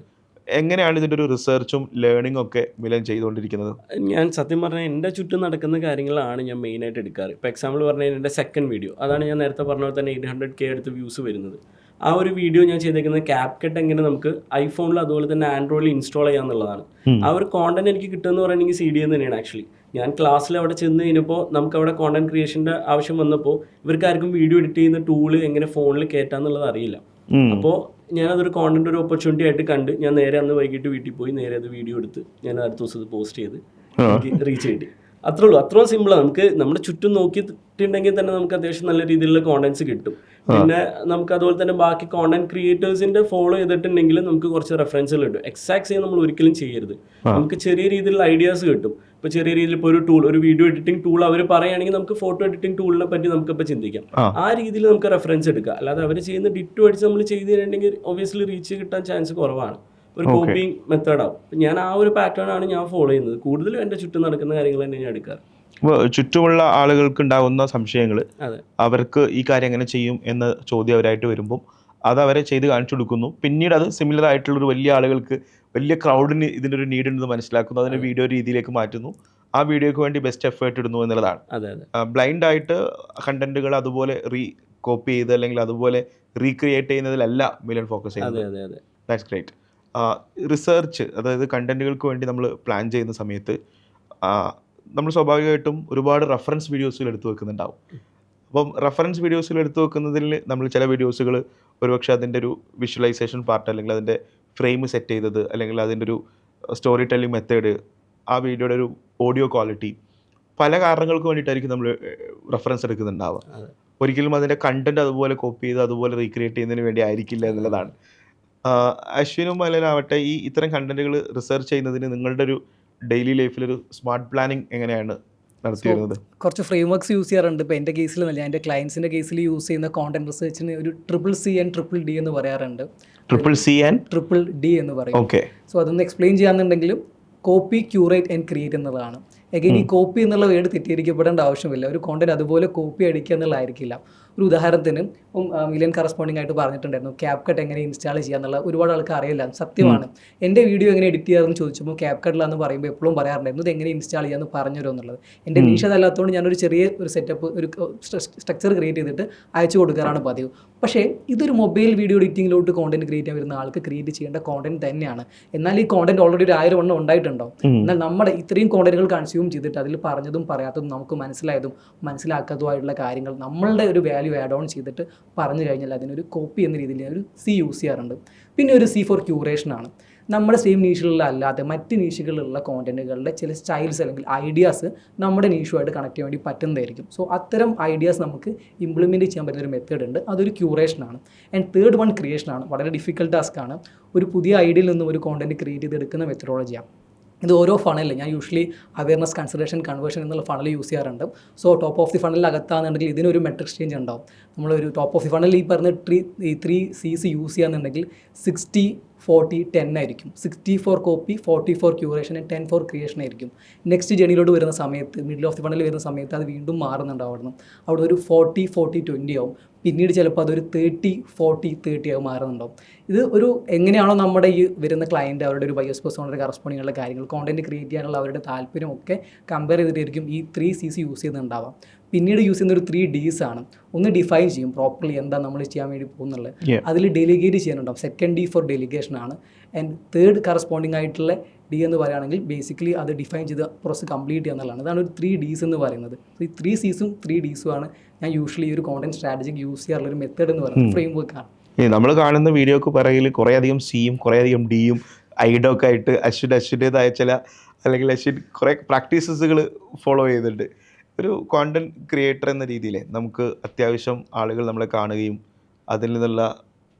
S3: എങ്ങനെയാണ് ഇതിൻ്റെ ഒരു റിസർച്ചും ലേണിംഗും ഒക്കെ മിലൻ ചെയ്തുകൊണ്ടിരിക്കുന്നത്?
S1: ഞാൻ സത്യം പറഞ്ഞാൽ എൻ്റെ ചുറ്റും നടക്കുന്ന കാര്യങ്ങളാണ് ഞാൻ മെയിനായിട്ട് എടുക്കാറ്. ഇപ്പോൾ എക്സാമ്പിൾ പറഞ്ഞാൽ എൻ്റെ സെക്കൻഡ് വീഡിയോ, അതാണ് ഞാൻ നേരത്തെ പറഞ്ഞ പോലെ തന്നെ 800K അടുത്ത് വ്യൂസ് വരുന്നത്. ആ ഒരു വീഡിയോ ഞാൻ ചെയ്തേക്കുന്നത് CapCut എങ്ങനെ നമുക്ക് ഐഫോണിൽ അതുപോലെ തന്നെ ആൻഡ്രോയിഡിൽ ഇൻസ്റ്റാൾ ചെയ്യാന്നുള്ളതാണ്. ആ ഒരു കോണ്ടന്റ് എനിക്ക് കിട്ടുമെന്ന് പറയുകയാണെങ്കിൽ CDN തന്നെയാണ്. ആക്ച്വലി ഞാൻ ക്ലാസ്സിൽ അവിടെ ചെന്ന് കഴിഞ്ഞപ്പോൾ നമുക്ക് അവിടെ കോണ്ടന്റ് ക്രിയേഷൻ്റെ ആവശ്യം വന്നപ്പോൾ ഇവർക്കാർക്കും വീഡിയോ എഡിറ്റ് ചെയ്യുന്ന ടൂള് എങ്ങനെ ഫോണിൽ കയറ്റാന്നുള്ളത് അറിയില്ല. അപ്പോൾ ഞാനതൊരു കോണ്ടന്റ് ഒരു ഓപ്പർച്യൂണിറ്റി ആയിട്ട് കണ്ട് ഞാൻ നേരെ അന്ന് വൈകിട്ട് വീട്ടിൽ പോയി നേരെ അത് വീഡിയോ എടുത്ത് ഞാൻ അടുത്ത ദിവസം അത് പോസ്റ്റ് ചെയ്ത് എനിക്ക് റീച്ച് കിട്ടി. അത്രേ ഉള്ളൂ. അത്രയും സിമ്പിളാണ്. നമുക്ക് നമ്മുടെ ചുറ്റും നോക്കിയിട്ടുണ്ടെങ്കിൽ തന്നെ നമുക്ക് അത്യാവശ്യം നല്ല രീതിയിലുള്ള കോണ്ടന്റ്സ് കിട്ടും. പിന്നെ നമുക്ക് അതുപോലെ തന്നെ ബാക്കി കോണ്ടന്റ് ക്രിയേറ്റേഴ്സിന്റെ ഫോളോ ചെയ്തിട്ടുണ്ടെങ്കിൽ നമുക്ക് കുറച്ച് റെഫറൻസുകൾ കിട്ടും. എക്സാക്ട് ചെയ്യാൻ നമ്മൾ ഒരിക്കലും ചെയ്യരുത്. നമുക്ക് ചെറിയ രീതിയിലുള്ള ഐഡിയാസ് കിട്ടും. ഇപ്പോൾ ചെറിയ രീതിയിൽ ഇപ്പോൾ ഒരു വീഡിയോ എഡിറ്റിംഗ് ടൂൾ അവർ പറയുകയാണെങ്കിൽ നമുക്ക് ഫോട്ടോ എഡിറ്റിംഗ് ടൂളിനെ പറ്റി നമുക്കിപ്പോൾ ചിന്തിക്കാം. ആ രീതിയിൽ നമുക്ക് റെഫറൻസ് എടുക്കാം. അല്ലാതെ അവർ ചെയ്യുന്ന ഡിറ്റോ അടിച്ച് നമ്മൾ ചെയ്ത് തന്നിട്ടുണ്ടെങ്കിൽ ഒബ്വിയസ്ലി റീച്ച് കിട്ടാൻ ചാൻസ് കുറവാണ്. ഒരു കോപ്പിങ് മെത്തേഡാവും. ഞാൻ ആ ഒരു പാറ്റേൺ ആണ് ഞാൻ ഫോളോ ചെയ്യുന്നത്. കൂടുതലും എൻ്റെ ചുറ്റും നടക്കുന്ന കാര്യങ്ങൾ തന്നെ ഞാൻ എടുക്കാറ്.
S3: ചുറ്റുമുള്ള ആളുകൾക്ക് ഉണ്ടാകുന്ന സംശയങ്ങൾ, അവർക്ക് ഈ കാര്യം എങ്ങനെ ചെയ്യും എന്ന ചോദ്യം അവരായിട്ട് വരുമ്പോൾ അത് അവരെ ചെയ്ത് കാണിച്ചു കൊടുക്കുന്നു. പിന്നീട് അത് സിമിലർ ആയിട്ടുള്ളൊരു വലിയ ആളുകൾക്ക്, വലിയ ക്രൗഡിന് ഇതിൻ്റെ ഒരു നീഡ് ഉണ്ടെന്ന് മനസ്സിലാക്കുന്നു. അതിനെ വീഡിയോ രീതിയിലേക്ക് മാറ്റുന്നു. ആ വീഡിയോക്ക് വേണ്ടി ബെസ്റ്റ് എഫേർട്ട് ഇടുന്നു എന്നുള്ളതാണ്. ബ്ലൈൻഡ് ആയിട്ട് കണ്ടന്റുകൾ അതുപോലെ കോപ്പി ചെയ്ത് അല്ലെങ്കിൽ അതുപോലെ റീക്രിയേറ്റ് ചെയ്യുന്നതിലല്ല മിലൻ ഫോക്കസ് ചെയ്യുന്നത്. That's great. റിസർച്ച്, അതായത് കണ്ടന്റുകൾക്ക് വേണ്ടി നമ്മൾ പ്ലാൻ ചെയ്യുന്ന സമയത്ത് നമ്മൾ സ്വാഭാവികമായിട്ടും ഒരുപാട് റെഫറൻസ് വീഡിയോസുകൾ എടുത്തു വെക്കുന്നുണ്ടാവും. അപ്പം റെഫറൻസ് വീഡിയോസുകൾ എടുത്തു വെക്കുന്നതിൽ നമ്മൾ ചില വീഡിയോസുകൾ ഒരുപക്ഷെ അതിൻ്റെ ഒരു വിഷ്വലൈസേഷൻ പാർട്ട്, അല്ലെങ്കിൽ അതിൻ്റെ ഫ്രെയിം സെറ്റ് ചെയ്തത്, അല്ലെങ്കിൽ അതിൻ്റെ ഒരു സ്റ്റോറി ടെല്ലിംഗ് മെത്തേഡ്, ആ വീഡിയോയുടെ ഒരു ഓഡിയോ ക്വാളിറ്റി, പല കാരണങ്ങൾക്ക് വേണ്ടിയിട്ടായിരിക്കും നമ്മൾ റെഫറൻസ് എടുക്കുന്നുണ്ടാവുക. ഒരിക്കലും അതിൻ്റെ കണ്ടന്റ് അതുപോലെ കോപ്പി ചെയ്ത് അതുപോലെ റീക്രിയേറ്റ് ചെയ്യുന്നതിന് വേണ്ടി ആയിരിക്കില്ല എന്നുള്ളതാണ്. അശ്വിനും മലനാവട്ടെ, ഈ ഇത്തരം കണ്ടന്റുകൾ റിസർച്ച് ചെയ്യുന്നതിന് നിങ്ങളുടെ ഒരു ഡെയിലി ലൈഫിലൊരു സ്മാർട്ട് പ്ലാനിങ് എങ്ങനെയാണ് നടത്തി വരുന്നത്?
S2: കുറച്ച് ഫ്രെയിം വർക്ക്സ് യൂസ് ചെയ്യാറുണ്ട്. ഇപ്പോൾ എൻ്റെ കേസിൽ നല്ല, എൻ്റെ ക്ലയൻസിൻ്റെ കേസിൽ യൂസ് ചെയ്യുന്ന കോണ്ടന്റ് റിസർച്ചിന് ഒരു CCC and DD എന്ന് പറയാറുണ്ട്.
S3: CCC and
S2: DD എന്ന് പറയും. ഓക്കെ. സോ അതൊന്ന് എക്സ്പ്ലെയിൻ ചെയ്യാന്നുണ്ടെങ്കിലും കോപ്പി, ക്യൂറേറ്റ് ആൻഡ് ക്രിയേറ്റ് എന്നുള്ളതാണ്. എഗെയിൻ ഈ കോപ്പി എന്നുള്ള വേർഡ് തെറ്റിദ്ധരിക്കപ്പെടേണ്ട ആവശ്യമില്ല. ഒരു കോണ്ടന്റ് അതുപോലെ കോപ്പി അടിക്കുക എന്നുള്ളതായിരിക്കില്ല. ഒരു ഉദാഹരണത്തിന് ഇപ്പം മിലിയൻ കറസ്പോണ്ടിങ് ആയിട്ട് പറഞ്ഞിട്ടുണ്ടായിരുന്നു CapCut എങ്ങനെ ഇൻസ്റ്റാൾ ചെയ്യുക എന്നുള്ള. ഒരുപാട് ആൾക്ക് അറിയില്ല, സത്യമാണ്. എൻ്റെ വീഡിയോ എങ്ങനെ എഡിറ്റ് ചെയ്യാമെന്ന് ചോദിച്ചപ്പോൾ CapCutലാന്ന് പറയുമ്പോൾ എപ്പോഴും പറയാറുണ്ടായിരുന്നു ഇത് എങ്ങനെ ഇൻസ്റ്റാൾ ചെയ്യാമെന്ന് പറഞ്ഞുതരും എന്നുള്ളത്. എൻ്റെ നീഷ് അതല്ലാത്തതുകൊണ്ട് ഞാനൊരു ചെറിയ ഒരു സെറ്റപ്പ്, ഒരു സ്ട്രക്ചർ ക്രിയേറ്റ് ചെയ്തിട്ട് അയച്ചു കൊടുക്കാറാണ് പതിവ്. പക്ഷേ ഇതൊരു മൊബൈൽ വീഡിയോ എഡിറ്റിങ്ങിലോട്ട് കോണ്ടന്റ് ക്രിയേറ്റ് ചെയ്യാൻ വരുന്ന ആൾക്ക് ക്രിയേറ്റ് ചെയ്യേണ്ട കോണ്ടന്റ് തന്നെയാണ്. എന്നാൽ ഈ കോണ്ടന്റ് ഓൾറെഡി ഒരു 1000 എണ്ണം ഉണ്ടായിട്ടുണ്ടാവും. എന്നാൽ നമ്മുടെ ഇത്രയും കോണ്ടന്റുകൾ കൺസ്യൂം ചെയ്തിട്ട് അതിൽ പറഞ്ഞതും പറയാത്തതും നമുക്ക് മനസ്സിലായതും മനസ്സിലാക്കാത്തതുമായിട്ടുള്ള കാര്യങ്ങൾ നമ്മളുടെ ഒരു വാല്യൂ ആഡ് ഓൺ ചെയ്തിട്ട് പറഞ്ഞു കഴിഞ്ഞാൽ അതിനൊരു കോപ്പി എന്ന രീതിയിൽ ഞാൻ ഒരു C യൂസ് ചെയ്യാറുണ്ട്. പിന്നെ ഒരു C ഫോർ ക്യൂറേഷനാണ്. നമ്മുടെ സെയിം നീഷിലുള്ള അല്ലാതെ മറ്റ് നീഷുകളിലുള്ള കോണ്ടന്റുകളുടെ ചില സ്റ്റൈൽസ് അല്ലെങ്കിൽ ഐഡിയാസ് നമ്മുടെ നീഷുമായിട്ട് കണക്ട് ചെയ്യാൻ വേണ്ടി പറ്റുന്നതായിരിക്കും. സോ അത്തരം ഐഡിയാസ് നമുക്ക് ഇംപ്ലിമെൻറ്റ് ചെയ്യാൻ പറ്റുന്നൊരു മെത്തേഡ് ഉണ്ട്. അതൊരു ക്യൂറേഷനാണ്. ആൻഡ് തേർഡ് വൺ ക്രിയേഷനാണ്. വളരെ ഡിഫിക്കൽട്ട് ടാസ്ക്കാണ്. ഒരു പുതിയ ഐഡിയയിൽ നിന്നും ഒരു കോണ്ടന്റ് ക്രിയേറ്റ് ചെയ്തെടുക്കുന്ന മെത്തഡോളജിയാണ്. ഇത് ഓരോ ഫണലിൽ ഞാൻ യൂഷ്വലി അവയർനെസ്, കൺസിഡറേഷൻ, കൺവേർഷൻ എന്നുള്ള ഫണൽ യൂസ് ചെയ്യാറുണ്ട്. സോ ടോപ്പ് ഓഫ് ദി ഫണലിൽ അകത്താണെന്നുണ്ടെങ്കിൽ ഇതിനൊരു മെട്രിക് ചേഞ്ച് ഉണ്ടാവും. നമ്മളൊരു ടോപ്പ് ഓഫ് ദി ഫണലിൽ ഈ പറഞ്ഞ 3 C's യൂസ് ചെയ്യാന്നുണ്ടെങ്കിൽ 60-40-10 ആയിരിക്കും. 60 for copy, 40 for curation, 10 for creation ആയിരിക്കും. നെക്സ്റ്റ് ജേണിയിലോട്ട് വരുന്ന സമയത്ത്, മിഡിൽ ഓഫ് ദി ഫണലിൽ വരുന്ന സമയത്ത് അത് വീണ്ടും മാറുന്നുണ്ട്. അവിടെ ഒരു 40-40-20 ആവും. പിന്നീട് ചിലപ്പോൾ അതൊരു 30-40-30 ആവും മാറുന്നുണ്ടാവും. ഇത് ഒരു എങ്ങനെയാണോ നമ്മുടെ ഈ വരുന്ന ക്ലയൻറ്റ്, അവരുടെ ഒരു ബയോസ് പേഴ്സണയുടെ കറസ്പോണ്ടിങ്ങുള്ള കാര്യങ്ങൾ, കോണ്ടന്റ് ക്രിയേറ്റ് ചെയ്യാനുള്ള അവരുടെ താല്പര്യമൊക്കെ കമ്പയർ ചെയ്തിട്ടായിരിക്കും ഈ 3 C's യൂസ് ചെയ്യുന്നുണ്ടാവാം. പിന്നീട് യൂസ് ചെയ്യുന്ന ഒരു 3 D's ആണ്. ഒന്ന് ഡിഫൈൻ ചെയ്യും പ്രോപ്പർലി എന്താ നമ്മൾ ചെയ്യാൻ വേണ്ടി പോകുന്നുള്ളത്. അതിൽ ഡെലിഗേറ്റ് ചെയ്യാനുണ്ടാവും. സെക്കൻഡ് D ഫോർ ഡെലിഗേഷൻ ആണ്. ആൻഡ് തേർഡ് കറസ്പോണ്ടിങ് ആയിട്ടുള്ള D എന്ന് പറയുകയാണെങ്കിൽ ബേസിക്കലി അത് ഡിഫൈൻ ചെയ്ത് പ്രോസസ് കംപ്ലീറ്റ് ചെയ്യുക എന്നുള്ളതാണ്. അതാണ് ഒരു 3 D's എന്ന് പറയുന്നത്. ഈ 3 C'സും 3 D'സും ആണ് ഞാൻ യൂഷ്വലി ഒരു കോണ്ടന്റ് സ്ട്രാറ്റജിക്ക് യൂസ് ചെയ്യാറുള്ള ഒരു മെത്തേഡ് എന്ന് പറയുന്നത്. ഫ്രെയിം വർക്കാണ്.
S3: നമ്മൾ കാണുന്ന വീഡിയോക്ക് പിറകിൽ കുറേയധികം Cയും കുറേയധികം Dയും ഐഡൊക്കെ ആയിട്ട് അശ്വിൻ്റേതായ ചില, അല്ലെങ്കിൽ അശ്വിൻ കുറേ പ്രാക്ടീസസുകൾ ഫോളോ ചെയ്തിട്ടുണ്ട്. ഒരു കോണ്ടന്റ് ക്രിയേറ്റർ എന്ന രീതിയിൽ നമുക്ക് അത്യാവശ്യം ആളുകൾ നമ്മളെ കാണുകയും അതിൽ നിന്നുള്ള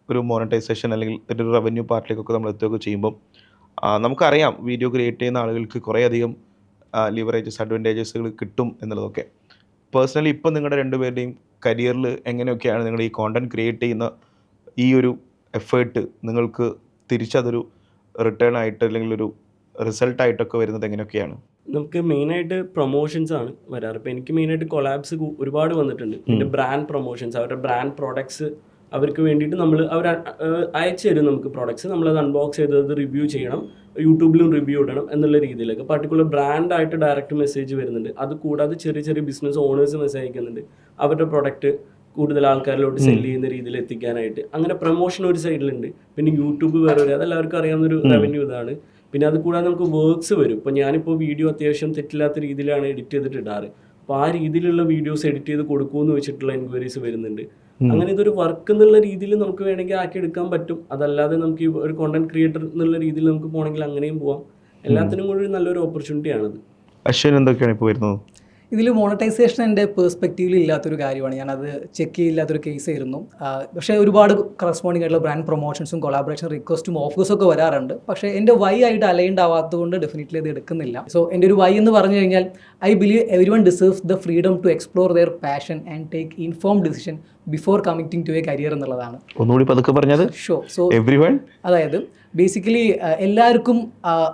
S3: ഒരു മോണിറ്റൈസേഷൻ അല്ലെങ്കിൽ ഒരു റവന്യൂ പാർട്ടിലേക്കൊക്കെ നമ്മൾ എത്തുകയൊക്കെ ചെയ്യുമ്പം നമുക്കറിയാം വീഡിയോ ക്രിയേറ്റ് ചെയ്യുന്ന ആളുകൾക്ക് കുറേയധികം ലിവറേജസ്, അഡ്വാൻറ്റേജസുകൾ കിട്ടും എന്നുള്ളതൊക്കെ. പേഴ്സണലി ഇപ്പം നിങ്ങളുടെ രണ്ടുപേരുടെയും കരിയറിൽ എങ്ങനെയൊക്കെയാണ് നിങ്ങൾ ഈ കോണ്ടന്റ് ക്രിയേറ്റ് ചെയ്യുന്ന ഈ ഒരു എഫേർട്ട് നിങ്ങൾക്ക് തിരിച്ചതൊരു റിട്ടേൺ ആയിട്ട് അല്ലെങ്കിൽ ഒരു റിസൾട്ടായിട്ടൊക്കെ വരുന്നത് എങ്ങനെയൊക്കെയാണ്?
S1: നമുക്ക് മെയിനായിട്ട് പ്രൊമോഷൻസ് ആണ് വരാറ്. ഇപ്പോൾ എനിക്ക് മെയിനായിട്ട് കൊളാബ്സ് ഒരുപാട് വന്നിട്ടുണ്ട്. പിന്നെ ബ്രാൻഡ് പ്രൊമോഷൻസ്, അവരുടെ ബ്രാൻഡ് പ്രോഡക്ട്സ് അവർക്ക് വേണ്ടിയിട്ട് അവർ അയച്ചു തരും നമുക്ക് പ്രോഡക്ട്സ്. നമ്മളത് അൺബോക്സ് ചെയ്തത് റിവ്യൂ ചെയ്യണം, യൂട്യൂബിലും റിവ്യൂ ഇടണം എന്നുള്ള രീതിയിലൊക്കെ പർട്ടിക്കുലർ ബ്രാൻഡായിട്ട് ഡയറക്റ്റ് മെസ്സേജ് വരുന്നുണ്ട്. അത് കൂടാതെ ചെറിയ ചെറിയ ബിസിനസ് ഓണേഴ്സ് മെസ്സേജ് അയക്കുന്നുണ്ട് അവരുടെ പ്രൊഡക്റ്റ് കൂടുതൽ ആൾക്കാരിലോട്ട് സെല്ല് ചെയ്യുന്ന രീതിയിൽ എത്തിക്കാനായിട്ട്. അങ്ങനെ പ്രൊമോഷൻ ഒരു സൈഡിലുണ്ട്. പിന്നെ യൂട്യൂബ് വേറെ ഒരു, അതെല്ലാവർക്കും അറിയാവുന്നൊരു റവന്യൂ ഇതാണ്. പിന്നെ അത് കൂടാതെ നമുക്ക് വർക്ക്സ് വരും. ഇപ്പോൾ ഞാനിപ്പോൾ വീഡിയോ അത്യാവശ്യം തെറ്റില്ലാത്ത രീതിയിലാണ് എഡിറ്റ് ചെയ്തിട്ട് ഇടാറ്. അപ്പോൾ ആ രീതിയിലുള്ള വീഡിയോസ് എഡിറ്റ് ചെയ്ത് കൊടുക്കുമെന്ന് വെച്ചിട്ടുള്ള എൻക്വയറീസ് വരുന്നുണ്ട്. അങ്ങനെ ഇതൊരു വർക്ക് എന്നുള്ള രീതിയിൽ നമുക്ക് വേണമെങ്കിൽ ആക്കി എടുക്കാൻ പറ്റും. അതല്ലാതെ നമുക്ക് ഒരു കോണ്ടന്റ് ക്രിയേറ്റർ എന്നുള്ള രീതിയിൽ നമുക്ക് പോകണമെങ്കിൽ അങ്ങനെയും പോവാം. എല്ലാത്തിനും കൂടി നല്ലൊരു ഓപ്പർച്യൂണിറ്റി ആണത്.
S3: അശ്വിൻ എന്തൊക്കെയാണ് ഇപ്പോൾ വരുന്നത്?
S2: ഇതിൽ മോണറ്റൈസേഷൻ എൻ്റെ പേഴ്സ്പെക്റ്റീവിൽ ഇല്ലാത്തൊരു കാര്യമാണ്. ഞാനത് ചെക്ക് ചെയ്യില്ലാത്തൊരു കേസ് ആയിരുന്നു. പക്ഷേ ഒരുപാട് കറസ്പോണ്ടിങ് ആയിട്ടുള്ള ബ്രാൻഡ് പ്രൊമോഷൻസും കൊളാബറേഷൻ റിക്വസ്റ്റും ഓഫേഴ്സും ഒക്കെ വരാറുണ്ട്. പക്ഷേ എൻ്റെ വൈ ആയിട്ട് അലൈൻഡ് ആവാത്തതുകൊണ്ട് ഡെഫിനറ്റ്ലി ഇത് എടുക്കുന്നില്ല. സോ എൻ്റെ ഒരു വൈ എന്ന് പറഞ്ഞു കഴിഞ്ഞാൽ I believe everyone deserves the freedom to explore their passion and take informed decision before committing to a career എന്നുള്ളതാണ്.
S3: ഒന്നുകൂടി പതുക്കെ പറഞ്ഞത്.
S2: സോ
S3: എവരിവൺ,
S2: അതായത് ബേസിക്കലി എല്ലാവർക്കും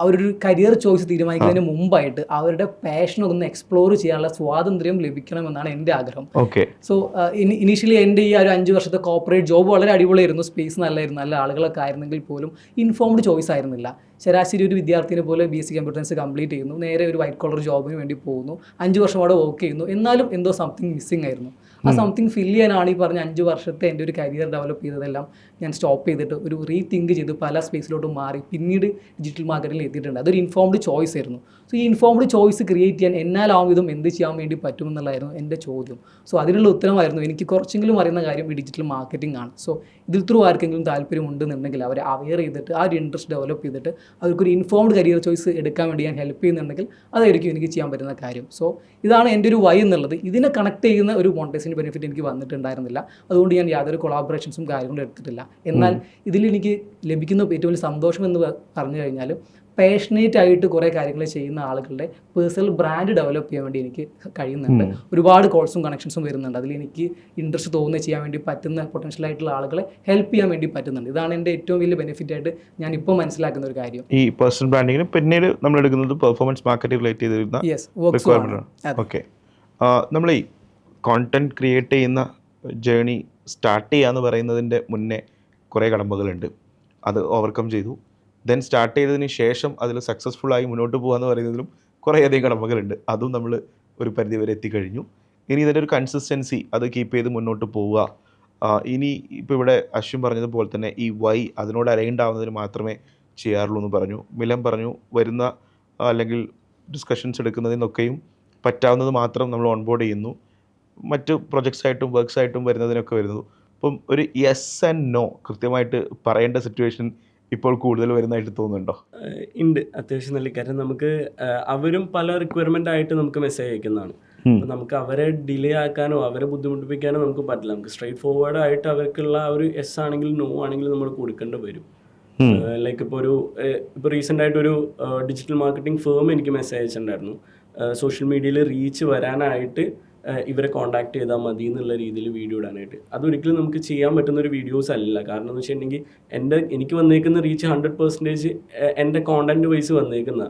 S2: അവരൊരു കരിയർ ചോയ്സ് തീരുമാനിക്കുന്നതിന് മുമ്പായിട്ട് അവരുടെ പാഷൻ ഒന്ന് എക്സ്പ്ലോർ ചെയ്യാനുള്ള സ്വാതന്ത്ര്യം ലഭിക്കണമെന്നാണ് എൻ്റെ ആഗ്രഹം.
S3: ഓക്കെ.
S2: സോ ഇനീഷ്യലി എൻ്റെ ഈ ഒരു 5 വർഷത്തെ കോർപ്പറേറ്റ് ജോബ് വളരെ അടിപൊളിയായിരുന്നു, സ്പേസ് നല്ലായിരുന്നു, നല്ല ആളുകളൊക്കെ ആയിരുന്നെങ്കിൽ പോലും ഇൻഫോംഡ് ചോയ്സ് ആയിരുന്നില്ല. ശരാശരി ഒരു വിദ്യാർത്ഥിനെ പോലെ BSc കമ്പ്യൂട്ടർ സയൻസ് കംപ്ലീറ്റ് ചെയ്യുന്നു, നേരെ ഒരു വൈറ്റ് കോളർ ജോബിന് വേണ്ടി പോകുന്നു, 5 വർഷം അവിടെ വർക്ക് ചെയ്യുന്നു, എന്നാലും എന്തോ സംതിങ് മിസ്സിങ് ആയിരുന്നു. ആ സംതിങ് ഫില്ല് ചെയ്യാനാണ് ഈ പറഞ്ഞ 5 വർഷത്തെ എൻ്റെ ഒരു കരിയർ ഡെവലപ്പ് ചെയ്തതെല്ലാം ഞാൻ സ്റ്റോപ്പ് ചെയ്തിട്ട് ഒരു റീതിങ്ക് ചെയ്ത് പല സ്പേസിലോട്ട് മാറി പിന്നീട് ഡിജിറ്റൽ മാർക്കറ്റിൽ എത്തിയിട്ടുണ്ട്. അതൊരു ഇൻഫോംഡ് ചോയ്സ് ആയിരുന്നു. സോ ഈ ഇൻഫോംഡ് ചോയ്സ് ക്രിയേറ്റ് ചെയ്യാൻ എന്നാലാവും വിധം എന്ത് ചെയ്യാൻ വേണ്ടി പറ്റുമെന്നുള്ളതായിരുന്നു എൻ്റെ ചോദ്യം. സോ അതിനുള്ള ഉത്തരമായിരുന്നു എനിക്ക് കുറച്ചെങ്കിലും അറിയുന്ന കാര്യം ഈ ഡിജിറ്റൽ മാർക്കറ്റിംഗ് ആണ്. സോ ഇതിൽ ത്രൂ ആർക്കെങ്കിലും താല്പര്യമുണ്ടെന്നുണ്ടെങ്കിൽ അവരെ അവെയർ ചെയ്തിട്ട് ആ ഒരു ഇൻട്രസ്റ്റ് ഡെവലപ്പ് ചെയ്തിട്ട് അവർക്കൊരു ഇൻഫോംഡ് കരിയർ ചോയ്സ് എടുക്കാൻ വേണ്ടി ഞാൻ ഹെൽപ്പ് ചെയ്യുന്നുണ്ടെങ്കിൽ അതായിരിക്കും എനിക്ക് ചെയ്യാൻ പറ്റുന്ന കാര്യം. സോ ഇതാണ് എൻ്റെ ഒരു വൈ എന്നുള്ളത്. ഇതിനെ കണക്ട് ചെയ്യുന്ന ഒരു മോണിറ്റൈസേഷൻ ബെനിഫിറ്റ് എനിക്ക് വന്നിട്ടുണ്ടായിരുന്നില്ല. അതുകൊണ്ട് ഞാൻ യാതൊരു കൊളാബറേഷൻസും കാര്യങ്ങളും എടുത്തിട്ടില്ല. എന്നാൽ ഇതിൽ എനിക്ക് ലഭിക്കുന്ന ഏറ്റവും വലിയ സന്തോഷം എന്ന് പറഞ്ഞു കഴിഞ്ഞാൽ പാഷനേറ്റ് ആയിട്ട് കുറേ കാര്യങ്ങൾ ചെയ്യുന്ന ആളുകളുടെ പേഴ്സണൽ ബ്രാൻഡ് ഡെവലപ്പ് ചെയ്യാൻ വേണ്ടി എനിക്ക് കഴിയുന്നുണ്ട്. ഒരുപാട് കോൾസും കണക്ഷൻസും വരുന്നുണ്ട്. അതിൽ എനിക്ക് ഇൻട്രസ്റ്റ് തോന്നുന്നത് ചെയ്യാൻ വേണ്ടി പറ്റുന്ന പൊട്ടൻഷ്യൽ ആയിട്ടുള്ള ആളുകളെ ഹെൽപ്പ് ചെയ്യാൻ വേണ്ടി പറ്റുന്നുണ്ട്. ഇതാണ് എൻ്റെ ഏറ്റവും വലിയ ബെനിഫിറ്റ് ആയിട്ട് ഞാൻ ഇപ്പോൾ മനസ്സിലാക്കുന്ന ഒരു കാര്യം.
S3: ഈ പേഴ്സണൽ ബ്രാൻഡിങ്ങിന് പിന്നീട് നമ്മൾ എടുക്കുന്നത് പെർഫോമൻസ് മാർക്കറ്റിംഗ് റിലേറ്റ് ചെയ്തിരുന്ന റിക്വയർമെന്റ്. ഓക്കെ. നമ്മൾ ഈ കോണ്ടന്റ് ക്രിയേറ്റ് ചെയ്യുന്ന ജേണി സ്റ്റാർട്ട് ചെയ്യാന്ന് പറയുന്നതിൻ്റെ മുന്നേ കുറേ കടമ്പകളുണ്ട്. അത് ഓവർകം ചെയ്തു. ദെൻ സ്റ്റാർട്ട് ചെയ്തതിന് ശേഷം അതിൽ സക്സസ്ഫുള്ളായി മുന്നോട്ട് പോകാമെന്ന് പറയുന്നതിലും കുറേയധികം കടമ്പകളുണ്ട്. അതും നമ്മൾ ഒരു പരിധി വരെ എത്തിക്കഴിഞ്ഞു. ഇനി ഇതിൻ്റെ ഒരു കൺസിസ്റ്റൻസി അത് കീപ്പ് ചെയ്ത് മുന്നോട്ട് പോവുക. ഇനി ഇപ്പോൾ ഇവിടെ അശ്വിൻ പറഞ്ഞതുപോലെ തന്നെ ഈ വൈ അതിനോട് അലൈൻഡ് ആവുന്നതിന് മാത്രമേ ചെയ്യാറുള്ളൂ എന്ന് പറഞ്ഞു. മിലൻ പറഞ്ഞു വരുന്ന അല്ലെങ്കിൽ ഡിസ്കഷൻസ് എടുക്കുന്നതിനൊക്കെയും പറ്റാവുന്നത് മാത്രം നമ്മൾ ഓൺബോർഡ് ചെയ്യുന്നു. മറ്റ് പ്രൊജക്ട്സ് ആയിട്ടും വർക്ക്സ് ആയിട്ടും വരുന്നതിനൊക്കെ വരുന്നു. അപ്പം ഒരു യെസ് ആൻഡ് നോ കൃത്യമായിട്ട് പറയേണ്ട സിറ്റുവേഷൻ ഇപ്പോൾ കൂടുതൽ വരുന്നതായിട്ട് തോന്നുന്നുണ്ടോ?
S1: ഉണ്ട്, അത്യാവശ്യം നല്ല. കാരണം നമുക്ക് അവരും പല റിക്വയർമെൻ്റ് ആയിട്ട് നമുക്ക് മെസ്സേജ് അയക്കുന്നതാണ്. അപ്പോൾ നമുക്ക് അവരെ ഡിലേ ആക്കാനോ അവരെ ബുദ്ധിമുട്ടിപ്പിക്കാനോ നമുക്ക് പറ്റില്ല. നമുക്ക് സ്ട്രൈറ്റ് ഫോർവേഡ് ആയിട്ട് അവർക്കുള്ള ഒരു യെസ് ആണെങ്കിലും നോ ആണെങ്കിലും നമ്മൾ കൊടുക്കേണ്ടി വരും. ലൈക്ക് ഇപ്പോൾ റീസെൻ്റ് ആയിട്ടൊരു ഡിജിറ്റൽ മാർക്കറ്റിംഗ് ഫേം എനിക്ക് മെസ്സേജ് അയച്ചിട്ടുണ്ടായിരുന്നു. സോഷ്യൽ മീഡിയയിൽ റീച്ച് വരാനായിട്ട് ഇവരെ കോൺടാക്ട് ചെയ്താൽ മതി എന്നുള്ള രീതിയിൽ വീഡിയോ ഇടാനായിട്ട്. അതൊരിക്കലും നമുക്ക് ചെയ്യാൻ പറ്റുന്ന ഒരു വീഡിയോസ് അല്ല. കാരണം എന്ന് വെച്ചിട്ടുണ്ടെങ്കിൽ എനിക്ക് വന്നേക്കുന്ന റീച്ച് 100% എൻ്റെ കോണ്ടന്റ് വൈസ് വന്നേക്കുന്ന.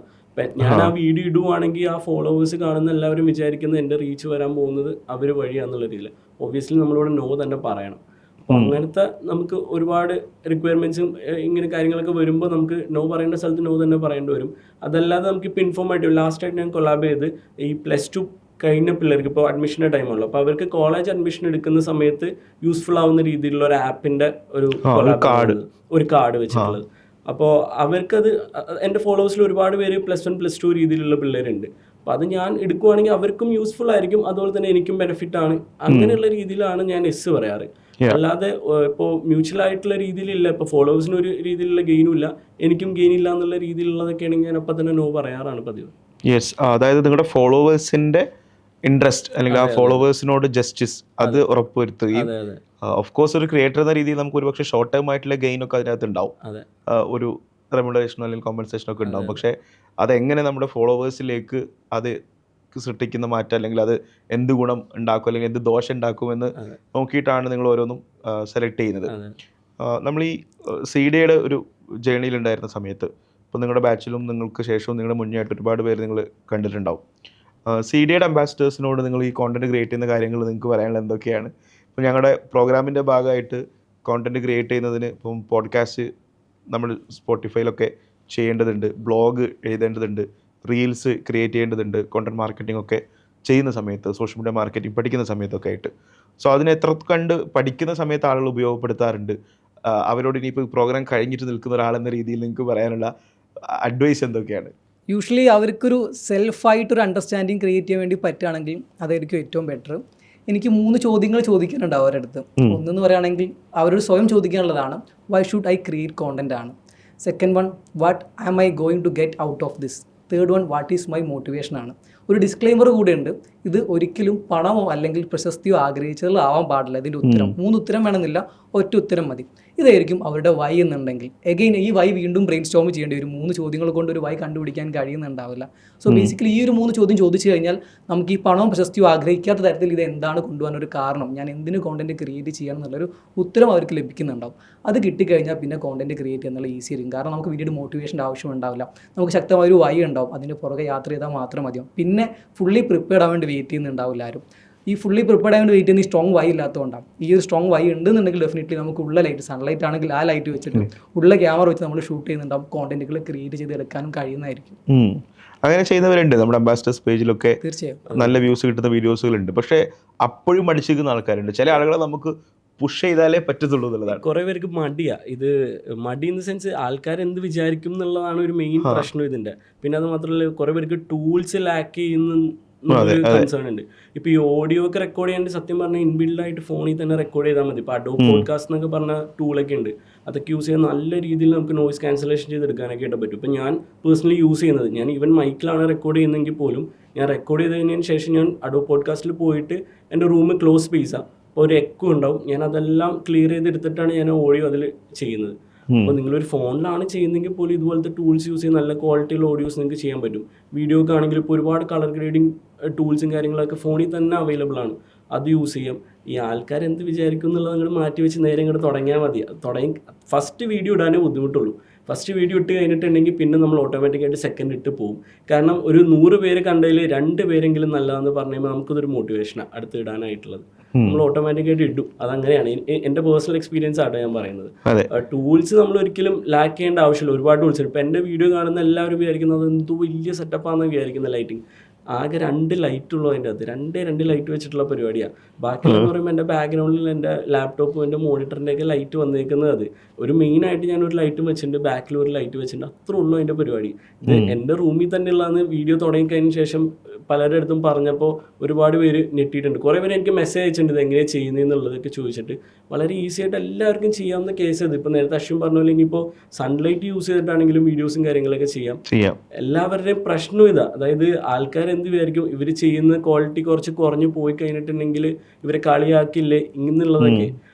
S1: ഞാൻ ആ വീഡിയോ ഇടുവാണെങ്കിൽ ആ ഫോളോവേഴ്സ് കാണുന്ന എല്ലാവരും വിചാരിക്കുന്നത് എൻ്റെ റീച്ച് വരാൻ പോകുന്നത് അവർ വഴിയാന്നുള്ള രീതിയിൽ. ഒബ്വിയസ്ലി നമ്മളിവിടെ നോ തന്നെ പറയണം. അപ്പോൾ അങ്ങനത്തെ നമുക്ക് ഒരുപാട് റിക്വയർമെൻറ്റ്സും ഇങ്ങനെ കാര്യങ്ങളൊക്കെ വരുമ്പോൾ നമുക്ക് നോ പറയേണ്ട സ്ഥലത്ത് നോ തന്നെ പറയേണ്ടി വരും. അതല്ലാതെ നമുക്കിപ്പോൾ ഇൻഫോർമേറ്റീവ് ലാസ്റ്റായിട്ട് ഞാൻ കൊളാബ് ചെയ്ത് ഈ +2 കഴിഞ്ഞ പിള്ളേർക്ക് ഇപ്പോൾ അഡ്മിഷൻ്റെ ടൈമുള്ളൂ. അപ്പോൾ അവർക്ക് കോളേജ് അഡ്മിഷൻ എടുക്കുന്ന സമയത്ത് യൂസ്ഫുൾ ആവുന്ന രീതിയിലുള്ള ഒരു ആപ്പിൻ്റെ ഒരു കാർഡ് വെച്ചിട്ടുള്ളത്. അപ്പോൾ അവർക്കത് എൻ്റെ ഫോളോവേഴ്സിൽ ഒരുപാട് പേര് +1 +2 രീതിയിലുള്ള പിള്ളേരുണ്ട്. അപ്പോൾ അത് ഞാൻ എടുക്കുവാണെങ്കിൽ അവർക്കും യൂസ്ഫുൾ ആയിരിക്കും, അതുപോലെ തന്നെ എനിക്കും ബെനിഫിറ്റ് ആണ്. അങ്ങനെയുള്ള രീതിയിലാണ് ഞാൻ എസ് പറയാറ്. അല്ലാതെ ഇപ്പോൾ മ്യൂച്വൽ ആയിട്ടുള്ള രീതിയിലില്ല. ഇപ്പോൾ ഫോളോവേഴ്സിന് ഒരു രീതിയിലുള്ള ഗെയിനും ഇല്ല, എനിക്കും ഗെയിൻ ഇല്ല എന്നുള്ള രീതിയിലുള്ളതൊക്കെ ആണെങ്കിൽ ഞാൻ അപ്പം തന്നെ നോ പറയാറാണ് പതിവ്.
S3: യെസ്, അതായത് നിങ്ങളുടെ ഫോളോവേഴ്സിൻ്റെ ഇൻട്രസ്റ്റ് അല്ലെങ്കിൽ ആ ഫോളോവേഴ്സിനോട് ജസ്റ്റിസ് അത് ഉറപ്പുവരുത്തുകയും ഓഫ് കോഴ്സ് ഒരു ക്രിയേറ്റർ എന്ന രീതിയിൽ നമുക്ക് ഒരുപക്ഷെ ഷോർട്ട് ടേം ആയിട്ടുള്ള ഗെയിൻ ഒക്കെ അതിനകത്ത് ഉണ്ടാവും, ഒരു റെമ്യൂണറേഷനോ അല്ലെങ്കിൽ കോമ്പൻസേഷനോ ഒക്കെ ഉണ്ടാവും. പക്ഷേ അതെങ്ങനെ നമ്മുടെ ഫോളോവേഴ്സിലേക്ക് അത് സൃഷ്ടിക്കുന്ന മാറ്റം അല്ലെങ്കിൽ അത് എന്ത് ഗുണം ഉണ്ടാക്കും അല്ലെങ്കിൽ എന്ത് ദോഷം ഉണ്ടാക്കുമെന്ന് നോക്കിയിട്ടാണ് നിങ്ങൾ ഓരോന്നും സെലക്ട് ചെയ്യുന്നത്. നമ്മൾ ഈ CDയുടെ ഒരു ജേണിയിലുണ്ടായിരുന്ന സമയത്ത് ഇപ്പോൾ നിങ്ങളുടെ ബാച്ചിലും നിങ്ങൾക്ക് ശേഷവും നിങ്ങളുടെ മുന്നേ ആയിട്ട് ഒരുപാട് പേര് നിങ്ങൾ കണ്ടിട്ടുണ്ടാവും. CDയുടെ അംബാസിഡേഴ്സിനോട് നിങ്ങൾ ഈ കോണ്ടന്റ് ക്രിയേറ്റ് ചെയ്യുന്ന കാര്യങ്ങൾ നിങ്ങൾക്ക് പറയാനുള്ളത് എന്തൊക്കെയാണ്? ഇപ്പോൾ ഞങ്ങളുടെ പ്രോഗ്രാമിൻ്റെ ഭാഗമായിട്ട് കോണ്ടന്റ് ക്രിയേറ്റ് ചെയ്യുന്നതിന് ഇപ്പം പോഡ്കാസ്റ്റ് നമ്മൾ സ്പോട്ടിഫൈയിലൊക്കെ ചെയ്യേണ്ടതുണ്ട്, ബ്ലോഗ് എഴുതേണ്ടതുണ്ട്, റീൽസ് ക്രിയേറ്റ് ചെയ്യേണ്ടതുണ്ട്, കോണ്ടന്റ് മാർക്കറ്റിംഗ് ഒക്കെ ചെയ്യുന്ന സമയത്ത്, സോഷ്യൽ മീഡിയ മാർക്കറ്റിംഗ് പഠിക്കുന്ന സമയത്തൊക്കെ ആയിട്ട്. സോ അതിനെ എത്ര കണ്ട് പഠിക്കുന്ന സമയത്ത് ആളുകൾ ഉപയോഗപ്പെടുത്താറുണ്ട്? അവരോട് ഇനിയിപ്പോൾ പ്രോഗ്രാം കഴിഞ്ഞിട്ട് നിൽക്കുന്ന ഒരാളെന്ന രീതിയിൽ നിങ്ങൾക്ക് പറയാനുള്ള അഡ്വൈസ് എന്തൊക്കെയാണ്?
S2: യൂഷ്വലി അവർക്കൊരു സെൽഫായിട്ടൊരു അണ്ടർസ്റ്റാൻഡിങ് ക്രിയേറ്റ് ചെയ്യാൻ വേണ്ടി പറ്റുകയാണെങ്കിൽ അതായിരിക്കും ഏറ്റവും ബെറ്റർ. എനിക്ക് 3 ചോദ്യങ്ങൾ ചോദിക്കാനുണ്ട് അവരുടെ അടുത്ത്. ഒന്നെന്ന് പറയുകയാണെങ്കിൽ അവരോട് സ്വയം ചോദിക്കാനുള്ളതാണ്, why should I create content ആണ്. Second one, what am I going to get out of this. Third one what is my motivation ആണ്. ഒരു ഡിസ്ക്ലെയിമർ കൂടെ ഉണ്ട്, ഇത് ഒരിക്കലും പണമോ അല്ലെങ്കിൽ പ്രശസ്തിയോ ആഗ്രഹിച്ചതാവാൻ പാടില്ല ഇതിൻ്റെ ഉത്തരം. 3 ഉത്തരം വേണമെന്നില്ല, ഒറ്റ ഉത്തരം മതി. ഇതായിരിക്കും അവരുടെ വൈ എന്നുണ്ടെങ്കിൽ എഗെയിൻ ഈ വൈ വീണ്ടും ബ്രെയിൻ സ്റ്റോം ചെയ്യേണ്ടി വരും. 3 ചോദ്യങ്ങൾ കൊണ്ട് ഒരു വൈ കണ്ടുപിടിക്കാൻ കഴിയുന്നുണ്ടാവില്ല. സോ ബേസിക്കലി ഈ ഒരു 3 ചോദ്യം ചോദിച്ചു കഴിഞ്ഞാൽ നമുക്ക് ഈ പണവും പ്രശസ്തിയോ ആഗ്രഹിക്കാത്ത തരത്തിൽ ഇത് എന്താണ് കൊണ്ടുപോകാൻ ഒരു കാരണം, ഞാൻ എന്തിന് കോണ്ടന്റ് ക്രിയേറ്റ് ചെയ്യണം എന്നുള്ളൊരു ഉത്തരം അവർക്ക് ലഭിക്കുന്നുണ്ടാവും. അത് കിട്ടിക്കഴിഞ്ഞാൽ പിന്നെ കോണ്ടന്റ് ക്രിയേറ്റ് എന്നുള്ള ഈസി ആയിരിക്കും. കാരണം നമുക്ക് വീഡിയോ മോട്ടിവേഷൻ്റെ ആവശ്യം ഉണ്ടാവില്ല, നമുക്ക് ശക്തമായൊരു വൈ ഉണ്ടാവും, അതിൻ്റെ പുറകെ യാത്ര ചെയ്താൽ മാത്രം മതിയാവും. പിന്നെ ഫുള്ളി പ്രിപ്പയർഡ് ആവേണ്ടി വെയിറ്റ് ചെയ്യുന്നുണ്ടാവില്ല ആരും. ഈ ഫുള്ളി പ്രിപ്പയർഡ് ആവേണ്ടി വെയിറ്റ് ചെയ്യുന്ന ഈ സ്ട്രോങ് വൈ ഇല്ലാത്തതുകൊണ്ടാണ്. ഈ ഒരു സ്ട്രോങ് വൈ ഉണ്ടെന്നുണ്ടെങ്കിൽ ഡെഫിനറ്റ്ലി നമുക്ക് ഉള്ള ലൈറ്റ്, സൺലൈറ്റ് ആണെങ്കിൽ ആ ലൈറ്റ് വെച്ചിട്ട് ഉള്ള ക്യാമറ വെച്ച് നമ്മൾ ഷൂട്ട് ചെയ്യുന്നുണ്ടാവും, കോണ്ടന്റുകൾ ക്രിയേറ്റ് ചെയ്തെടുക്കാനും കഴിയുന്നതായിരിക്കും.
S3: അങ്ങനെ ചെയ്യുന്നവരുണ്ട് നമ്മുടെ അംബാസിഡേഴ്സ് പേജിലൊക്കെ.
S2: തീർച്ചയായും
S3: നല്ല വ്യൂസ് കിട്ടുന്ന വീഡിയോസുകളുണ്ട്. പക്ഷേ അപ്പോഴും മടിച്ചിരിക്കുന്ന ആൾക്കാരുണ്ട്. ചില ആളുകളെ നമുക്ക് പുഷ് ചെയ്താലേ പറ്റത്തുള്ളൂ എന്നുള്ളതാണ്.
S1: കുറേ പേർക്ക് മടിയാ. ഇത് മടി ഇൻ ദ സെൻസ് ആൾക്കാരെന്ത് വിചാരിക്കും എന്നുള്ളതാണ് ഒരു മെയിൻ പ്രശ്നം ഇതിൻ്റെ. പിന്നെ അത് മാത്രമല്ല കുറേ പേർക്ക് ടൂൾസ് ലാക്ക് ചെയ്യുന്ന കൺസേൺ ഉണ്ട്. ഇപ്പോൾ ഈ ഓഡിയോ ഒക്കെ റെക്കോർഡ് ചെയ്യാണ്ട് സത്യം പറഞ്ഞാൽ ഇൻബിൽഡ് ആയിട്ട് ഫോണിൽ തന്നെ റെക്കോർഡ് ചെയ്താൽ മതി. ഇപ്പോൾ അഡോബ് പോഡ്കാസ്റ്റ് എന്നൊക്കെ പറഞ്ഞ ടൂളൊക്കെ ഉണ്ട്, അതൊക്കെ യൂസ് ചെയ്യാൻ നല്ല രീതിയിൽ നമുക്ക് നോയിസ് ക്യാൻസലേഷൻ ചെയ്തെടുക്കാനൊക്കെ ആയിട്ട് പറ്റും. ഇപ്പോൾ ഞാൻ പേഴ്സണലി യൂസ് ചെയ്യുന്നത്, ഞാൻ ഈവൻ മൈക്കിലാണ് റെക്കോർഡ് ചെയ്യുന്നതെങ്കിൽ പോലും ഞാൻ റെക്കോർഡ് ചെയ്തതിന് ശേഷം ഞാൻ അഡോബ് പോഡ്കാസ്റ്റിൽ പോയിട്ട് എൻ്റെ റൂം ക്ലോസ് സ്പേസാണ്, അപ്പോൾ ഒരു എക്കോ ഉണ്ടാവും, ഞാൻ അതെല്ലാം ക്ലിയർ ചെയ്തെടുത്തിട്ടാണ് ഞാൻ ഓഡിയോ അതിൽ ചെയ്യുന്നത്. അപ്പോൾ നിങ്ങളൊരു ഫോണിലാണ് ചെയ്യുന്നതെങ്കിൽ പോലും ഇതുപോലത്തെ ടൂൾസ് യൂസ് ചെയ്ത് നല്ല ക്വാളിറ്റിയുള്ള ഓഡിയോസ് നിങ്ങൾക്ക് ചെയ്യാൻ പറ്റും. വീഡിയോ ഒക്കെ ആണെങ്കിൽ ഇപ്പോൾ ഒരുപാട് കളർ ഗ്രേഡിങ് ടൂൾസും കാര്യങ്ങളൊക്കെ ഫോണിൽ തന്നെ അവൈലബിൾ ആണ്, അത് യൂസ് ചെയ്യാം. ഈ ആൾക്കാർ എന്ത് വിചാരിക്കും എന്നുള്ളത് നിങ്ങൾ മാറ്റി വെച്ച് നേരെ ഇങ്ങോട്ട് തുടങ്ങിയാൽ മതി. ഫസ്റ്റ് വീഡിയോ ഇടാനേ ബുദ്ധിമുട്ടുള്ളൂ. ഫസ്റ്റ് വീഡിയോ ഇട്ട് കഴിഞ്ഞിട്ടുണ്ടെങ്കിൽ പിന്നെ നമ്മൾ ഓട്ടോമാറ്റിക്കായിട്ട് സെക്കൻഡ് ഇട്ട് പോകും. കാരണം ഒരു 100 പേര് കണ്ടതിൽ 2 പേരെങ്കിലും നല്ലതെന്ന് പറഞ്ഞു കഴിയുമ്പോൾ നമുക്കതൊരു മോട്ടിവേഷനാണ് അടുത്ത് ഇടാനായിട്ടുള്ളത്. നമ്മൾ ഓട്ടോമാറ്റിക്കായിട്ട് ഇടും. അതങ്ങനെയാണ് എൻ്റെ പേഴ്സണൽ എക്സ്പീരിയൻസ് ആട്ടോ ഞാൻ പറയുന്നത്. ടൂൾസ് നമ്മൾ ഒരിക്കലും ലാക്ക് ചെയ്യേണ്ട ആവശ്യമില്ല. ഒരുപാട് ടൂൾസ്. ഇപ്പോൾ എൻ്റെ വീഡിയോ കാണുന്ന എല്ലാവരും വിചാരിക്കുന്നത് എന്തോ വലിയ സെറ്റപ്പാണെന്ന് വിചാരിക്കുന്ന ലൈറ്റിംഗ്. ആകെ 2 ലൈറ്റ് ഉള്ളൂ അതിൻ്റെ അകത്ത്. 2 ലൈറ്റ് വെച്ചിട്ടുള്ള പരിപാടിയാണ്. ബാക്കിയെന്ന് പറയുമ്പോൾ എൻ്റെ ബാക്ക്ഗ്രൗണ്ടിൽ എൻ്റെ ലാപ്ടോപ്പും എൻ്റെ മോണിറ്ററിൻ്റെയൊക്കെ ലൈറ്റ് വന്നേക്കുന്നത്. അത് ഒരു മെയിനായിട്ട് ഞാനൊരു ലൈറ്റും വെച്ചിട്ടുണ്ട്, ബാക്കിൽ ഒരു ലൈറ്റ് വെച്ചിട്ടുണ്ട്, അത്രേ ഉള്ളൂ അതിൻ്റെ പരിപാടി. ഇത് എൻ്റെ റൂമിൽ തന്നെ ഉള്ളതെന്ന് വീഡിയോ തുടങ്ങിക്കഴിഞ്ഞ ശേഷം പലരുടെ അടുത്തും പറഞ്ഞപ്പോൾ ഒരുപാട് പേര് ഞെട്ടിയിട്ടുണ്ട്. കുറേ പേര് എനിക്ക് മെസ്സേജ് അയച്ചിട്ടുണ്ട് ഇത് എങ്ങനെയാണ് ചെയ്യുന്നതെന്നുള്ളതൊക്കെ ചോദിച്ചിട്ട്. വളരെ ഈസി ആയിട്ട് എല്ലാവർക്കും ചെയ്യാവുന്ന കേസ് ഇത്. ഇപ്പോൾ നേരത്തെ അശ്വിൻ പറഞ്ഞ പോലെ ഇനിയിപ്പോൾ സൺലൈറ്റ് യൂസ് ചെയ്തിട്ടാണെങ്കിലും വീഡിയോസും കാര്യങ്ങളൊക്കെ ചെയ്യാം. എല്ലാവരുടെയും പ്രശ്നം ഇതാ. അതായത് ആൾക്കാർ എന്ത് വിചാരിക്കും, ഇവർ ചെയ്യുന്ന ക്വാളിറ്റി കുറച്ച് കുറഞ്ഞു പോയി കഴിഞ്ഞിട്ടുണ്ടെങ്കിൽ ഇവരെ കളിയാക്കില്ലേ ഇങ്ങനെയുള്ളതൊക്കെ.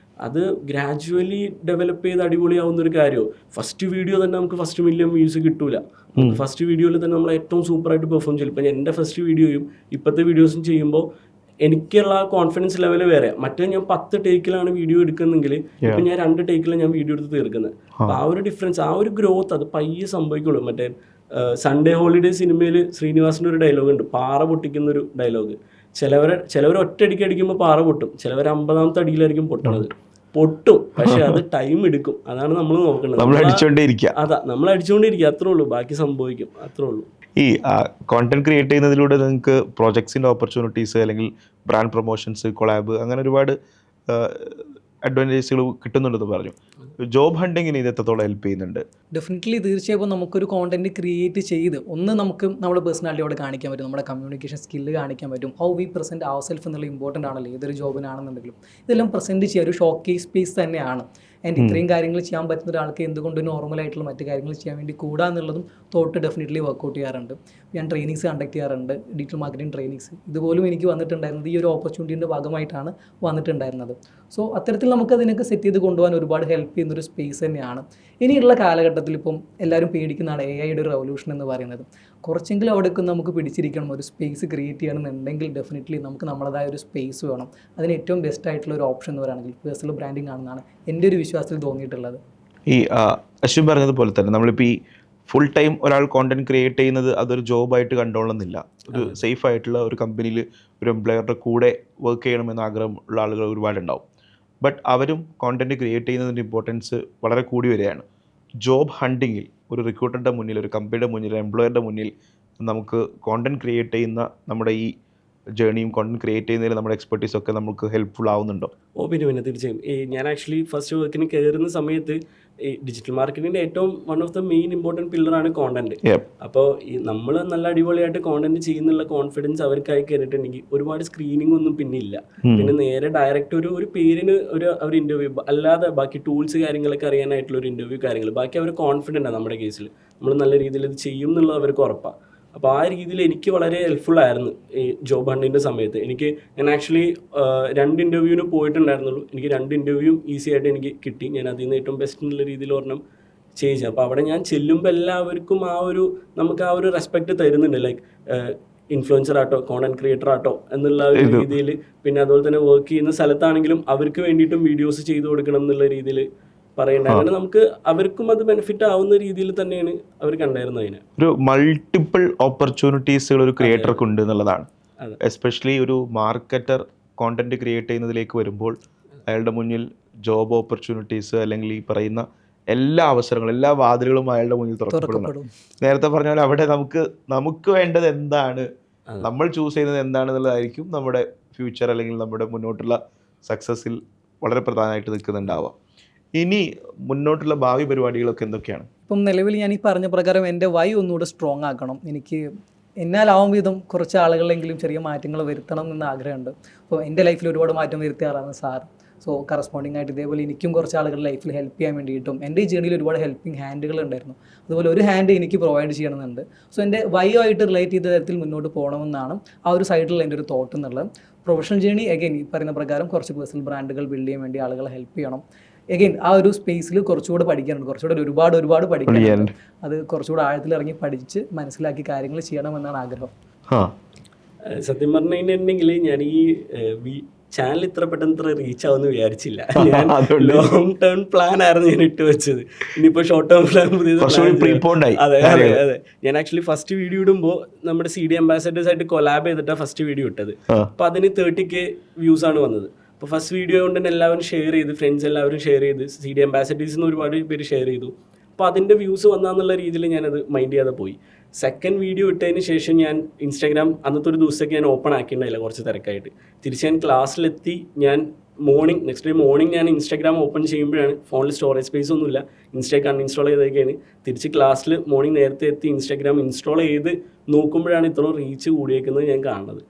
S1: അത് ഗ്രാജുവലി ഡെവലപ്പ് ചെയ്ത് അടിപൊളിയാവുന്ന ഒരു കാര്യമോ. ഫസ്റ്റ് വീഡിയോ തന്നെ നമുക്ക് 1 മില്യൺ വ്യൂസ് കിട്ടൂല. ഫസ്റ്റ് വീഡിയോയിൽ തന്നെ നമ്മൾ ഏറ്റവും സൂപ്പറായിട്ട് പെർഫോം ചെയ്യും. ഇപ്പം എൻ്റെ ഫസ്റ്റ് വീഡിയോയും ഇപ്പോഴത്തെ വീഡിയോസും ചെയ്യുമ്പോൾ എനിക്കുള്ള കോൺഫിഡൻസ് ലെവൽ വേറെ. മറ്റേ ഞാൻ 10 ടേക്കിലാണ് വീഡിയോ എടുക്കുന്നെങ്കിൽ ഇപ്പം ഞാൻ 2 ടേക്കിലാണ് ഞാൻ വീഡിയോ എടുത്ത് തീർക്കുന്നത്. അപ്പോൾ ആ ഒരു ഡിഫറൻസ്, ആ ഒരു ഗ്രോത്ത് അത് പയ്യെ സംഭവിക്കുള്ളൂ. മറ്റേ സൺഡേ ഹോളിഡേ സിനിമയിൽ ശ്രീനിവാസിൻ്റെ ഒരു ഡയലോഗ് ഉണ്ട്, പാറ പൊട്ടിക്കുന്നൊരു ഡയലോഗ്. ചിലവർ ഒറ്റയടിക്ക് അടിക്കുമ്പോൾ പാറ പൊട്ടും, ചിലവർ 50ാമത്തെ അടിയിലായിരിക്കും പൊട്ടണത്. പൊട്ടും, പക്ഷെ അത് ടൈം എടുക്കും. അതാണ് നമ്മൾ നോക്കേണ്ടത്. നമ്മൾ അടിച്ചുകൊണ്ടേയിരിക്കുക, അത്രേ ഉള്ളൂ. ബാക്കി സംഭവിക്കും, അത്രേ ഉള്ളൂ.
S3: ഈ കോണ്ടന്റ് ക്രിയേറ്റ് ചെയ്യുന്നതിലൂടെ നിങ്ങൾക്ക് പ്രോജക്ട്സിൻ്റെ ഓപ്പർച്യൂണിറ്റീസ് അല്ലെങ്കിൽ ബ്രാൻഡ് പ്രൊമോഷൻസ്, കൊളാബ്, അങ്ങനെ ഒരുപാട് അഡ്വാൻറ്റേജുകൾ കിട്ടുന്നുണ്ടെന്ന് പറഞ്ഞു. ജോബ് ഹണ്ടിങ്ങിന് ഇത് എത്രത്തോളം ഹെൽപ്പ് ചെയ്യുന്നുണ്ട്?
S2: ഡെഫിനറ്റ്ലി തീർച്ചയായും നമുക്കൊരു കോണ്ടന്റ് ക്രിയേറ്റ് ചെയ്ത് നമുക്ക് നമ്മുടെ പേഴ്സണാലിറ്റി അവിടെ കാണിക്കാൻ പറ്റും, നമ്മുടെ കമ്മ്യൂണിക്കേഷൻ സ്കില്ല് കാണിക്കാൻ പറ്റും. How we present our self എന്നുള്ള ഇമ്പോർട്ടൻ്റ് ആണല്ലോ ഏതൊരു ജോബിനാണെന്നുണ്ടെങ്കിലും. ഇതെല്ലാം പ്രസൻറ്റ് ചെയ്യുക ഒരു ഷോക്കേസ് സ്പേസ് തന്നെയാണ്. ആൻഡ് ഇത്രയും കാര്യങ്ങൾ ചെയ്യാൻ പറ്റുന്ന ഒരാൾക്ക് എന്തുകൊണ്ട് നോർമലായിട്ടുള്ള മറ്റു കാര്യങ്ങൾ ചെയ്യാൻ വേണ്ടി കൂടാന്നുള്ളതും തോട്ട് ഡെഫിനറ്റ്ലി വർക്കൗട്ട് ചെയ്യാറുണ്ട്. ഞാൻ ട്രെയിനിങ്സ് കണ്ടക്ട് ചെയ്യാറുണ്ട്, ഡിജിറ്റൽ മാർക്കറ്റിംഗ് ട്രെയിനിങ്സ്. ഇതുപോലും എനിക്ക് വന്നിട്ടുണ്ടായിരുന്നത് ഈ ഒരു ഓപ്പർച്യൂണിറ്റീൻ്റെ ഭാഗമായിട്ടാണ് വന്നിട്ടുണ്ടായിരുന്നത്. സോ അത്തരത്തിൽ നമുക്കതിനൊക്കെ സെറ്റ് ചെയ്ത് കൊണ്ടുപോകാൻ ഒരുപാട് ഹെൽപ്പ് ചെയ്യുന്നൊരു സ്പേസ് തന്നെയാണ്. ഇനിയുള്ള കാലഘട്ടത്തിൽ ഇപ്പം എല്ലാവരും പേടിക്കുന്നതാണ് AI-യുടെ ഒരു റെവല്യൂഷൻ എന്ന് പറയുന്നത്. കുറച്ചെങ്കിലും അവിടേക്ക് നമുക്ക് പിടിച്ചിരിക്കണം, ഒരു സ്പേസ് ക്രിയേറ്റ് ചെയ്യണമെന്നുണ്ടെങ്കിൽ ഡെഫിനറ്റ്ലി നമുക്ക് നമ്മുടേതായ ഒരു സ്പേസ് വേണം. അതിന് ഏറ്റവും ബെസ്റ്റ് ആയിട്ടുള്ള ഒരു ഓപ്ഷൻ എന്ന് പറയുകയാണെങ്കിൽ പേഴ്സണൽ ബ്രാൻഡിങ് ആണെന്നാണ് എൻ്റെ ഒരു വിശ്വാസത്തിൽ തോന്നിയിട്ടുള്ളത്.
S3: ഈ അശ്വിൻ പറഞ്ഞതുപോലെ തന്നെ നമ്മളിപ്പോൾ ഈ ഫുൾ ടൈം ഒരാൾ കോണ്ടന്റ് ക്രിയേറ്റ് ചെയ്യുന്നത് അതൊരു ജോബായിട്ട് കണ്ടോളുന്നില്ല. ഒരു സേഫ് ആയിട്ടുള്ള ഒരു കമ്പനിയിൽ ഒരു എംപ്ലോയറുടെ കൂടെ വർക്ക് ചെയ്യണമെന്ന് ആഗ്രഹമുള്ള ആളുകൾ ഒരുപാടുണ്ടാവും. ബട്ട് അവരും കോണ്ടന്റ് ക്രിയേറ്റ് ചെയ്യുന്നതിൻ്റെ ഇമ്പോർട്ടൻസ് വളരെ കൂടി വരികയാണ്. ജോബ് ഹണ്ടിങ്ങിൽ ഒരു റിക്രൂട്ടറുടെ മുന്നിൽ, ഒരു കമ്പനിയുടെ മുന്നിൽ, എംപ്ലോയറുടെ മുന്നിൽ നമുക്ക് കോണ്ടന്റ് ക്രിയേറ്റ് ചെയ്യുന്ന നമ്മുടെ ഈ ജേണിയും കോണ്ടന്റ് ക്രിയേറ്റ് ചെയ്യുന്നതിൽ നമ്മുടെ എക്സ്പെർട്ടീസ് ഒക്കെ നമുക്ക് ഹെൽപ്ഫുൾ ആവുന്നുണ്ടോ?
S1: പിന്നെ തീർച്ചയായും. ഞാൻ ആക്ച്വലി ഫസ്റ്റ് വർക്കിന് കയറുന്ന സമയത്ത് ഈ ഡിജിറ്റൽ മാർക്കറ്റിങ്ങിൻ്റെ ഏറ്റവും one of the main important പില്ലറാണ് കോണ്ടന്റ്. അപ്പോൾ ഈ നമ്മൾ നല്ല അടിപൊളിയായിട്ട് കോണ്ടന്റ് ചെയ്യുന്നുള്ള കോൺഫിഡൻസ് അവർക്കായി കയറിയിട്ടുണ്ടെങ്കിൽ ഒരുപാട് സ്ക്രീനിങ് ഒന്നും പിന്നെ ഇല്ല. പിന്നെ നേരെ ഡയറക്റ്റ് ഒരു പേരിന് ഒരു ഇൻ്റർവ്യൂ, അല്ലാതെ ബാക്കി ടൂൾസ് കാര്യങ്ങളൊക്കെ അറിയാനായിട്ടുള്ള ഒരു ഇൻ്റർവ്യൂ കാര്യങ്ങൾ, ബാക്കി അവർ കോൺഫിഡൻ്റ് ആണ്. നമ്മുടെ കേസിൽ നമ്മൾ നല്ല രീതിയിൽ ഇത് ചെയ്യും എന്നുള്ളത് അവർക്ക് ഉറപ്പാണ്. അപ്പോൾ ആ രീതിയിൽ എനിക്ക് വളരെ ഹെൽപ്ഫുൾ ആയിരുന്നു ഈ ജോബ് ഹണ്ടിൻ്റെ സമയത്ത്. ഞാൻ ആക്ച്വലി 2 ഇൻ്റർവ്യൂവിന് പോയിട്ടുണ്ടായിരുന്നുള്ളൂ. എനിക്ക് 2 ഇൻ്റർവ്യൂവും ഈസി ആയിട്ട് എനിക്ക് കിട്ടി. ഞാൻ അതിൽ നിന്ന് ഏറ്റവും ബെസ്റ്റ് എന്നുള്ള രീതിയിൽ ഒരെണ്ണം ചെയ്യിച്ചു. അപ്പോൾ അവിടെ ഞാൻ ചെല്ലുമ്പോൾ എല്ലാവർക്കും നമുക്ക് ആ ഒരു റെസ്പെക്റ്റ് തരുന്നുണ്ട്. ലൈക്ക് ഇൻഫ്ലുവൻസർ ആട്ടോ, കോണ്ടന്റ് ക്രിയേറ്റർ ആട്ടോ എന്നുള്ള ഒരു രീതിയിൽ. പിന്നെ അതുപോലെ തന്നെ വർക്ക് ചെയ്യുന്ന സ്ഥലത്താണെങ്കിലും അവർക്ക് വേണ്ടിയിട്ടും വീഡിയോസ് ചെയ്തു കൊടുക്കണം എന്നുള്ള രീതിയിൽ പറയണ്ട. അങ്ങനെ നമുക്ക് അവർക്കും അത് ബെനിഫിറ്റ് ആവുന്ന രീതിയിൽ തന്നെയാണ് അവർ കണ്ടായിരുന്നത്. അതിന്
S3: ഒരു മൾട്ടിപ്പിൾ ഓപ്പർച്യൂണിറ്റീസുകൾ ഒരു ക്രിയേറ്റർക്ക് ഉണ്ട് എന്നുള്ളതാണ്. എസ്പെഷ്യലി ഒരു മാർക്കറ്റർ കോണ്ടന്റ് ക്രിയേറ്റ് ചെയ്യുന്നതിലേക്ക് വരുമ്പോൾ അയാളുടെ മുന്നിൽ ജോബ് ഓപ്പർച്യൂണിറ്റീസ് അല്ലെങ്കിൽ ഈ പറയുന്ന എല്ലാ അവസരങ്ങളും, എല്ലാ വാതിലുകളും അയാളുടെ മുന്നിൽ തുറക്കപ്പെടുന്നു. നേരത്തെ പറഞ്ഞ പോലെ അവിടെ നമുക്ക് വേണ്ടത് എന്താണ്, നമ്മൾ ചൂസ് ചെയ്യുന്നത് എന്താണെന്നുള്ളതായിരിക്കും നമ്മുടെ ഫ്യൂച്ചർ അല്ലെങ്കിൽ നമ്മുടെ മുന്നോട്ടുള്ള സക്സസ്സിൽ വളരെ പ്രധാനമായിട്ട് നിൽക്കുന്നുണ്ടാവുക. ഇനി മുന്നോട്ടുള്ള ഭാവി പരിപാടികളൊക്കെ എന്തൊക്കെയാണ്?
S2: ഇപ്പം നിലവിൽ ഞാൻ ഈ പറഞ്ഞ പ്രകാരം എൻ്റെ വൈ ഒന്നുകൂടെ സ്ട്രോങ് ആക്കണം. എനിക്ക് എന്നാലാവും വിധം കുറച്ച് ആളുകളിലെങ്കിലും ചെറിയ മാറ്റങ്ങൾ വരുത്തണം എന്ന ആഗ്രഹമുണ്ട്. അപ്പോൾ എൻ്റെ ലൈഫിൽ ഒരുപാട് മാറ്റം വരുത്തിയാറാണ് സാർ. സോ കറസ്പോണ്ടിങ് ആയിട്ട് ഇതേപോലെ എനിക്കും കുറച്ച് ആളുകളുടെ ലൈഫിൽ ഹെൽപ്പ് ചെയ്യാൻ വേണ്ടിയിട്ടും എൻ്റെ ഈ ജേണിയിൽ ഒരുപാട് ഹെൽപ്പിംഗ് ഹാൻഡുകൾ ഉണ്ടായിരുന്നു. അതുപോലെ ഒരു ഹാൻഡ് എനിക്ക് പ്രൊവൈഡ് ചെയ്യണമെന്നുണ്ട്. സോ എൻ്റെ വൈയുമായിട്ട് റിലേറ്റ് ചെയ്ത തരത്തിൽ മുന്നോട്ട് പോകണമെന്നാണ് ആ ഒരു സൈഡിലുള്ള എൻ്റെ ഒരു തോട്ട് എന്നുള്ളത്. പ്രൊഫഷണൽ ജേണി അഗൈൻ ഈ പറയുന്ന പ്രകാരം കുറച്ച് പേഴ്സണൽ ബ്രാൻഡുകൾ ബിൽഡ് ചെയ്യാൻ വേണ്ടി ആളുകളെ ഹെൽപ്പ് ചെയ്യണം. എഗെയിൻ ആ ഒരു സ്പേസിൽ കുറച്ചുകൂടെ പഠിക്കാനുണ്ട്, കുറച്ചുകൂടെ ഒരുപാട് പഠിക്കാനുണ്ട്. അത് കുറച്ചുകൂടെ ആഴത്തിലിറങ്ങി പഠിച്ച് മനസ്സിലാക്കി കാര്യങ്ങൾ ചെയ്യണമെന്നാണ് ആഗ്രഹം.
S1: സത്യം പറഞ്ഞിട്ടുണ്ടെങ്കിൽ ഞാൻ ഈ ചാനൽ ഇത്ര പെട്ടെന്ന് റീച്ച് ആവുമെന്ന് വിചാരിച്ചില്ല. ഞാൻ ലോങ് ടേം പ്ലാൻ ആയിരുന്നു ഞാൻ ഇട്ട് വെച്ചത്. ഇനിയിപ്പോൾ ഷോർട്ട് ടേം പ്ലാൻ അതെ. ഞാൻ ആക്ച്വലി ഫസ്റ്റ് വീഡിയോ ഇടുമ്പോൾ നമ്മുടെ CD അംബാസഡേഴ്സ് ആയിട്ട് കൊലാബ് ചെയ്തിട്ടാണ് ഫസ്റ്റ് വീഡിയോ ഇട്ടത്. അപ്പോൾ അതിന് 30K വ്യൂസ് ആണ് വന്നത്. അപ്പോൾ ഫസ്റ്റ് വീഡിയോ കൊണ്ട് തന്നെ എല്ലാവരും ഷെയർ ചെയ്ത്, ഫ്രണ്ട്സ് എല്ലാവരും ഷെയർ ചെയ്ത്, CD അംബാസഡേഴ്സിൽ നിന്ന് ഒരുപാട് പേര് ഷെയർ ചെയ്തു. അപ്പോൾ അതിൻ്റെ വ്യൂസ് വന്നാന്നുള്ള രീതിയിൽ ഞാനത് മൈൻഡ് ചെയ്യാതെ പോയി. സെക്കൻഡ് വീഡിയോ ഇട്ടതിന് ശേഷം ഞാൻ ഇൻസ്റ്റാഗ്രാം അന്നത്തെ ഒരു ദിവസമൊക്കെ ഞാൻ ഓപ്പൺ ആക്കിയിട്ടുണ്ടായില്ല, കുറച്ച് തിരക്കായിട്ട്. തിരിച്ച് ഞാൻ ക്ലാസ്സിലെത്തി. ഞാൻ നെക്സ്റ്റ് ഡേ മോർണിംഗ് ഞാൻ ഇൻസ്റ്റാഗ്രാം ഓപ്പൺ ചെയ്യുമ്പോഴാണ്, ഫോണിൽ സ്റ്റോറേജ് സ്പേസ് ഒന്നുമില്ല, ഇൻസ്റ്റാഗ്രാം ഇൻസ്റ്റാൾ ചെയ്തൊക്കെയാണ്. തിരിച്ച് ക്ലാസ്സിൽ മോർണിംഗ് നേരത്തെ എത്തി ഇൻസ്റ്റാഗ്രാം ഇൻസ്റ്റാൾ ചെയ്ത് നോക്കുമ്പോഴാണ് ഇത്രയും റീച്ച് കൂടിയേക്കുന്നത് ഞാൻ കാണുന്നത്.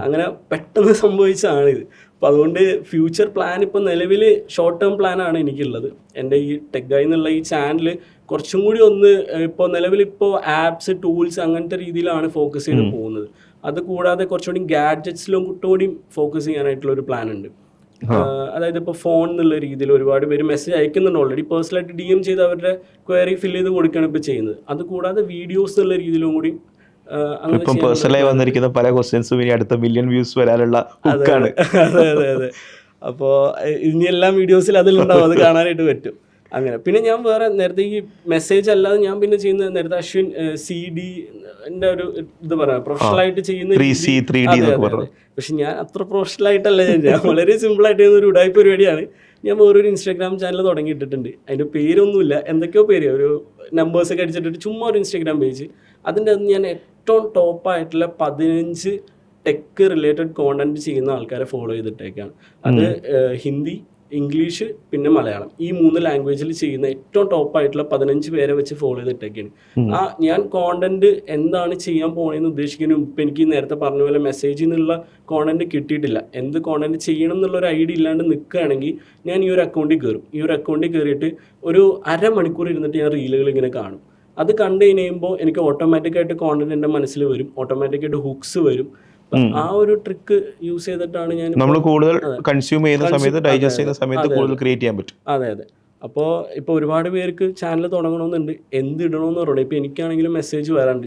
S1: അങ്ങനെ പെട്ടെന്ന് സംഭവിച്ചതാണിത്. അപ്പോൾ അതുകൊണ്ട് ഫ്യൂച്ചർ പ്ലാൻ ഇപ്പോൾ നിലവിൽ ഷോർട്ട് ടേം പ്ലാനാണ് എനിക്കുള്ളത്. എൻ്റെ ഈ ടെക് ഗായ് എന്നുള്ള ഈ ചാനൽ കുറച്ചും കൂടി ഇപ്പോൾ നിലവിലിപ്പോൾ ആപ്സ്, ടൂൾസ് അങ്ങനത്തെ രീതിയിലാണ് ഫോക്കസ് ചെയ്ത് പോകുന്നത്. അത് കൂടാതെ കുറച്ചുകൂടി ഗാഡ്ജറ്റ്സിലും കൂടി ഫോക്കസ് ചെയ്യാനായിട്ടുള്ള ഒരു പ്ലാൻ ഉണ്ട്. അതായത് ഇപ്പോൾ ഫോൺ എന്നുള്ള രീതിയിൽ ഒരുപാട് പേര് മെസ്സേജ് അയക്കുന്നുണ്ട്. ഓൾറെഡി പേഴ്സണലായിട്ട് DM ചെയ്ത് അവരുടെ ക്വയറി ഫില്ല് ചെയ്ത് കൊടുക്കുകയാണ് ഇപ്പോൾ ചെയ്യുന്നത്. അത് കൂടാതെ വീഡിയോസ് എന്നുള്ള രീതിയിലും കൂടി
S3: ഇപ്പം പേഴ്സണലായി വന്നിരിക്കുന്ന പല ക്വസ്റ്റ്യൻസും ഇനി അടുത്ത മില്യൺ വ്യൂസ് വരാനുള്ള ഹുക്കാണ്.
S1: അതെ. അപ്പോൾ ഇനി എല്ലാ വീഡിയോസിൽ അതിലുണ്ടാവും, അത് കാണാനായിട്ട് പറ്റും. അങ്ങനെ പിന്നെ ഞാൻ വേറെ നേരത്തെ ഈ മെസ്സേജ് അല്ലാതെ ഞാൻ പിന്നെ ചെയ്യുന്നത്, നേരത്തെ അശ്വിൻ CD-ന്റെ ഒരു ഇത് പറയാം, പ്രൊഫഷണലായിട്ട് ചെയ്യുന്ന. പക്ഷെ ഞാൻ അത്ര പ്രൊഫഷണലായിട്ടല്ല, ഞാൻ വളരെ സിമ്പിളായിട്ട് ചെയ്യുന്ന ഒരു ഉടായ്പ പരിപാടിയാണ്. ഞാൻ വേറൊരു ഇൻസ്റ്റാഗ്രാം ചാനൽ തുടങ്ങിയിട്ടിട്ടുണ്ട്. അതിൻ്റെ പേരൊന്നുമില്ല, എന്തൊക്കെയോ പേര്, ഒരു നമ്പേഴ്സൊക്കെ അടിച്ചിട്ടിട്ട് ചുമ്മാ ഒരു ഇൻസ്റ്റാഗ്രാം പേജ്. അതിൻ്റെ അത് ഞാൻ ഏറ്റവും ടോപ്പായിട്ടുള്ള 15 ടെക് റിലേറ്റഡ് കോണ്ടന്റ് ചെയ്യുന്ന ആൾക്കാരെ ഫോളോ ചെയ്തിട്ടേക്കാണ്. അത് ഹിന്ദി, ഇംഗ്ലീഷ്, പിന്നെ മലയാളം, ഈ 3 ലാംഗ്വേജിൽ ചെയ്യുന്ന ഏറ്റവും ടോപ്പായിട്ടുള്ള 15 പേരെ വെച്ച് ഫോളോ ചെയ്തിട്ടേക്കാണ്. ഞാൻ കോണ്ടന്റ് എന്താണ് ചെയ്യാൻ പോകണമെന്ന് ഉദ്ദേശിക്കുന്നതിന് ഇപ്പം എനിക്ക് നേരത്തെ പറഞ്ഞ പോലെ മെസ്സേജിൽ നിന്നുള്ള കോണ്ടന്റ് കിട്ടിയിട്ടില്ല. എന്ത് കോണ്ടന്റ് ചെയ്യണം എന്നുള്ളൊരു ഐഡിയ ഇല്ലാണ്ട് നിൽക്കുകയാണെങ്കിൽ ഞാൻ ഈ ഒരു അക്കൗണ്ടിൽ കയറും. ഈ ഒരു അക്കൗണ്ടിൽ കയറിയിട്ട് ഒരു അരമണിക്കൂർ ഇരുന്നിട്ട് ഞാൻ റീലുകൾ ഇങ്ങനെ കാണും. അത് കണ്ടു കഴിയുമ്പോൾ എനിക്ക് ഓട്ടോമാറ്റിക്കായിട്ട് കോണ്ടന്റ് എൻ്റെ മനസ്സിൽ വരും, ഓട്ടോമാറ്റിക്കായിട്ട് ഹുക്സ് വരും. ആ ഒരു ട്രിക്ക് യൂസ് ചെയ്തിട്ടാണ് ഞാൻ
S3: നമ്മൾ കൂടുതൽ കൺസ്യൂം ചെയ്യുന്ന സമയത്ത്, ഡൈജസ്റ്റ് ചെയ്യുന്ന സമയത്ത് കൂടുതൽ ക്രിയേറ്റ് ചെയ്യാൻ പറ്റും.
S1: അതെ. അപ്പോൾ ഇപ്പോൾ ഒരുപാട് പേർക്ക് ചാനൽ തുടങ്ങണമെന്നുണ്ട്, എന്ത് ഇടണമെന്ന് പറയണം. ഇപ്പോൾ എനിക്കാണെങ്കിലും മെസ്സേജ് വരാറുണ്ട്.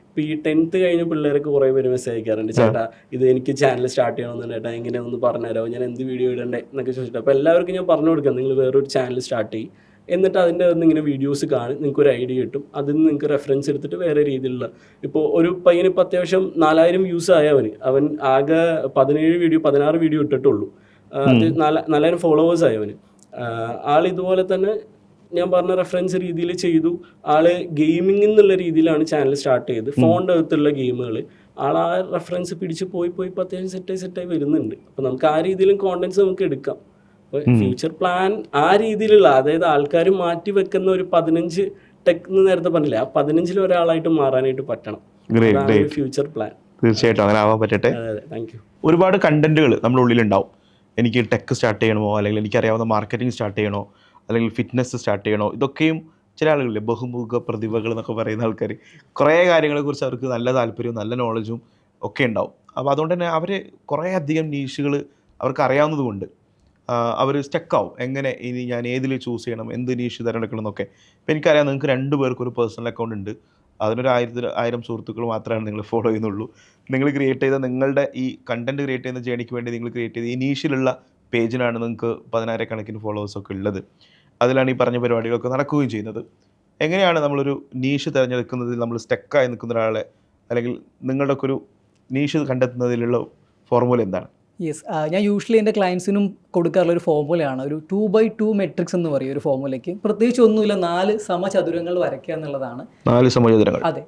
S1: ഇപ്പോൾ ഈ 10th കഴിഞ്ഞ പിള്ളേർക്ക് കുറേ പേര് മെസ്സേജ് അയക്കാറുണ്ട്, ചേട്ടാ ഇത് എനിക്ക് ചാനൽ സ്റ്റാർട്ട് ചെയ്യണമെന്നുണ്ട്, ചേട്ടാ എങ്ങനെയാണെന്ന് പറഞ്ഞുതരാമോ, ഞാൻ എന്ത് വീഡിയോ ഇടണ്ടേ എന്നൊക്കെ ചോദിച്ചിട്ട്. അപ്പോൾ എല്ലാവർക്കും ഞാൻ പറഞ്ഞു കൊടുക്കാം, നിങ്ങൾ വേറൊരു ചാനൽ സ്റ്റാർട്ട് ചെയ്യും, എന്നിട്ട് അതിൻ്റെ ഇങ്ങനെ വീഡിയോസ് കാണും, നിങ്ങൾക്കൊരു ഐഡിയ കിട്ടും. അതിൽ നിന്ന് നിങ്ങൾക്ക് റെഫറൻസ് എടുത്തിട്ട് വേറെ രീതിയിലുള്ള, ഇപ്പോൾ ഒരു പയ്യന് ഇപ്പോൾ അത്യാവശ്യം 4000 വ്യൂസ് ആയവന്, അവൻ ആകെ 16 വീഡിയോ ഇട്ടിട്ടുള്ളൂ. അത് 4000 ഫോളോവേഴ്സ് ആയവന്. ആൾ ഇതുപോലെ തന്നെ ഞാൻ പറഞ്ഞ റെഫറൻസ് രീതിയിൽ ചെയ്തു. ആള് ഗെയിമിംഗ് എന്നുള്ള രീതിയിലാണ് ചാനൽ സ്റ്റാർട്ട് ചെയ്ത്, ഫോണിൻ്റെ അകത്തുള്ള ഗെയിമുകൾ. ആൾ ആ റെഫറൻസ് പിടിച്ച് പോയി അത്യാവശ്യം സെറ്റായി വരുന്നുണ്ട്. അപ്പോൾ നമുക്ക് ആ രീതിയിലും കോണ്ടന്റ്സ് നമുക്ക് എടുക്കാം. അപ്പോൾ ഫ്യൂച്ചർ പ്ലാൻ ആ രീതിയിലുള്ള, അതായത് ആൾക്കാർ മാറ്റി വെക്കുന്ന ഒരു 15 ടെക് എന്ന് നേരത്തെ പറഞ്ഞില്ല, ആ 15-ൽ ഒരാളായിട്ട് മാറാനായിട്ട് പറ്റണം. Future plan.
S3: തീർച്ചയായിട്ടും അങ്ങനെ ആവാൻ പറ്റട്ടെ.
S1: Thank you.
S3: ഒരുപാട് കണ്ടന്റുകൾ നമ്മുടെ ഉള്ളിലുണ്ടാവും. എനിക്ക് ടെക് സ്റ്റാർട്ട് ചെയ്യണമോ, അല്ലെങ്കിൽ എനിക്കറിയാവുന്ന മാർക്കറ്റിംഗ് സ്റ്റാർട്ട് ചെയ്യണോ, അല്ലെങ്കിൽ ഫിറ്റ്നസ് സ്റ്റാർട്ട് ചെയ്യണോ, ഇതൊക്കെയും ചില ആളുകളില്ലേ ബഹുമുഖ പ്രതിഭകൾ എന്നൊക്കെ പറയുന്ന ആൾക്കാർ, കുറേ കാര്യങ്ങളെക്കുറിച്ച് അവർക്ക് നല്ല താല്പര്യവും നല്ല നോളജും ഒക്കെ ഉണ്ടാവും. അപ്പോൾ അതുകൊണ്ട് തന്നെ അവർ കുറേ അധികം നീഷുകൾ അവർക്ക് അറിയാവുന്നത് കൊണ്ട് അവർ സ്റ്റക്കാവും. എങ്ങനെ ഇനി ഞാൻ ഏതിൽ ചൂസ് ചെയ്യണം, എന്ത് നീഷ് തിരഞ്ഞെടുക്കണം എന്നൊക്കെ. ഇപ്പോൾ എനിക്കറിയാം നിങ്ങൾക്ക് 2 പേർക്ക് ഒരു പേഴ്സണൽ അക്കൗണ്ട് ഉണ്ട്. അതിനൊരു 1000 സുഹൃത്തുക്കൾ മാത്രമാണ് നിങ്ങൾ ഫോളോ ചെയ്യുന്നുള്ളൂ. നിങ്ങൾ ക്രിയേറ്റ് ചെയ്ത നിങ്ങളുടെ ഈ കണ്ടന്റ് ക്രിയേറ്റ് ചെയ്യുന്ന ജേണിക്ക് വേണ്ടി നിങ്ങൾ ക്രിയേറ്റ് ചെയ്ത ഈ നീഷിലുള്ള പേജിനാണ് നിങ്ങൾക്ക് 10,000 കണക്കിന് ഫോളോവേഴ്സൊക്കെ ഉള്ളത്. അതിലാണ് ഈ പറഞ്ഞ പരിപാടികളൊക്കെ നടക്കുകയും ചെയ്യുന്നത്. എങ്ങനെയാണ് നമ്മളൊരു നീഷ് തിരഞ്ഞെടുക്കുന്നതിൽ നമ്മൾ സ്റ്റക്കായി നിൽക്കുന്ന ഒരാളെ, അല്ലെങ്കിൽ നിങ്ങളുടെ ഒക്കെ ഒരു നീഷ് കണ്ടെത്തുന്നതിലുള്ള ഫോർമുല എന്താണ്?
S2: യെസ്, ഞാൻ യൂഷ്വലി എൻ്റെ ക്ലയൻസിനും കൊടുക്കാറുള്ള ഒരു ഫോർമുലയാണ് ഒരു 2x2 മെട്രിക്സ് എന്ന് പറയും. ഒരു ഫോർമുലയ്ക്ക് പ്രത്യേകിച്ച് ഒന്നുമില്ല, 4 സമചതുരങ്ങൾ വരയ്ക്കുക എന്നുള്ളതാണ്.
S3: 4 സമചതുരങ്ങൾ.
S2: അതെ,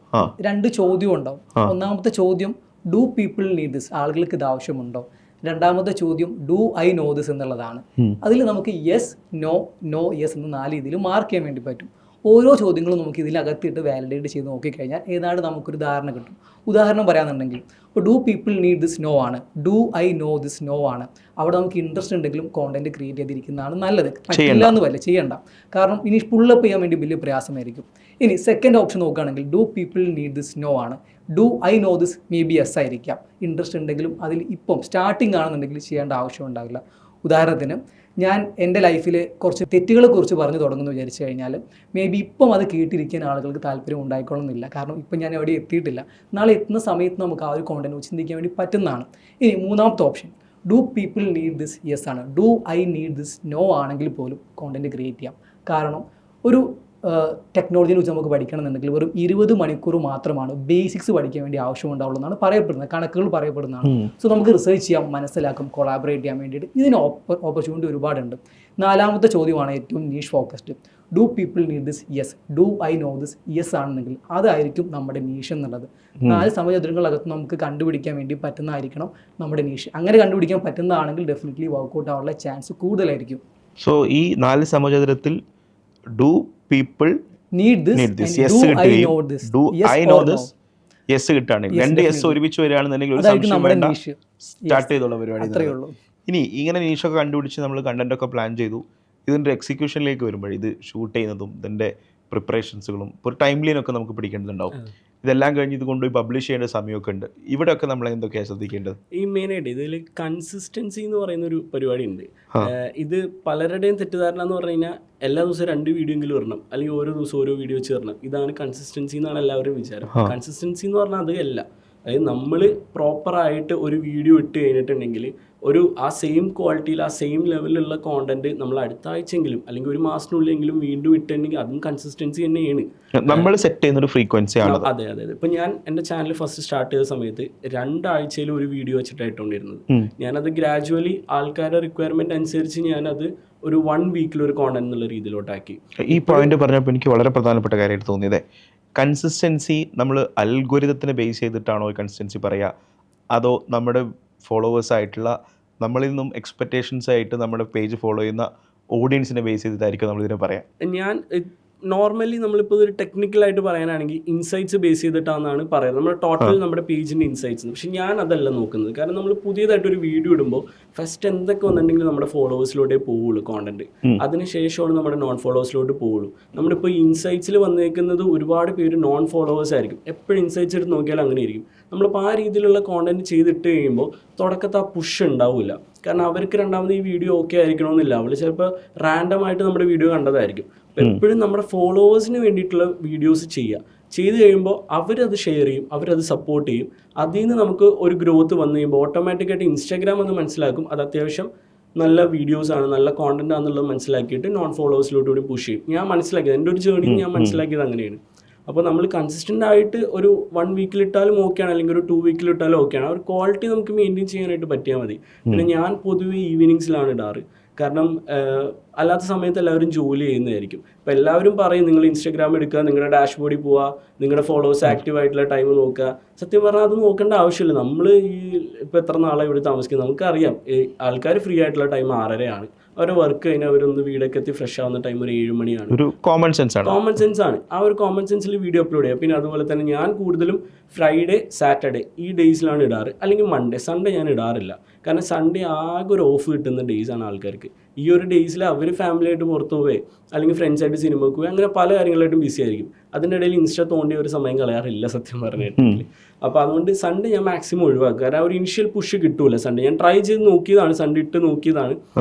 S2: 2 ചോദ്യം ഉണ്ടാവും. ഒന്നാമത്തെ ചോദ്യം ഡു പീപ്പിൾ നീഡ് ദിസ്, ആളുകൾക്ക് ഇത് ആവശ്യമുണ്ടോ. രണ്ടാമത്തെ ചോദ്യം ഡു ഐ നോ ദിസ് എന്നുള്ളതാണ്. അതിൽ നമുക്ക് യെസ്, നോ, നോ, യെസ് എന്ന് 4 രീതിയിൽ മാർക്ക് ചെയ്യാൻ വേണ്ടി പറ്റും. ഓരോ ചോദ്യങ്ങളും നമുക്ക് ഇതിനകത്തിട്ട് വാലിഡേറ്റ് ചെയ്ത് നോക്കിക്കഴിഞ്ഞാൽ ഏതാണ്ട് നമുക്കൊരു ധാരണ കിട്ടും. ഉദാഹരണം പറയാന്നുണ്ടെങ്കിൽ ഇപ്പോൾ do people need this no ആണ്, do I know this no ആണ്. അവിടെ നമുക്ക് ഇൻട്രസ്റ്റ് ഉണ്ടെങ്കിലും കോണ്ടന്റ് ക്രിയേറ്റ് ചെയ്തിരിക്കുന്നതാണ് നല്ലത്. പറ്റില്ല എന്ന് വല്ല ചെയ്യണ്ട, കാരണം ഇനി പുള്ളപ്പ് ചെയ്യാൻ വേണ്ടി വലിയ പ്രയാസമായിരിക്കും. ഇനി സെക്കൻഡ് ഓപ്ഷൻ നോക്കുകയാണെങ്കിൽ do people need this no ആണ്, do I know this maybe yes ആയിരിക്കാം. ഇൻട്രസ്റ്റ് ഉണ്ടെങ്കിലും അതിൽ ഇപ്പം സ്റ്റാർട്ടിംഗ് ആണെന്നുണ്ടെങ്കിൽ ചെയ്യേണ്ട ആവശ്യം ഉണ്ടാവില്ല. ഉദാഹരണത്തിന് ഞാൻ എൻ്റെ ലൈഫിൽ കുറച്ച് തെറ്റുകളെ കുറിച്ച് പറഞ്ഞു തുടങ്ങുന്നു വിചാരിച്ചു കഴിഞ്ഞാൽ മേ ബി ഇപ്പം അത് കേട്ടിരിക്കാൻ ആളുകൾക്ക് താല്പര്യം ഉണ്ടായിക്കൊള്ളുന്നില്ല, കാരണം ഇപ്പം ഞാൻ എവിടെ എത്തിയിട്ടില്ല. നാളെ എത്തുന്ന സമയത്ത് നമുക്ക് ആ ഒരു കോണ്ടന്റ് ചിന്തിക്കാൻ വേണ്ടി പറ്റുന്നതാണ്. ഇനി മൂന്നാമത്തെ option do people need this yes ആണ്, do I need this no ആണെങ്കിൽ പോലും കോണ്ടന്റ് ക്രിയേറ്റ് ചെയ്യാം. കാരണം ഒരു ടെക്നോളജിയെ കുറിച്ച് നമുക്ക് പഠിക്കണമെന്നുണ്ടെങ്കിൽ വെറും 20 മണിക്കൂർ മാത്രമാണ് ബേസിക്സ് പഠിക്കാൻ വേണ്ടി ആവശ്യമുണ്ടാവുള്ളൂ എന്നാണ് പറയപ്പെടുന്നത്, കണക്കുകൾ പറയപ്പെടുന്നതാണ്. സോ നമുക്ക് റിസർച്ച് ചെയ്യാം, മനസ്സിലാക്കാം, കൊളാബറേറ്റ് ചെയ്യാൻ വേണ്ടിയിട്ട് ഇതിന് ഓപ്പർച്യൂണിറ്റി ഒരുപാടുണ്ട്. നാലാമത്തെ ചോദ്യമാണ് ഏറ്റവും niche focused. Do people need this yes, do I know this yes ആണെന്നെങ്കിൽ അതായിരിക്കും നമ്മുടെ നീഷ് എന്നുള്ളത്. 4 സമചതുരങ്ങളകത്ത് നമുക്ക് കണ്ടുപിടിക്കാൻ വേണ്ടി പറ്റുന്നതായിരിക്കണം നമ്മുടെ നീഷ്. അങ്ങനെ കണ്ടുപിടിക്കാൻ പറ്റുന്നതാണെങ്കിൽ ഡെഫിനറ്റ്ലി വർക്കൗട്ട് ആവാനുള്ള ചാൻസ് കൂടുതലായിരിക്കും.
S3: സോ ഈ 4 സമചതുരത്തിൽ do people
S2: need this, do I know this,
S3: do I know this yes കിട്ടുകയാണെങ്കിൽ 2 യെസ് ഒരുമിച്ച് വരികയാണെന്നുണ്ടെങ്കിൽ ഒരു സംശയം വേണ്ട, സ്റ്റാർട്ട് ചെയ്തുള്ള പരിപാടി. ഇനി ഇങ്ങനെ നീഷൊക്കെ കണ്ടുപിടിച്ച് നമ്മൾ കണ്ടന്റൊക്കെ പ്ലാൻ ചെയ്തു, ഇതിൻ്റെ എക്സിക്യൂഷനിലേക്ക് വരുമ്പോൾ ഇത് ഷൂട്ട് ചെയ്യുന്നതും ഇതിൻ്റെ പ്രിപ്പറേഷൻസുകളും ഒരു ടൈം ലൈനൊക്കെ നമുക്ക് പിടിക്കേണ്ടതുണ്ടാവും. ഇതെല്ലാം കഴിഞ്ഞ് ഇത് കൊണ്ടുപോയി പബ്ലിഷ് ചെയ്യേണ്ട സമയമൊക്കെ ഉണ്ട്. ഇവിടെയൊക്കെ നമ്മൾ എന്തൊക്കെയാണ് ശ്രദ്ധിക്കേണ്ടത്?
S1: ഈ മെയിനായിട്ട് ഇതിൽ കൺസിസ്റ്റൻസി എന്ന് പറയുന്ന ഒരു പരിപാടി ഉണ്ട്. ഇത് പലരുടെയും തെറ്റിദ്ധാരണ എന്ന് പറഞ്ഞു കഴിഞ്ഞാൽ എല്ലാ ദിവസവും 2 വീഡിയോ എങ്കിലും വരണം, അല്ലെങ്കിൽ ഓരോ ദിവസം ഓരോ വീഡിയോ വെച്ച് വരണം. ഇതാണ് കൺസിസ്റ്റൻസി എന്നാണ് എല്ലാവരും വിചാരം. കൺസിസ്റ്റൻസി എന്ന് പറഞ്ഞാൽ അത് അല്ല. അതായത് നമ്മൾ പ്രോപ്പറായിട്ട് ഒരു വീഡിയോ ഇട്ട് കഴിഞ്ഞിട്ടുണ്ടെങ്കിൽ ആ സെയിം ക്വാളിറ്റിയിൽ ആ സെയിം ലെവലിലുള്ള കോണ്ടന്റ് നമ്മൾ അടുത്ത ആഴ്ചയെങ്കിലും അല്ലെങ്കിൽ ഒരു മാസത്തിനുള്ളിലെങ്കിലും വീണ്ടും ഇട്ടുണ്ടെങ്കിൽ അതും കൺസിസ്റ്റൻസി തന്നെയാണ്.
S3: നമ്മൾ സെറ്റ് ചെയ്യുന്ന ഒരു ഫ്രീക്വൻസി ആണ്.
S1: അതെ അതെ അതെ. ഇപ്പം ഞാൻ എൻ്റെ ചാനൽ ഫസ്റ്റ് സ്റ്റാർട്ട് ചെയ്ത സമയത്ത് 2 ആഴ്ചയിൽ ഒരു വീഡിയോ വെച്ചിട്ടായിട്ടുകൊണ്ടിരുന്നത്. ഞാനത് ഗ്രാജുവലി ആൾക്കാരുടെ റിക്വയർമെന്റ് അനുസരിച്ച് ഞാനത് ഒരു 1 വീക്കിൽ ഒരു കോണ്ടന്റ് എന്നുള്ള രീതിയിലോട്ടാക്കി.
S3: ഈ പോയിന്റ് പറഞ്ഞപ്പോൾ എനിക്ക് വളരെ പ്രധാനപ്പെട്ട കാര്യമായിട്ട് തോന്നിയത് കൺസിസ്റ്റൻസി നമ്മൾ അൽഗോരിതത്തിനെ ബേസ് ചെയ്തിട്ടാണോ കൺസിസ്റ്റൻസി പറയുക, അതോ നമ്മുടെ ഫോളോവേഴ്സ് ആയിട്ടുള്ള നമ്മളിൽ നിന്നും എക്സ്പെക്റ്റേഷൻസ് ആയിട്ട് നമ്മുടെ പേജ് ഫോളോ ചെയ്യുന്ന ഓഡിയൻസിനെ ബേസ് ചെയ്തിട്ടായിരിക്കും നമ്മളിതിനെ പറയാം?
S1: ഞാൻ നോർമലി നമ്മളിപ്പോൾ ഒരു ടെക്നിക്കലായിട്ട് പറയാനാണെങ്കിൽ ഇൻസൈറ്റ്സ് ബേസ് ചെയ്തിട്ടാണെന്നാണ് പറയുന്നത്, നമ്മുടെ ടോട്ടൽ നമ്മുടെ പേജിൻ്റെ ഇൻസൈറ്റ്സ്. പക്ഷെ ഞാൻ അതല്ല നോക്കുന്നത്. കാരണം നമ്മൾ പുതിയതായിട്ടൊരു വീഡിയോ ഇടുമ്പോൾ ഫസ്റ്റ് എന്തൊക്കെ വന്നിട്ടുണ്ടെങ്കിൽ നമ്മുടെ ഫോളോവേഴ്സിലോട്ടേ പോവുള്ളൂ കോണ്ടന്റ്, അതിനുശേഷമാണ് നമ്മുടെ നോൺ ഫോളോവേഴ്സിലോട്ട് പോവുള്ളൂ. നമ്മളിപ്പോൾ ഇൻസൈറ്റ്സിൽ വന്നേക്കുന്നത് ഒരുപാട് പേര് നോൺ ഫോളോവേഴ്സ് ആയിരിക്കും. എപ്പോഴും ഇൻസൈറ്റ്സ് എടുത്ത് നോക്കിയാൽ അങ്ങനെ ഇരിക്കും. നമ്മളിപ്പോൾ ആ രീതിയിലുള്ള കോണ്ടന്റ് ചെയ്തിട്ട് കഴിയുമ്പോൾ തുടക്കത്ത് ആ പുഷ് ഉണ്ടാവില്ല. കാരണം അവർക്ക് രണ്ടാമത് ഈ വീഡിയോ ഓക്കെ ആയിരിക്കണമെന്നില്ല, അവൾ ചിലപ്പോൾ റാൻഡമായിട്ട് നമ്മുടെ വീഡിയോ കണ്ടതായിരിക്കും. എപ്പോഴും നമ്മുടെ ഫോളോവേഴ്സിന് വേണ്ടിയിട്ടുള്ള വീഡിയോസ് ചെയ്ത് കഴിയുമ്പോൾ അവരത് ഷെയർ ചെയ്യും, അവരത് സപ്പോർട്ട് ചെയ്യും. അതിൽ നിന്ന് നമുക്ക് ഒരു ഗ്രോത്ത് വന്നു കഴിയുമ്പോൾ ഓട്ടോമാറ്റിക്കായിട്ട് ഇൻസ്റ്റാഗ്രാം അത് മനസ്സിലാക്കും, അത് അത്യാവശ്യം നല്ല വീഡിയോസാണ്, നല്ല കോണ്ടന്റ് ആണെന്നുള്ളത് മനസ്സിലാക്കിയിട്ട് നോൺ ഫോളോവേഴ്സിലോട്ട് കൂടി പുഷ് ചെയ്യും. ഞാൻ മനസ്സിലാക്കിയത്, എൻ്റെ ഒരു ജേർണി ഞാൻ മനസ്സിലാക്കിയത് അങ്ങനെയാണ്. അപ്പോൾ നമ്മൾ കൺസിസ്റ്റൻ്റ് ആയിട്ട് ഒരു 1 വീക്കിലിട്ടാലും ഓക്കെയാണ്, അല്ലെങ്കിൽ ഒരു 2 വീക്കിലിട്ടാലും ഓക്കെയാണ്. ആ ഒരു ക്വാളിറ്റി നമുക്ക് മെയിൻറ്റെയിൻ ചെയ്യാനായിട്ട് പറ്റിയാൽ മതി. പിന്നെ ഞാൻ പൊതുവെ ഈവനിങ്സിലാണ് ഇടാറ്. കാരണം അല്ലാത്ത സമയത്ത് എല്ലാവരും ജോലി ചെയ്യുന്നതായിരിക്കും. അപ്പോൾ എല്ലാവരും പറയും നിങ്ങൾ ഇൻസ്റ്റാഗ്രാം എടുക്കുക, നിങ്ങളുടെ ഡാഷ്ബോർഡിൽ പോവുക, നിങ്ങളുടെ ഫോളോവേഴ്സ് ആക്റ്റീവ് ആയിട്ടുള്ള ടൈം നോക്കുക. സത്യം പറഞ്ഞാൽ അത് നോക്കേണ്ട ആവശ്യമില്ല. നമ്മൾ ഇപ്പോൾ എത്ര നാളാണ് ഇവിടെ താമസിക്കുന്നത്, നമുക്കറിയാം ആൾക്കാർ ഫ്രീ ആയിട്ടുള്ള ടൈം 6:30 അവരുടെ വർക്ക് കഴിഞ്ഞ് അവരൊന്ന് വീടൊക്കെ എത്തി ഫ്രഷ് ആവുന്ന ടൈം ഒരു 7 മണിയാണ്.
S3: ഒരു കോമൺ സെൻസ് ആണ്. ആ ഒരു കോമൺ സെൻസിൽ വീഡിയോ അപ്ലോഡ് ചെയ്യുക. പിന്നെ അതുപോലെ തന്നെ ഞാൻ കൂടുതലും ഫ്രൈഡേ, സാറ്റർഡേ ഈ ഡേയ്സിലാണ് ഇടാറ്, അല്ലെങ്കിൽ മൺഡേ. സൺഡേ ഞാൻ ഇടാറില്ല. കാരണം സൺഡേ ആകെ ഒരു ഓഫ് കിട്ടുന്ന ഡേയ്സാണ് ആൾക്കാർക്ക്.
S1: ഈ ഒരു ഡേയ്സിൽ അവർ ഫാമിലിയായിട്ട് പുറത്ത് പോവേ അല്ലെങ്കിൽ ഫ്രണ്ട്സായിട്ട് സിനിമക്ക് പോയി അങ്ങനെ പല കാര്യങ്ങളായിട്ടും ബിസി ആയിരിക്കും. അതിൻ്റെ ഇടയിൽ ഇൻസ്റ്റ തോണ്ടി ഒരു സമയം കളയാറില്ല സത്യം പറഞ്ഞിട്ടുണ്ടെങ്കിൽ. അപ്പോൾ അതുകൊണ്ട് സൺഡേ ഞാൻ മാക്സിമം ഒഴിവാക്കുക. കാരണം ഒരു ഇനിഷ്യൽ പുഷ് കിട്ടൂല സൺഡേ. ഞാൻ ട്രൈ ചെയ്ത് നോക്കിയതാണ്, സൺഡേ ഇട്ട് നോക്കിയതാണ്.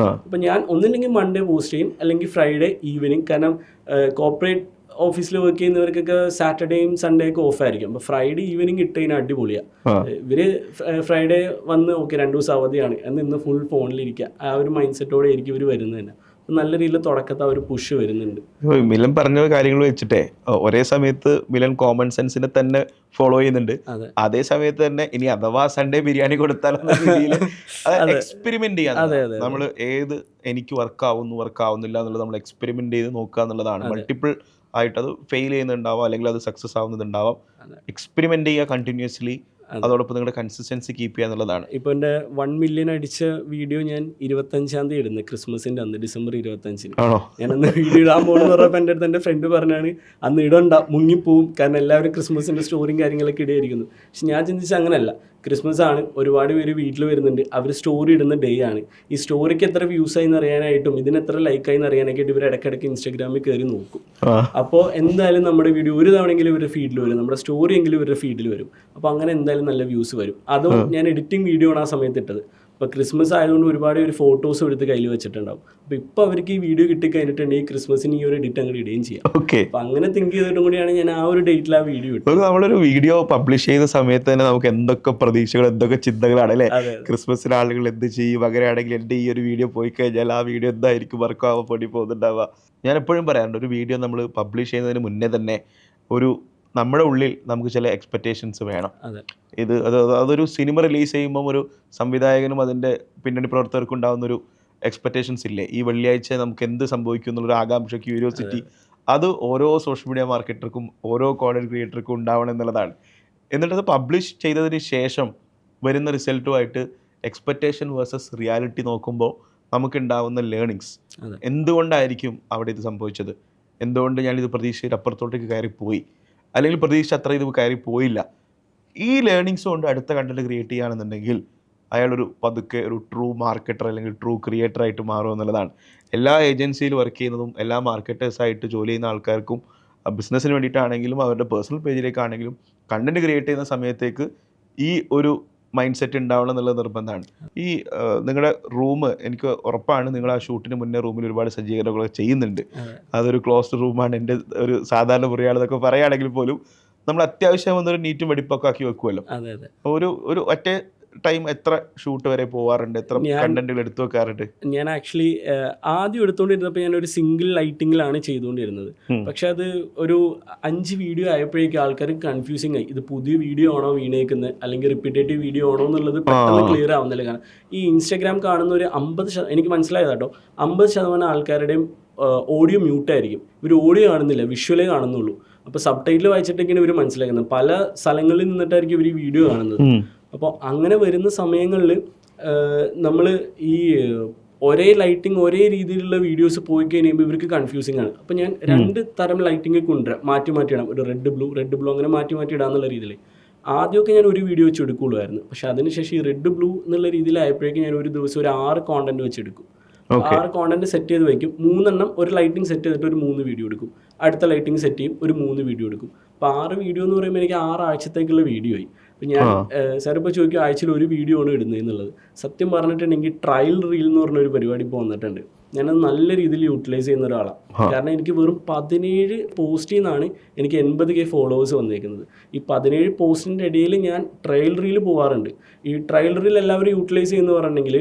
S1: അപ്പോൾ ഞാൻ ഒന്നില്ലെങ്കിൽ മൺഡേ പോസ്റ്റ് ചെയ്യും അല്ലെങ്കിൽ ഫ്രൈഡേ ഈവനിങ്. കാരണം കോർപ്പറേറ്റ് ഓഫീസിൽ വർക്ക് ചെയ്യുന്നവർക്കൊക്കെ സാറ്റർഡേയും സൺഡേ ഒക്കെ ഓഫ് ആയിരിക്കും. അപ്പോൾ ഫ്രൈഡേ ഈവനിങ് ഇട്ട് കഴിഞ്ഞാൽ അടിപൊളിയാണ്. ഇവർ ഫ്രൈഡേ വന്ന് ഓക്കെ 2 ദിവസം അവധിയാണ് എന്ന് ഇന്ന് ഫുൾ ഫോണിലിരിക്കുക, ആ ഒരു മൈൻഡ് സെറ്റോടെ ആയിരിക്കും ഇവർ വരുന്നത് തന്നെ. നല്ല രീതിയിൽ തുടക്കത്തെ ഒരു പുഷ് വരുന്നുണ്ട്.
S3: മിലൻ പറഞ്ഞ കാര്യങ്ങൾ വെച്ചിട്ടേ ഒരേ സമയത്ത് മിലൻ കോമൺ സെൻസിനെ തന്നെ ഫോളോ ചെയ്യുന്നുണ്ട്. അതേ സമയത്ത് തന്നെ ഇനി അഥവാ സൺഡേ ബിരിയാണി കൊടുത്താലും എക്സ്പെരിമെന്റ് ചെയ്യാൻ നമ്മൾ ഏത് എനിക്ക് വർക്കാവുന്നില്ല എന്നുള്ളത് നമ്മൾ എക്സ്പെരിമെന്റ് ചെയ്ത് നോക്കുക എന്നുള്ളതാണ്. മൾട്ടിപ്പിൾ ആയിട്ട് അത് ഫെയിൽ ചെയ്യുന്നുണ്ടാവാം അല്ലെങ്കിൽ അത് സക്സസ് ആവുന്നുണ്ടാവാം. എക്സ്പെരിമെന്റ് ചെയ്യുക കണ്ടിന്യൂസ്ലി, അതോടൊപ്പം നിങ്ങളുടെ കൺസിസ്റ്റൻസി കീപ്പ് ചെയ്യുക എന്നുള്ളതാണ്.
S1: ഇപ്പോൾ എൻ്റെ 1 മില്യൺ അടിച്ച വീഡിയോ ഞാൻ 25-ാം തീയതി ഇടുന്നത്, ക്രിസ്മസിൻ്റെ അന്ന്, ഡിസംബർ 25-ന്. ഞാൻ അന്ന് വീഡിയോ ഇടാൻ പോകുന്നത് പറഞ്ഞപ്പോൾ എൻ്റെ അടുത്ത് എൻ്റെ ഫ്രണ്ട് പറഞ്ഞാണ് അന്ന് ഇടണ്ട, മുങ്ങിപ്പോവും, കാരണം എല്ലാവരും ക്രിസ്മസിൻ്റെ സ്റ്റോറിയും കാര്യങ്ങളൊക്കെ ഇടയായിരിക്കുന്നു. പക്ഷെ ഞാൻ ചിന്തിച്ചാൽ അങ്ങനെയല്ല. ക്രിസ്മസ് ആണ്, ഒരുപാട് പേര് വീട്ടിൽ വരുന്നുണ്ട്, അവർ സ്റ്റോറി ഇടുന്ന ഡേ ആണ്. ഈ സ്റ്റോറിക്ക് എത്ര വ്യൂസ് ആയി എന്ന് അറിയാനായിട്ടും ഇതിന് എത്ര ലൈക്ക് ആയി എന്ന് അറിയാനായിട്ട് ഇവർ ഇടയ്ക്കിടയ്ക്ക് ഇൻസ്റ്റാഗ്രാമിൽ കയറി നോക്കും. അപ്പോൾ എന്തായാലും നമ്മുടെ വീഡിയോ ഒരു തവണയെങ്കിലും ഇവരുടെ ഫീഡിൽ വരും, നമ്മുടെ സ്റ്റോറി എങ്കിലും ഇവരുടെ ഫീഡിൽ വരും. അപ്പോൾ അങ്ങനെ എന്തായാലും നല്ല വ്യൂസ് വരും. അതും ഞാൻ എഡിറ്റിംഗ് വീഡിയോ ആണ് ആ സമയത്ത് ഇട്ടത്. അപ്പോൾ ക്രിസ്മസ് ആയതുകൊണ്ട് ഒരുപാട് ഒരു ഫോട്ടോസും എടുത്ത് കയ്യിൽ വെച്ചിട്ടുണ്ടാവും. അപ്പോൾ ഇപ്പോൾ അവർക്ക് ഈ വീഡിയോ കിട്ടിക്കഴിഞ്ഞിട്ടുണ്ടെങ്കിൽ ക്രിസ്മസിന് ഈ ഒരു എഡിറ്റ് അങ്ങോട്ട് ഇടുകയും ചെയ്യാം. അപ്പോൾ അങ്ങനെ തിങ്ക് ചെയ്തിട്ടും കൂടിയാണ് ഞാൻ ആ ഒരു ഡേറ്റിൽ ആ വീഡിയോ ഇട്ടത്.
S3: നമ്മളൊരു വീഡിയോ പബ്ലിഷ് ചെയ്യുന്ന സമയത്ത് തന്നെ നമുക്ക് എന്തൊക്കെ പ്രതീക്ഷകൾ, എന്തൊക്കെ ചിന്തകളാണ് അല്ലേ? ക്രിസ്മസിന് ആളുകൾ എന്ത് ചെയ്യും, അങ്ങനെയാണെങ്കിൽ എൻ്റെ ഈ ഒരു വീഡിയോ പോയി കഴിഞ്ഞാൽ ആ വീഡിയോ എന്തായിരിക്കും വർക്കാവാൻ വേണ്ടി പോകുന്നുണ്ടാവുക. ഞാൻ എപ്പോഴും പറയാറുണ്ട്, ഒരു വീഡിയോ നമ്മൾ പബ്ലിഷ് ചെയ്യുന്നതിന് മുന്നേ തന്നെ നമ്മുടെ ഉള്ളിൽ നമുക്ക് ചില എക്സ്പെക്റ്റേഷൻസ് വേണം. അതൊരു സിനിമ റിലീസ് ചെയ്യുമ്പം ഒരു സംവിധായകനും അതിൻ്റെ പിന്നണി പ്രവർത്തകർക്കും ഉണ്ടാകുന്നൊരു എക്സ്പെക്റ്റേഷൻസ് ഇല്ലേ? ഈ വെള്ളിയാഴ്ച നമുക്ക് എന്ത് സംഭവിക്കും എന്നുള്ളൊരു ആകാംക്ഷ, ക്യൂരിയോസിറ്റി, അത് ഓരോ സോഷ്യൽ മീഡിയ മാർക്കറ്റർക്കും ഓരോ കോണ്ടന്റ് ക്രിയേറ്റർക്കും ഉണ്ടാവണം എന്നുള്ളതാണ്. എന്നിട്ടത് പബ്ലിഷ് ചെയ്തതിന് ശേഷം വരുന്ന റിസൾട്ടുമായിട്ട് എക്സ്പെക്റ്റേഷൻ വേഴ്സസ് റിയാലിറ്റി നോക്കുമ്പോൾ നമുക്കുണ്ടാവുന്ന ലേണിങ്സ്, എന്തുകൊണ്ടായിരിക്കും അവിടെ ഇത് സംഭവിച്ചത്, എന്തുകൊണ്ട് ഞാനിത് പ്രതീക്ഷയിൽ അപ്പുറത്തോട്ടേക്ക് കയറിപ്പോയി, അല്ലെങ്കിൽ പ്രതീക്ഷ അത്ര ഇത് കയറി പോയില്ല. ഈ ലേണിങ്സ് കൊണ്ട് അടുത്ത കണ്ടന്റ് ക്രിയേറ്റ് ചെയ്യുകയാണെന്നുണ്ടെങ്കിൽ അയാളൊരു പതുക്കെ ഒരു ട്രൂ മാർക്കറ്റർ അല്ലെങ്കിൽ ട്രൂ ക്രിയേറ്റർ ആയിട്ട് മാറും എന്നുള്ളതാണ്. എല്ലാ ഏജൻസിയിൽ വർക്ക് ചെയ്യുന്നതും എല്ലാ മാർക്കറ്റേഴ്സായിട്ട് ജോലി ചെയ്യുന്ന ആൾക്കാർക്കും ബിസിനസ്സിന് വേണ്ടിയിട്ടാണെങ്കിലും അവരുടെ പേഴ്സണൽ പേജിലേക്കാണെങ്കിലും കണ്ടന്റ് ക്രിയേറ്റ് ചെയ്യുന്ന സമയത്തേക്ക് ഈ ഒരു മൈൻഡ് സെറ്റ് ഉണ്ടാവണം എന്നുള്ളത് നിർബന്ധമാണ്. ഈ നിങ്ങളുടെ റൂം, എനിക്ക് ഉറപ്പാണ് നിങ്ങൾ ആ ഷൂട്ടിന് മുന്നേ റൂമിൽ ഒരുപാട് സജ്ജീകരണങ്ങളൊക്കെ ചെയ്യുന്നുണ്ട്. അതൊരു ക്ലോസ്ഡ് റൂമാണ്, എൻ്റെ ഒരു സാധാരണ മുറിയാണെന്നൊക്കെ പറയുകയാണെങ്കിൽ പോലും നമ്മൾ അത്യാവശ്യം വന്നൊരു നീറ്റും വെടിപ്പൊക്കെ ആക്കി വെക്കുമല്ലോ. ഒരു ഒറ്റ ടൈം എത്ര ഷൂട്ട് വരെ പോവാറുണ്ട്, എത്ര കണ്ടന്റുകൾ എടുത്തു വെക്കാറുണ്ട്?
S1: ഞാൻ ആക്ച്വലി ആദ്യം എടുത്തുകൊണ്ടിരുന്നപ്പോൾ ഞാൻ ഒരു സിംഗിൾ ലൈറ്റിങ്ങിലാണ് ചെയ്തുകൊണ്ടിരുന്നത്. പക്ഷെ അത് ഒരു 5 വീഡിയോ ആയപ്പോഴേക്കും ആൾക്കാർക്ക് കൺഫ്യൂസിങ് ആയി. ഇത് പുതിയ വീഡിയോ ആണോ വീണേക്കുന്നത് അല്ലെങ്കിൽ റിപ്പീറ്റേറ്റീവ് വീഡിയോ ആണോ എന്നുള്ളത് പെട്ടെന്ന് ക്ലിയർ ആവുന്നില്ല. കാരണം ഈ ഇൻസ്റ്റാഗ്രാം കാണുന്ന ഒരു 50%, എനിക്ക് മനസ്സിലായതാട്ടോ, 50% ആൾക്കാരുടെയും ഓഡിയോ മ്യൂട്ടായിരിക്കും. ഇവർ ഓഡിയോ കാണുന്നില്ല, വിഷ്വലേ കാണുന്നുള്ളൂ. അപ്പോൾ സബ് ടൈറ്റിൽ വായിച്ചിട്ടൊക്കെയാണ് ഇവർ മനസ്സിലാക്കുന്നത്. പല സ്ഥലങ്ങളിൽ നിന്നിട്ടായിരിക്കും ഇവർ ഈ വീഡിയോ കാണുന്നത്. അപ്പോൾ അങ്ങനെ വരുന്ന സമയങ്ങളിൽ നമ്മൾ ഈ ഒരേ ലൈറ്റിംഗ് ഒരേ രീതിയിലുള്ള വീഡിയോസ് പോയി കഴിയുമ്പോൾ ഇവർക്ക് കൺഫ്യൂസിങ് ആണ്. അപ്പോൾ ഞാൻ 2 തരം ലൈറ്റിംഗ് കൊണ്ടുവരാം, മാറ്റി ഇടാം. ഒരു റെഡ് ബ്ലൂ അങ്ങനെ മാറ്റി ഇടാന്നുള്ള രീതിയിൽ ആദ്യമൊക്കെ ഞാൻ ഒരു വീഡിയോ വെച്ച് എടുക്കുകയുള്ളായിരുന്നു. പക്ഷെ അതിനുശേഷം ഈ റെഡ് ബ്ലൂ എന്നുള്ള രീതിയിലായപ്പോഴേക്കും ഞാൻ ഒരു ദിവസം ഒരു 6 കോണ്ടന്റ് വെച്ച് എടുക്കും. 6 കോണ്ടന്റ് സെറ്റ് ചെയ്ത് വയ്ക്കും. 3 എണ്ണം ഒരു ലൈറ്റിംഗ് സെറ്റ് ചെയ്തിട്ട് ഒരു 3 വീഡിയോ എടുക്കും. അടുത്ത ലൈറ്റിംഗ് സെറ്റ് ചെയ്യും, ഒരു 3 വീഡിയോ എടുക്കും. അപ്പോൾ 6 വീഡിയോ എന്ന് പറയുമ്പോൾ എനിക്ക് 6 ആഴ്ചത്തേക്കുള്ള വീഡിയോ ആയി. അപ്പോൾ ഞാൻ സാർ ഇപ്പോൾ ചോദിക്കും ആഴ്ചയിൽ ഒരു വീഡിയോ ആണ് ഇടുന്നത് എന്നുള്ളത്. സത്യം പറഞ്ഞിട്ടുണ്ടെങ്കിൽ ട്രയൽ റീൽ എന്ന് പറഞ്ഞൊരു പരിപാടി ഇപ്പോൾ വന്നിട്ടുണ്ട്. ഞാനത് നല്ല രീതിയിൽ യൂട്ടിലൈസ് ചെയ്യുന്ന ഒരാളാണ്. കാരണം എനിക്ക് വെറും 17 പോസ്റ്റിൽ നിന്നാണ് എനിക്ക് 80K ഫോളോവേഴ്സ് വന്നേക്കുന്നത്. ഈ 17 പോസ്റ്റിൻ്റെ ഇടയിൽ ഞാൻ ട്രയൽ റീൽ പോകാറുണ്ട്. ഈ ട്രയൽ റീൽ എല്ലാവരും യൂട്ടിലൈസ് ചെയ്യുന്ന പറഞ്ഞിട്ടുണ്ടെങ്കിൽ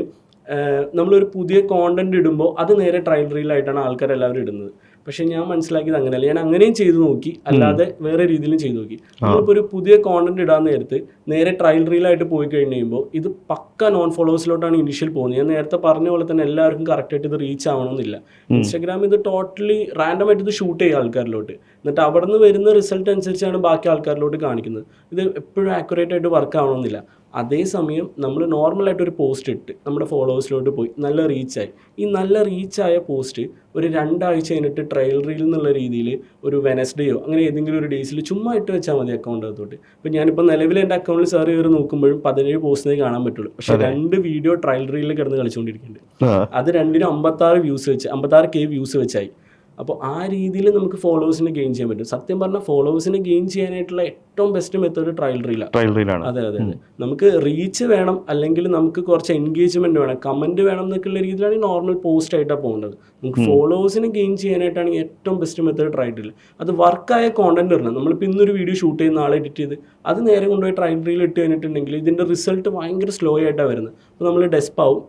S1: നമ്മളൊരു പുതിയ കോണ്ടന്റ് ഇടുമ്പോൾ അത് നേരെ ട്രയൽ റീലായിട്ടാണ് ആൾക്കാരെല്ലാവരും ഇടുന്നത്. പക്ഷെ ഞാൻ മനസ്സിലാക്കിയത് അങ്ങനെയല്ല. ഞാൻ അങ്ങനെയും ചെയ്തു നോക്കി, അല്ലാതെ വേറെ രീതിയിലും ചെയ്തു നോക്കി. നമ്മളിപ്പോൾ ഒരു പുതിയ കോണ്ടന്റ് ഇടാൻ നേരത്ത് നേരെ ട്രയൽ റീലായിട്ട് പോയി കഴിഞ്ഞ് കഴിയുമ്പോൾ ഇത് പക്ക നോൺ ഫോളോവേഴ്സിലോട്ടാണ് ഇനിഷ്യൽ പോകുന്നത്. ഞാൻ നേരത്തെ പറഞ്ഞ പോലെ തന്നെ എല്ലാവർക്കും കറക്റ്റായിട്ട് ഇത് റീച്ച് ആവണമെന്നില്ല. ഇൻസ്റ്റാഗ്രാമിൽ ഇത് ടോട്ടലി റാൻഡമായിട്ട് ഇത് ഷൂട്ട് ചെയ്യുക ആൾക്കാരിലോട്ട്, എന്നിട്ട് അവിടെ നിന്ന് വരുന്ന റിസൾട്ട് അനുസരിച്ചാണ് ബാക്കി ആൾക്കാരിലോട്ട് കാണിക്കുന്നത്. ഇത് എപ്പോഴും ആക്യുറേറ്റ് ആയിട്ട് വർക്ക് ആവണമെന്നില്ല. അതേസമയം നമ്മൾ നോർമലായിട്ട് ഒരു പോസ്റ്റ് ഇട്ട് നമ്മുടെ ഫോളോവേഴ്സിലോട്ട് പോയി നല്ല റീച്ചായി. ഈ നല്ല റീച്ചായ പോസ്റ്റ് ഒരു 2 ആഴ്ച കഴിഞ്ഞിട്ട് ട്രയൽ റീൽ എന്നുള്ള രീതിയിൽ ഒരു വെനസ്ഡേയോ അങ്ങനെ ഏതെങ്കിലും ഒരു ഡേയ്സിൽ ചുമ്മാ ഇട്ട് വെച്ചാൽ മതി അക്കൗണ്ടിനകത്തോട്ട്. ഇപ്പോൾ ഞാനിപ്പോൾ നിലവിൽ എൻ്റെ അക്കൗണ്ടിൽ സെർച്ച് ചെയ്ത് നോക്കുമ്പോഴും 17 പോസ്റ്റിനേ കാണാൻ പറ്റുള്ളൂ. പക്ഷേ 2 വീഡിയോ ട്രയൽ റീലിൽ കിടന്ന് കളിച്ചുകൊണ്ടിരിക്കുന്നുണ്ട്. അത് 2നും 56K വ്യൂസ് വെച്ചായി. അപ്പോൾ ആ രീതിയിൽ നമുക്ക് ഫോളോവേഴ്സിനെ ഗെയിൻ ചെയ്യാൻ പറ്റും. സത്യം പറഞ്ഞാൽ ഫോളോവേഴ്സിനെ ഗെയിൻ ചെയ്യാനായിട്ടുള്ള ഏറ്റവും ബെസ്റ്റ് മെത്തേഡ് ട്രയൽ റീലാണ്. അതെ. നമുക്ക് റീച്ച് വേണം, അല്ലെങ്കിൽ നമുക്ക് കുറച്ച് എൻഗേജ്മെന്റ് വേണം, കമന്റ് വേണം എന്നൊക്കെയുള്ള രീതിയിലാണ് നോർമൽ പോസ്റ്റ് ആയിട്ടാണ് പോകേണ്ടത്. നമുക്ക് ഫോളോവേഴ്സിനെ ഗെയിൻ ചെയ്യാനായിട്ടാണ് ഏറ്റവും ബെസ്റ്റ് മെത്തേഡ് ട്രയൽ റീൽ. അത് വർക്കായ കോണ്ടന്റ് ഇടണം. നമ്മളിപ്പോൾ ഇന്നൊരു വീഡിയോ ഷൂട്ട് ചെയ്യുന്ന ആളെ എഡിറ്റ് ചെയ്ത് അത് നേരെ കൊണ്ടുപോയി ട്രയൽ റീൽ ഇട്ട് കഴിഞ്ഞിട്ടുണ്ടെങ്കിൽ ഇതിന്റെ റിസൾട്ട് ഭയങ്കര സ്ലോ ആയിട്ടാണ് വരുന്നത്. അപ്പോൾ നമ്മൾ ഡെസ്പാവും,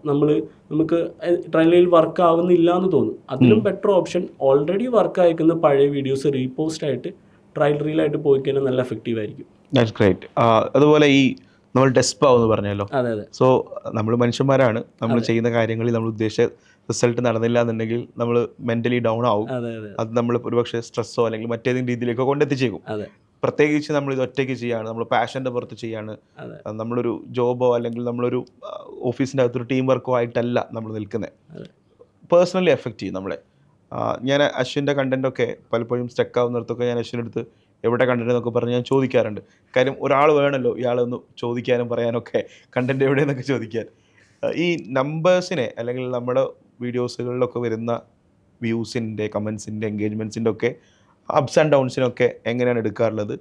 S1: നമുക്ക് ട്രയൽ റീൽ വർക്ക് ആവുന്നില്ല എന്ന് തോന്നും. അതിലും ബെറ്റർ ഓപ്ഷൻ ഓൾറെഡി വർക്ക് അയക്കുന്ന പഴയ വീഡിയോസ് റീപോസ്റ്റ് ആയിട്ട് ട്രയൽ റീലായിട്ട് പോയി കഴിഞ്ഞാൽ നല്ല എഫക്റ്റീവ് ആയിരിക്കും.
S3: That's great. അതുപോലെ ഈ നമ്മൾ ഡെസ്പാവും എന്ന് പറഞ്ഞല്ലോ.
S1: അതെ.
S3: സോ നമ്മൾ മനുഷ്യന്മാരാണ്, നമ്മൾ ചെയ്യുന്ന കാര്യങ്ങളിൽ നമ്മൾ ഉദ്ദേശിച്ച റിസൾട്ട് നടന്നില്ല എന്നുണ്ടെങ്കിൽ നമ്മൾ മെന്റലി ഡൗൺ ആവും. അത് നമ്മൾ ഒരുപക്ഷെ സ്ട്രെസ്സോ അല്ലെങ്കിൽ മറ്റേതെങ്കിലും രീതിയിലേക്കോ കൊണ്ടെത്തിച്ചേക്കും. പ്രത്യേകിച്ച് നമ്മൾ ഇത് ഒറ്റയ്ക്ക് ചെയ്യാണ്, നമ്മൾ പാഷൻ്റെ പുറത്ത് ചെയ്യാണ്, നമ്മളൊരു ജോബോ അല്ലെങ്കിൽ നമ്മളൊരു ഓഫീസിൻ്റെ അകത്തൊരു ടീം വർക്കോ ആയിട്ടല്ല നമ്മൾ നിൽക്കുന്നത്. പേഴ്സണലി എഫക്റ്റ് ചെയ്യും നമ്മളെ. ഞാൻ അശ്വിൻ്റെ കണ്ടൻറ്റൊക്കെ പലപ്പോഴും സ്റ്റക്ക് ആവുന്നിടത്തൊക്കെ ഞാൻ അശ്വിൻ്റെ അടുത്ത് എവിടെ കണ്ടന്റ് എന്നൊക്കെ പറഞ്ഞ് ഞാൻ ചോദിക്കാറുണ്ട്. കാര്യം ഒരാൾ വേണമല്ലോ ഇയാളൊന്ന് ചോദിക്കാനും പറയാനൊക്കെ കണ്ടന്റ് എവിടെയെന്നൊക്കെ ചോദിക്കാൻ. ഈ നമ്പേഴ്സിനെ അല്ലെങ്കിൽ നമ്മുടെ വീഡിയോസുകളിലൊക്കെ വരുന്ന വ്യൂസിൻ്റെ, കമൻസിൻ്റെ, എൻഗേജ്മെൻറ്റ്സിൻ്റെ ഒക്കെ അപ്സ് ആൻഡ് ഡൗൺസിനൊക്കെ എങ്ങനെയാണ് എടുക്കാറുള്ളത്?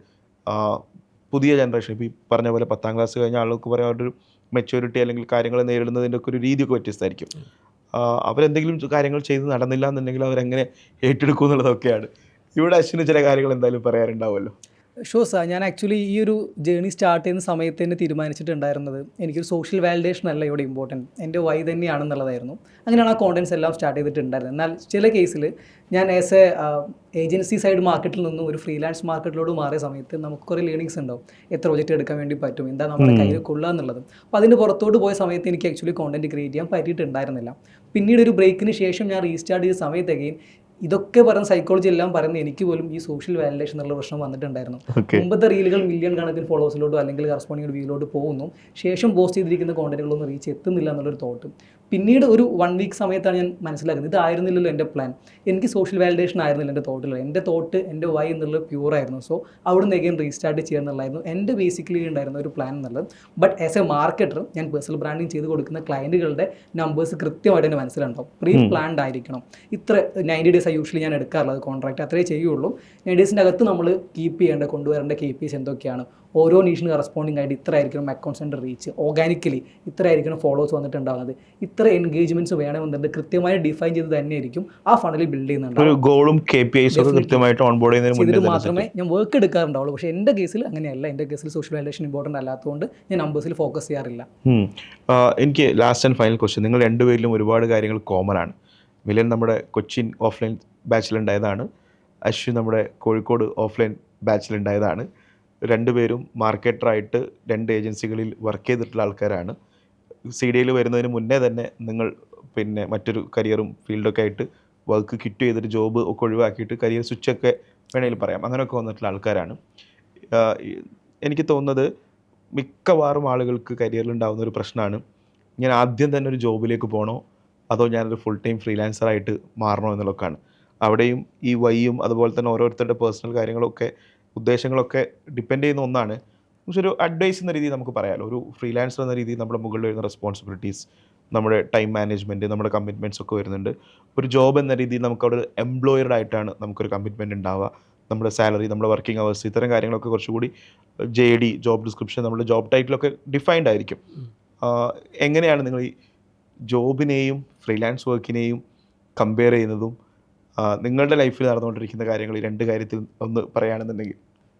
S3: പുതിയ ജനറേഷൻ ഇപ്പോൾ ഈ പറഞ്ഞ പോലെ 10ാം ക്ലാസ് കഴിഞ്ഞ ആളുകൾക്ക് പറയാൻ അവരുടെ ഒരു മെച്യൂരിറ്റി അല്ലെങ്കിൽ കാര്യങ്ങൾ നേരിടുന്നതിൻ്റെ ഒക്കെ ഒരു രീതിയൊക്കെ വ്യത്യസ്തമായിരിക്കും. അവരെന്തെങ്കിലും കാര്യങ്ങൾ ചെയ്ത് നടന്നില്ല എന്നുണ്ടെങ്കിൽ അവരെങ്ങനെ ഏറ്റെടുക്കും എന്നുള്ളതൊക്കെയാണ്. ഇവിടെ അശ്വിന് ചില കാര്യങ്ങൾ എന്തായാലും പറയാറുണ്ടാവുമല്ലോ.
S2: ഷോ സാർ, ഞാൻ ആക്ച്വലി ഈ ഒരു ജേർണി സ്റ്റാർട്ട് ചെയ്യുന്ന സമയത്ത് തന്നെ തീരുമാനിച്ചിട്ടുണ്ടായിരുന്നത് എനിക്കൊരു സോഷ്യൽ വാലിഡേഷൻ അല്ല ഇവിടെ ഇമ്പോർട്ടൻറ്റ്, എൻ്റെ വൈ തന്നെയാണെന്നുള്ളതായിരുന്നു. അങ്ങനെയാണ് ആ കോണ്ടൻസ് എല്ലാം സ്റ്റാർട്ട് ചെയ്തിട്ടുണ്ടായിരുന്നത്. എന്നാൽ ചില കേസിൽ ഞാൻ ആസ് എ ഏജൻസി സൈഡ് മാർക്കറ്റിൽ നിന്നും ഒരു ഫ്രീലാൻസ് മാർക്കറ്റിലോട്ട് മാറിയ സമയത്ത് നമുക്ക് കുറേ ലേണിങ്സ് ഉണ്ടാവും. എത്ര പ്രൊജക്റ്റ് എടുക്കാൻ വേണ്ടി പറ്റും, എന്താ നമ്മുടെ കയ്യിൽ കൊള്ളുക എന്നുള്ളത്. അപ്പോൾ അതിൻ്റെ പുറത്തോട്ട് പോയ സമയത്ത് എനിക്ക് ആക്ച്വലി കോണ്ടന്റ് ക്രിയേറ്റ് ചെയ്യാൻ പറ്റിയിട്ടുണ്ടായിരുന്നില്ല. പിന്നീട് ഒരു ബ്രേക്കിന് ശേഷം ഞാൻ റീസ്റ്റാർട്ട് ചെയ്ത സമയത്ത് അഗെയിൻ ഇതൊക്കെ പറയുന്ന സൈക്കോളജി എല്ലാം പറയുന്നത് എനിക്ക് പോലും ഈ സോഷ്യൽ വാലിഡേഷൻ എന്നുള്ള പ്രശ്നം വന്നിട്ടുണ്ടായിരുന്നു. മുമ്പത്തെ റീലുകൾ മില്യൺ കണക്കിന് ഫോളോവേഴ്സിലോട്ടോ അല്ലെങ്കിൽ കറസ്പോണ്ടിങ് വ്യൂയിലോട്ട് പോകുന്നു, ശേഷം പോസ്റ്റ് ചെയ്തിരിക്കുന്ന കോണ്ടന്റുകളൊന്നും റീച്ച് എത്തുന്നില്ല എന്നുള്ളൊരു തോട്ട്. പിന്നീട് ഒരു 1 വീക്ക് സമയത്താണ് ഞാൻ മനസ്സിലാക്കുന്നത് ഇതായിരുന്നില്ലല്ലോ എൻ്റെ പ്ലാൻ. എനിക്ക് സോഷ്യൽ വാലിഡേഷൻ ആയിരുന്നില്ല എൻ്റെ തോട്ടിൽ. എൻ്റെ തോട്ട്, എൻ്റെ വൈ എന്നുള്ളത് പ്യൂറായിരുന്നു. സോ അവിടുന്ന് എഗെയിൻ റീസ്റ്റാർട്ട് ചെയ്യുക എന്നുള്ളതായിരുന്നു എൻ്റെ ബേസിക്കലി ഉണ്ടായിരുന്ന ഒരു പ്ലാൻ എന്നുള്ളത്. ബട്ട് ആസ് എ മാർക്കറ്റർ ഞാൻ പേഴ്സണൽ ബ്രാൻഡിങ് ചെയ്ത് കൊടുക്കുന്ന ക്ലയൻറ്റുകളുടെ നമ്പേഴ്സ് കൃത്യമായിട്ട് എൻ്റെ മനസ്സിലുണ്ടാവും. പ്രീ പ്ലാൻഡ് ആയിരിക്കണം. ഇത്ര 90 ഡേയ്സ് യൂഷ്വലി ഞാൻ എടുക്കാറുള്ളത് കോൺട്രാക്ട്, അത്രേ ചെയ്യുള്ളൂ. 90 ഡേയ്സിൻ്റെ അകത്ത് നമ്മൾ കീപ്പ് ചെയ്യേണ്ട, കൊണ്ടുവരേണ്ട KPIs എന്തൊക്കെയാണ്, ഓരോ നീഷിന് കറസ്പോണ്ടിങ് ആയിട്ട് ഇത്ര ആയിരിക്കണം അക്കൗണ്ട്സിൻ്റെ റീച്ച്, ഓർഗാനിക്കലി ഇത്ര ആയിരിക്കണം ഫോളോവേഴ്സ് വന്നിട്ടുണ്ടാകുന്നത്, ഇത്ര എൻഗേജ്മെന്റ്സ് വേണമെന്നുണ്ട് കൃത്യമായി ഡിഫൈൻ ചെയ്ത് തന്നെയായിരിക്കും ആ ഫണ്ടിൽ ബിൽഡ് ചെയ്യുന്നുണ്ട്.
S3: ഒരു ഗോളും KPIs ഒക്കെ കൃത്യമായിട്ട് ഓൺബോർഡ് ചെയ്യുന്നതിന്
S2: മാത്രമേ ഞാൻ വർക്ക് എടുക്കാറുണ്ടാവുള്ളൂ. പക്ഷേ എൻ്റെ കേസിൽ അങ്ങനെയല്ല. എൻ്റെ കേസിൽ സോഷ്യൽ വാലിഡേഷൻ ഇമ്പോർട്ടൻ്റ് അല്ലാത്തതുകൊണ്ട് ഞാൻ നമ്പേഴ്സിൽ ഫോക്കസ് ചെയ്യാറില്ല.
S3: എനിക്ക് ലാസ്റ്റ് ആൻഡ് ഫൈനൽ ക്വസ്റ്റ്യൻ, നിങ്ങൾ രണ്ടുപേരിലും ഒരുപാട് കാര്യങ്ങൾ കോമൺ ആണ്. മിലൻ നമ്മുടെ കൊച്ചിൻ ഓഫ്ലൈൻ ബാച്ചിലുണ്ടായതാണ്, അശ്വിൻ നമ്മുടെ കോഴിക്കോട് ഓഫ്ലൈൻ ബാച്ചിലുണ്ടായതാണ്. രണ്ടുപേരും മാർക്കറ്ററായിട്ട് 2 ഏജൻസികളിൽ വർക്ക് ചെയ്തിട്ടുള്ള ആൾക്കാരാണ്. CDയിൽ വരുന്നതിന് മുന്നേ തന്നെ നിങ്ങൾ പിന്നെ മറ്റൊരു കരിയറും ഫീൽഡൊക്കെ ആയിട്ട് വർക്ക് ക്വിറ്റ് ചെയ്തിട്ട് ജോബ് ഒക്കെ ഒഴിവാക്കിയിട്ട് കരിയർ സ്വിച്ചൊക്കെ വേണമെങ്കിൽ പറയാം, അങ്ങനെയൊക്കെ വന്നിട്ടുള്ള ആൾക്കാരാണ്. എനിക്ക് തോന്നുന്നത് മിക്കവാറും ആളുകൾക്ക് കരിയറിലുണ്ടാകുന്ന ഒരു പ്രശ്നമാണ്, ഞാൻ ആദ്യം തന്നെ ഒരു ജോബിലേക്ക് പോകണോ അതോ ഞാനൊരു ഫുൾ ടൈം ഫ്രീലാൻസറായിട്ട് മാറണോ എന്നുള്ളതൊക്കെയാണ്. അവിടെയും ഈ വൈയും അതുപോലെ തന്നെ ഓരോരുത്തരുടെ പേഴ്സണൽ കാര്യങ്ങളൊക്കെ ഉദ്ദേശങ്ങളൊക്കെ ഡിപ്പെൻഡ് ചെയ്യുന്ന ഒന്നാണ്. പക്ഷെ ഒരു അഡ്വൈസ് എന്ന രീതിയിൽ നമുക്ക് പറയാമല്ലോ, ഒരു ഫ്രീലാൻസർ എന്ന രീതിയിൽ നമ്മുടെ മുകളിൽ വരുന്ന റെസ്പോൺസിബിലിറ്റീസ്, നമ്മുടെ ടൈം മാനേജ്മെൻറ്റ്, നമ്മുടെ കമ്മിറ്റ്മെൻറ്റ്സ് ഒക്കെ വരുന്നുണ്ട്. ഒരു ജോബ് എന്ന രീതിയിൽ നമുക്ക് അവിടെ എംപ്ലോയർഡ് ആയിട്ടാണ് നമുക്കൊരു കമ്മിറ്റ്മെൻറ്റ് ഉണ്ടാവുക. നമ്മുടെ സാലറി, നമ്മുടെ വർക്കിംഗ് അവേഴ്സ്, ഇത്തരം കാര്യങ്ങളൊക്കെ കുറച്ചുകൂടി JD, ജോബ് ഡിസ്ക്രിപ്ഷൻ, നമ്മുടെ ജോബ് ടൈറ്റിലൊക്കെ ഡിഫൈൻഡ് ആയിരിക്കും. എങ്ങനെയാണ് നിങ്ങൾ ഈ ജോബിനെയും ഫ്രീലാൻസ് വർക്കിനെയും കമ്പയർ ചെയ്യുന്നതും നിങ്ങളുടെ ലൈഫിൽ നടന്നുകൊണ്ടിരിക്കുന്ന കാര്യങ്ങൾ ഈ 2 കാര്യത്തിൽ ഒന്ന് പറയുകയാണെന്നുണ്ടെങ്കിൽ?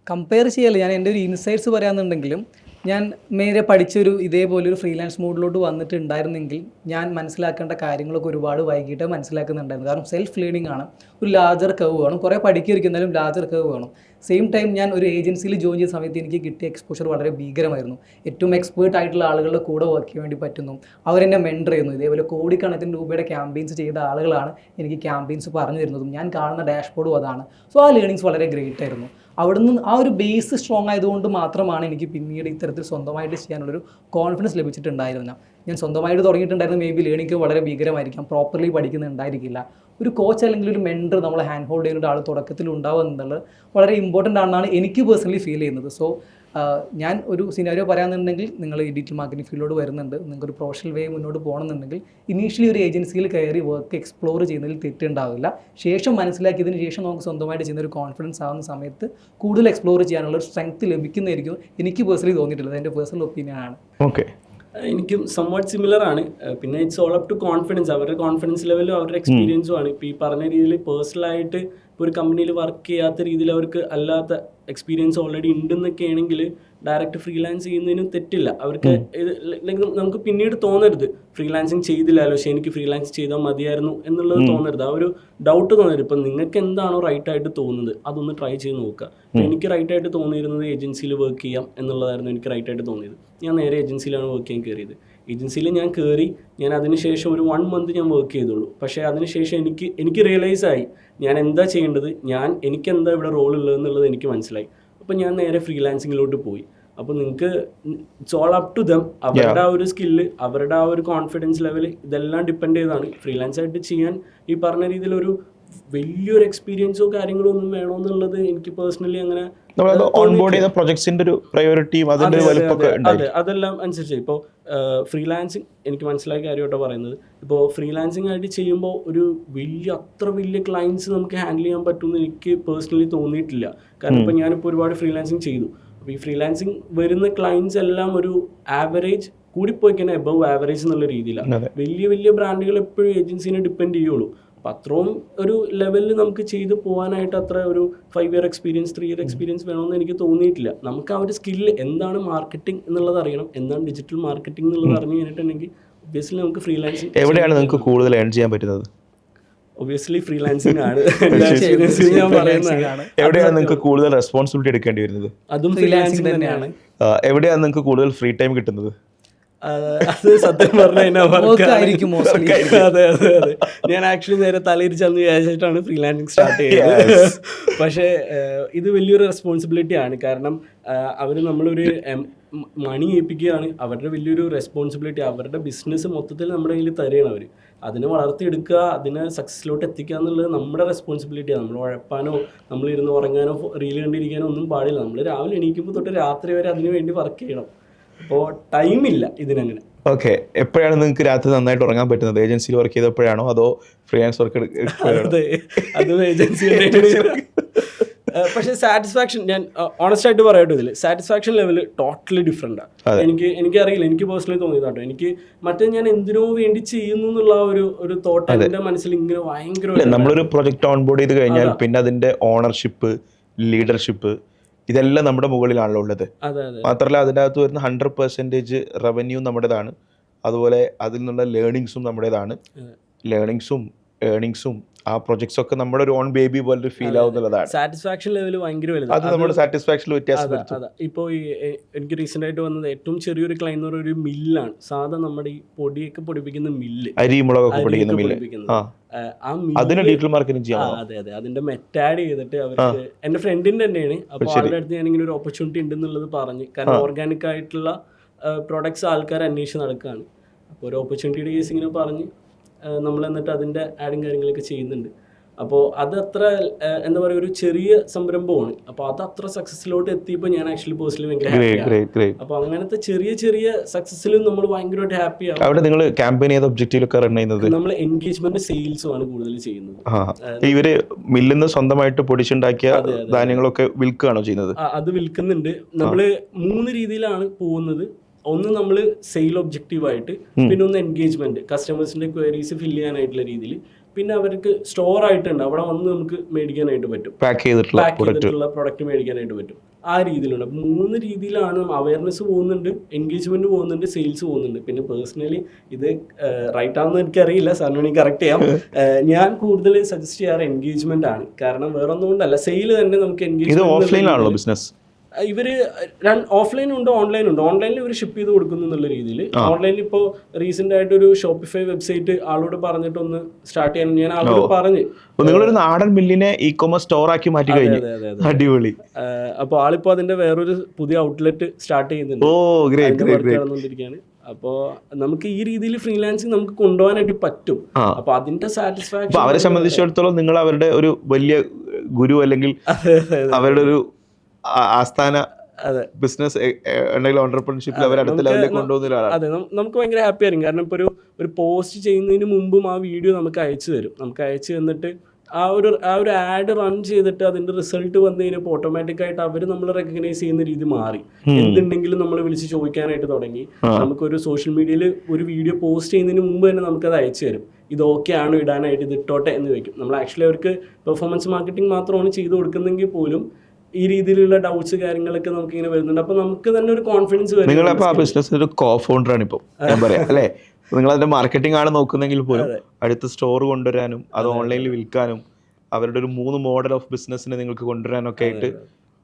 S2: കമ്പയർ ചെയ്യല്ല, ഞാൻ എൻ്റെ ഒരു ഇൻസൈറ്റ്സ് പറയാമെന്നുണ്ടെങ്കിലും ഞാൻ നേരെ പഠിച്ചൊരു ഇതേപോലെ ഒരു ഫ്രീലാൻസ് മോഡിലോട്ട് വന്നിട്ടുണ്ടായിരുന്നെങ്കിൽ ഞാൻ മനസ്സിലാക്കേണ്ട കാര്യങ്ങളൊക്കെ ഒരുപാട് വൈകിട്ട് മനസ്സിലാക്കുന്നുണ്ടായിരുന്നു. കാരണം സെൽഫ് ലേണിംഗ് ആണ്, ഒരു ലാർജർ കർവ് വേണം, കുറേ പഠിക്കുമായിരിക്കും ലാർജർ കർവ് വേണം. സെയിം ടൈം ഞാൻ ഒരു ഏജൻസിയിൽ ജോയിൻ ചെയ്ത സമയത്ത് എനിക്ക് കിട്ടിയ എക്സ്പോഷർ വളരെ ഭീകരമായിരുന്നു. ഏറ്റവും എക്സ്പേർട്ട് ആയിട്ടുള്ള ആളുകളുടെ കൂടെ വർക്ക് ചെയ്യാൻ വേണ്ടി പറ്റുന്നു, അവരെന്നെ മെൻറ്റർ ചെയ്യുന്നു. ഇതേപോലെ കോടിക്കണക്കിന് രൂപയുടെ ക്യാമ്പയിൻസ് ചെയ്ത ആളുകളാണ് എനിക്ക് ക്യാമ്പയിൻസ് പറഞ്ഞു തരുന്നതും ഞാൻ കാണുന്ന ഡാഷ്ബോർഡും അതാണ്. സോ ആ ലേണിങ്സ് വളരെ ഗ്രേറ്റ് ആയിരുന്നു. അവിടുന്ന് ആ ഒരു ബേസ് സ്ട്രോങ് ആയതുകൊണ്ട് മാത്രമാണ് എനിക്ക് പിന്നീട് ഇത്തരത്തിൽ സ്വന്തമായിട്ട് ചെയ്യാനുള്ളൊരു കോൺഫിഡൻസ് ലഭിച്ചിട്ടുണ്ടായിരുന്നത്. ഞാൻ സ്വന്തമായിട്ട് തുടങ്ങിയിട്ടുണ്ടായിരുന്ന മേ ബി ലേണിംഗ് വളരെ ഭീകരമായിരിക്കാം, പ്രോപ്പർലി പഠിക്കുന്നുണ്ടായിരിക്കില്ല. ഒരു കോച്ച് അല്ലെങ്കിൽ ഒരു മെൻറ്റർ നമ്മളെ ഹാൻഡ് ഹോൾഡ് ചെയ്യുന്ന ആൾ തുടക്കത്തിൽ ഉണ്ടാവുക എന്നുള്ളത് വളരെ ഇമ്പോർട്ടൻ്റ് ആണെന്നാണ് എനിക്ക് പേഴ്സണലി ഫീൽ ചെയ്യുന്നത്. സോ ഞാൻ ഒരു സിനാരിയോ പറയാമെന്നുണ്ടെങ്കിൽ, നിങ്ങൾ ഈ ഡിജിറ്റൽ മാർക്കറ്റിംഗ് ഫീൽഡിലോട് വരുന്നുണ്ട്, നിങ്ങൾക്കൊരു പ്രൊഫഷണൽ വേ മുന്നോട്ട് പോകണമെന്നുണ്ടെങ്കിൽ ഇനീഷ്യലി ഒരു ഏജൻസിയിൽ കയറി വർക്ക് എക്സ്പ്ലോർ ചെയ്യുന്നതിൽ തെറ്റുണ്ടാവില്ല. ശേഷം മനസ്സിലാക്കിയതിന് ശേഷം നമുക്ക് സ്വന്തമായിട്ട് ചെയ്യുന്ന ഒരു കോൺഫിഡൻസ് ആവുന്ന സമയത്ത് കൂടുതൽ എക്സ്പ്ലോർ ചെയ്യാനുള്ള ഒരു സ്ട്രെങ്ത് ലഭിക്കുന്നതായിരിക്കും എനിക്ക് പേഴ്സണലി തോന്നിയിട്ടുള്ളത്. എൻ്റെ പേഴ്സണൽ ഒപ്പീനിയൻ ആണ്.
S3: ഓക്കെ,
S1: എനിക്കും സംവാട്ട് സിമിലർ ആണ്. പിന്നെ it's all up to confidence. അവരുടെ കോൺഫിഡൻസ് ലെവലും അവരുടെ എക്സ്പീരിയൻസും ആണ്. ഇപ്പോൾ ഈ പറഞ്ഞ രീതിയിൽ പേഴ്സണലായിട്ട് ഇപ്പോൾ ഒരു കമ്പനിയിൽ വർക്ക് ചെയ്യാത്ത രീതിയിൽ അവർക്ക് അല്ലാത്ത എക്സ്പീരിയൻസ് ഓൾറെഡി ഉണ്ടെന്നൊക്കെ ആണെങ്കിൽ ഡയറക്റ്റ് ഫ്രീലാൻസ് ചെയ്യുന്നതിനും തെറ്റില്ല. അവർക്ക് നമുക്ക് പിന്നീട് തോന്നരുത് ഫ്രീലാൻസിങ് ചെയ്തില്ലല്ലോ, പക്ഷേ എനിക്ക് ഫ്രീലാൻസ് ചെയ്താൽ മതിയായിരുന്നു എന്നുള്ളത് തോന്നരുത്. ആ ഒരു ഡൗട്ട് തോന്നരുത്. ഇപ്പം നിങ്ങൾക്ക് എന്താണോ റൈറ്റ് ആയിട്ട് തോന്നുന്നത് അതൊന്ന് ട്രൈ ചെയ്ത് നോക്കുക. എനിക്ക് റൈറ്റ് ആയിട്ട് തോന്നിയിരുന്നത് ഏജൻസിയിൽ വർക്ക് ചെയ്യാം എന്നുള്ളതായിരുന്നു എനിക്ക് റൈറ്റ് ആയിട്ട് തോന്നിയത്. ഞാൻ നേരെ ഏജൻസിയിലാണ് വർക്ക് ചെയ്യാൻ കയറിയത്. ഏജൻസിയിൽ ഞാൻ കയറി, ഞാൻ അതിനുശേഷം ഒരു 1 month ഞാൻ വർക്ക് ചെയ്തുള്ളൂ. പക്ഷേ അതിനുശേഷം എനിക്ക് റിയലൈസ് ആയി ഞാൻ എന്താ ചെയ്യേണ്ടത്, എനിക്ക് എന്താ ഇവിടെ റോൾ ഉള്ളതെന്നുള്ളത് എനിക്ക് മനസ്സിലായി. അപ്പോൾ ഞാൻ നേരെ ഫ്രീലാൻസിങ്ങിലോട്ട് പോയി. അപ്പോൾ നിങ്ങൾക്ക് it's all up to them. അവരുടെ ആ ഒരു സ്കില്ല്, അവരുടെ ആ ഒരു കോൺഫിഡൻസ് ലെവൽ, ഇതെല്ലാം ഡിപ്പെൻഡ് ചെയ്താണ്. ഫ്രീലാൻസ് ആയിട്ട് ചെയ്യാൻ ഈ പറഞ്ഞ രീതിയിലൊരു വലിയൊരു എക്സ്പീരിയൻസോ കാര്യങ്ങളോ ഒന്നും വേണമെന്നുള്ളത് എനിക്ക് പേഴ്സണലി അങ്ങനെ അതെല്ലാം അനുസരിച്ച്. ഇപ്പോൾ ഫ്രീലാൻസിങ് എനിക്ക് മനസ്സിലാക്കിയ കാര്യമായിട്ടോ പറയുന്നത്. ഇപ്പോൾ ഫ്രീലാൻസിങ് ആയിട്ട് ചെയ്യുമ്പോൾ ഒരു അത്ര വലിയ ക്ലയൻസ് നമുക്ക് ഹാൻഡിൽ ചെയ്യാൻ പറ്റുമെന്ന് എനിക്ക് പേഴ്സണലി തോന്നിയിട്ടില്ല. കാരണം ഇപ്പോൾ ഞാനിപ്പോൾ ഒരുപാട് ഫ്രീലാൻസിങ് ചെയ്തു. അപ്പോൾ ഈ ഫ്രീലാൻസിങ് വരുന്ന ക്ലയൻസ് എല്ലാം ഒരു ആവറേജ്, കൂടിപ്പോയി കഴിഞ്ഞാൽ എബവ് ആവറേജ് എന്നുള്ള രീതിയിലാണ്. വലിയ ബ്രാൻഡുകൾ എപ്പോഴും ഏജൻസിനെ ഡിപ്പെൻഡ് ചെയ്യുള്ളൂ. അപ്പം അത്രയും ഒരു ലെവലിൽ നമുക്ക് ചെയ്ത് പോകാനായിട്ട് അത്ര ഒരു 5 year എക്സ്പീരിയൻസ് 3 year എക്സ്പീരിയൻസ് വേണമെന്ന് എനിക്ക് തോന്നിയിട്ടില്ല. നമുക്ക് ആ ഒരു സ്കില്ല് എന്താണ് മാർക്കറ്റിംഗ് എന്നുള്ളത് അറിയണം, എന്താണ് ഡിജിറ്റൽ മാർക്കറ്റിംഗ് എന്നുള്ളത് അറിഞ്ഞു കഴിഞ്ഞിട്ടുണ്ടെങ്കിൽ ഒബ്വിയസ്ലി നമുക്ക് ഫ്രീലാൻസിങ്.
S3: എവിടെയാണ് നിങ്ങൾക്ക് കൂടുതൽ ഏൺ ചെയ്യാൻ പറ്റുന്നത്?
S1: ഒബ്വിയസ്ലി ഫ്രീലാൻസിംഗ് ആണ് ഞാൻ പറയുന്നത്.
S3: എവിടെയാണ് നിങ്ങൾക്ക് കൂടുതൽ റെസ്പോൺസിബിലിറ്റി എടുക്കേണ്ടി വരുന്നത്?
S1: അതും ഫ്രീലാൻസിംഗ് തന്നെയാണ്.
S3: എവിടെയാണ് നിങ്ങൾക്ക് കൂടുതൽ ഫ്രീ ടൈം കിട്ടുന്നത്?
S1: അത് സത്യം പറഞ്ഞാൽ അതെ. ഞാൻ ആക്ച്വലി നേരെ തലയിരിച്ചെന്ന് വിചാരിച്ചിട്ടാണ് ഫ്രീലാൻസിങ് സ്റ്റാർട്ട് ചെയ്തത്. പക്ഷേ ഇത് വലിയൊരു റെസ്പോൺസിബിലിറ്റി ആണ്. കാരണം അവർ നമ്മളൊരു മണി ഏൽപ്പിക്കുകയാണ്. അവരുടെ വലിയൊരു റെസ്പോൺസിബിലിറ്റി, അവരുടെ ബിസിനസ് മൊത്തത്തിൽ നമ്മുടെ കയ്യിൽ തരുകയാണ് അവർ. അതിനെ വളർത്തിയെടുക്കുക, അതിനെ സക്സസ്സിലോട്ട് എത്തിക്കുക എന്നുള്ളത് നമ്മുടെ റെസ്പോൺസിബിലിറ്റിയാണ്. നമ്മൾ ഉഴപ്പാനോ നമ്മളിരുന്ന് ഉറങ്ങാനോ റീൽ കണ്ടിരിക്കാനോ ഒന്നും പാടില്ല. നമ്മൾ രാവിലെ എണീക്കുമ്പോൾ തൊട്ട് രാത്രി വരെ അതിനു വേണ്ടി വർക്ക് ചെയ്യണം. അപ്പോൾ ടൈമില്ല ഇതിനങ്ങനെ.
S3: ഓക്കെ, എപ്പോഴാണ് നിങ്ങൾക്ക് രാത്രി നന്നായിട്ട് ഉറങ്ങാൻ പറ്റുന്നത്? ഏജൻസിയിൽ വർക്ക് ചെയ്തപ്പോഴാണോ അതോ ഫ്രീലാൻസ് വർക്ക്?
S1: അതെ, അതും ഏജൻസിയുടെ. പക്ഷേ സാറ്റിസ്ഫാക്ഷൻ, ഞാൻ ഓണസ്റ്റ് ആയിട്ട് പറയട്ടെ, ഇതിൽ സാറ്റിസ്ഫാക്ഷൻ ലെവൽ ടോട്ടലി ഡിഫറെൻ്റാണ്. എനിക്കറിയില്ല, എനിക്ക് പേഴ്സണലി തോന്നിയതാട്ടോ. എനിക്ക് മറ്റേ ഞാൻ എന്തിനോ വേണ്ടി ചെയ്യുന്നു എന്നുള്ള ഒരു തോട്ട് എൻ്റെ മനസ്സിൽ ഇങ്ങനെ ഭയങ്കര.
S3: നമ്മളൊരു പ്രൊജക്ട് ഓൺബോർഡ് ചെയ്ത് കഴിഞ്ഞാൽ പിന്നെ അതിൻ്റെ ഓണർഷിപ്പ്, ലീഡർഷിപ്പ് ഇതെല്ലാം നമ്മുടെ മുകളിലാണല്ലോ ഉള്ളത്. മാത്രമല്ല അതിനകത്ത് വരുന്ന 100% റവന്യൂ നമ്മുടേതാണ്. അതുപോലെ അതിൽ നിന്നുള്ള ലേണിങ്സും നമ്മുടേതാണ്. ലേണിങ്സും ഏർണിങ്സും ആ പ്രൊജക്ട്സ് ഒക്കെ നമ്മുടെ ഒരു ഓൺ ബേബി പോലെ ഫീൽ ആവുന്നതാണ്.
S1: സാറ്റിസ്ഫാക്ഷൻ ലെവൽ ഭയങ്കര വലുത്.
S3: അത് നമ്മുടെ സാറ്റിസ്ഫാക്ഷനിൽ വ്യത്യാസം.
S1: ഇപ്പോൾ എനിക്ക് റീസെന്റ് ആയിട്ട് വന്നത് ഏറ്റവും ചെറിയൊരു ക്ലൈന്റ് എന്ന് പറയുന്ന ഒരു മില്ലാണ്. സാധാ നമ്മുടെ ഈ പൊടിയൊക്കെ പൊടിപ്പിക്കുന്ന മില്ല്,
S3: അരി മുളകൊക്കെ പൊടിക്കുന്ന മില്ല്. അതിന് ഡിജിറ്റൽ മാർക്കറ്റിംഗ് ചെയ്യാം.
S1: അതെ, അതിന്റെ മെറ്റാഡ് ചെയ്തിട്ട് അവർക്ക് എന്റെ ഫ്രണ്ടിന്റെ തന്നെയാണ്. അപ്പോൾ അവരുടെ അടുത്ത് ഞാനിങ്ങനെ ഒരു ഓപ്പർച്യൂണിറ്റി ഉണ്ടെന്നുള്ളത് പറഞ്ഞ്, കാരണം ഓർഗാനിക് ആയിട്ടുള്ള പ്രോഡക്ട്സ് ആൾക്കാർ അന്വേഷിച്ച് നടക്കുകയാണ്. അപ്പോൾ ഒരു ഓപ്പർച്യൂണിറ്റിയുടെ കേസ് ഇങ്ങനെ പറഞ്ഞ് നമ്മൾ എന്നിട്ട് അതിൻ്റെ ആഡും കാര്യങ്ങളൊക്കെ ചെയ്യുന്നുണ്ട്. അപ്പോൾ അത് അത്ര എന്താ പറയുക, ഒരു ചെറിയ സംരംഭമാണ്. അപ്പോൾ അത് അത്ര സക്സസ്സിലോട്ട് എത്തിയപ്പോൾ ഞാൻ ആക്ച്വലി പേഴ്സണലി ഭയങ്കര ഹാപ്പിയാണ്. അപ്പോൾ അങ്ങനത്തെ ചെറിയ സക്സസ്സിലും നമ്മൾ ഭയങ്കരമായിട്ട് ഹാപ്പിയാണ്.
S3: അവിടെ നിങ്ങൾ ക്യാമ്പയിൻ ചെയ്ത ഒബ്ജക്റ്റീവൊക്കെ റൺ ചെയ്യുന്നത്?
S1: നമ്മൾ എൻഗേജ്മെന്റ് സെയിൽസും ആണ് കൂടുതൽ ചെയ്യുന്നത്.
S3: ഇവര് മില്ലിന്ന് സ്വന്തമായിട്ട് പൊടിച്ചുണ്ടാക്കിയ ധാന്യങ്ങളൊക്കെ വിൽക്കുകയാണോ ചെയ്യുന്നത്?
S1: അത് വിൽക്കുന്നുണ്ട്. നമ്മൾ 3 രീതിയിലാണ് പോകുന്നത്. ഒന്ന് നമ്മൾ സെയിൽ ഒബ്ജക്റ്റീവായിട്ട്, പിന്നെ ഒന്ന് എൻഗേജ്മെന്റ്, കസ്റ്റമേഴ്സിന്റെ ക്വയറീസ് ഫില്ല് ചെയ്യാനായിട്ടുള്ള രീതിയിൽ, പിന്നെ അവർക്ക് സ്റ്റോർ ആയിട്ടുണ്ട്, അവിടെ വന്ന് നമുക്ക് മേടിക്കാനായിട്ട് പറ്റും, പാക്ക് ചെയ്തിട്ടുള്ള പ്രൊഡക്റ്റ് മേടിക്കാനായിട്ട് പറ്റും. ആ രീതിയിലുണ്ട്. 3 രീതിയിലാണ് അവയർനെസ് പോകുന്നുണ്ട്, എൻഗേജ്മെന്റ് പോകുന്നുണ്ട്, സെയിൽസ് പോകുന്നുണ്ട്. പിന്നെ പേഴ്സണലി ഇത് റൈറ്റ് ആണെന്ന് എനിക്കറിയില്ല, സാറിന് കറക്റ്റ് ചെയ്യാം. ഞാൻ കൂടുതൽ സജസ്റ്റ് ചെയ്യാറ് എൻഗേജ്മെന്റ് ആണ്. കാരണം വേറെ ഒന്നും കൊണ്ടല്ല, സെയിൽ തന്നെ നമുക്ക് എൻഗേജ്മെന്റ്.
S3: ഓഫ്ലൈൻ ആണല്ലോ ബിസിനസ്?
S1: ഇവര് ഓഫ്ലൈനും ഉണ്ട് ഓൺലൈനും ഉണ്ട്. ഓൺലൈനിൽ ഇവർ ഷിപ്പ് ചെയ്ത് കൊടുക്കുന്നു എന്നുള്ള രീതിയിൽ. ഓൺലൈനിൽ ഇപ്പോൾ റീസെന്റ് ആയിട്ട് ഒരു ഷോപ്പിഫൈ വെബ്സൈറ്റ് ആളോട് പറഞ്ഞിട്ടൊന്ന് സ്റ്റാർട്ട് ചെയ്യാൻ ഞാൻ ആളോട് പറഞ്ഞു.
S3: നിങ്ങളൊരു നാടൻ മില്ലിനെ ഇ കൊമേഴ്സ് സ്റ്റോർ ആക്കി മാറ്റി കഴിഞ്ഞു. അടിപൊളി.
S1: അപ്പോൾ ആളിപ്പോൾ അതിന്റെ വേറൊരു പുതിയ ഔട്ട്ലെറ്റ് സ്റ്റാർട്ട് ചെയ്യുന്നുണ്ട്. നടന്നുകൊണ്ടിരിക്കുകയാണ്. അപ്പോൾ നമുക്ക് ഈ രീതിയിൽ ഫ്രീലാൻസിങ് നമുക്ക് കൊണ്ടുപോകാനായിട്ട് പറ്റും. അപ്പോൾ അതിന്റെ സാറ്റിസ്ഫാക്ഷൻ
S3: അവരെ സംബന്ധിച്ചിടത്തോളം നിങ്ങൾ അവരുടെ ഒരു വലിയ ഗുരു അല്ലെങ്കിൽ അവരുടെ ഒരു ആസ്ഥാന ബിസിനസ് ഓണ്ടർപ്രണർഷിപ്പിൽ അവർ അടുത്ത ലെവലിലേക്ക് കൊണ്ടുപോകുന്ന.
S1: അതെ, നമുക്ക് ഭയങ്കര ഹാപ്പി ആയിരിക്കും. കാരണം ഇപ്പോൾ ഒരു പോസ്റ്റ് ചെയ്യുന്നതിന് മുമ്പും ആ വീഡിയോ നമുക്ക് അയച്ചു തരും. നമുക്ക് അയച്ചു തന്നിട്ട് ആ ഒരു ആഡ് റൺ ചെയ്തിട്ട് അതിന്റെ റിസൾട്ട് വന്നു കഴിഞ്ഞപ്പോൾ ഓട്ടോമാറ്റിക് അവർ നമ്മൾ റെക്കഗ്നൈസ് ചെയ്യുന്ന രീതി മാറി. എന്തുണ്ടെങ്കിലും നമ്മൾ വിളിച്ച് ചോദിക്കാനായിട്ട് തുടങ്ങി. നമുക്കൊരു സോഷ്യൽ മീഡിയയിൽ ഒരു വീഡിയോ പോസ്റ്റ് ചെയ്യുന്നതിന് മുമ്പ് തന്നെ നമുക്കത് അയച്ചു തരും. ഇത് ഓക്കെ ആണോ ഇടാനായിട്ട്, ഇത് ഇട്ടോട്ടെ എന്ന് വയ്ക്കും. നമ്മൾ ആക്ച്വലി അവർക്ക് പെർഫോമൻസ് മാർക്കറ്റിംഗ് മാത്രമാണ് ചെയ്തു കൊടുക്കുന്നതെങ്കിൽ പോലും ഈ രീതിയിലുള്ള ഡൗട്ട്സ് കാര്യങ്ങളൊക്കെ നമുക്ക് ഇങ്ങനെ വരുന്നുണ്ട്. അപ്പൊ നമുക്ക് തന്നെ ഒരു കോൺഫിഡൻസ് വരും.
S3: നിങ്ങളപ്പോ ആ ബിസിനസ്സിന്റെ ഒരു കോ ഫൗണ്ടർ ആണ് ഇപ്പൊ ഞാൻ പറയാം അല്ലേ. നിങ്ങൾ അതിന്റെ മാർക്കറ്റിംഗ് ആണ് നോക്കുന്നെങ്കിൽ പോലും അടുത്ത സ്റ്റോർ കൊണ്ടുവരാനും അത് ഓൺലൈനിൽ വിൽക്കാനും അവരുടെ ഒരു 3 മോഡൽ ഓഫ് ബിസിനസ്സിനെ നിങ്ങൾക്ക് കൊണ്ടുവരാനും ഒക്കെ ആയിട്ട്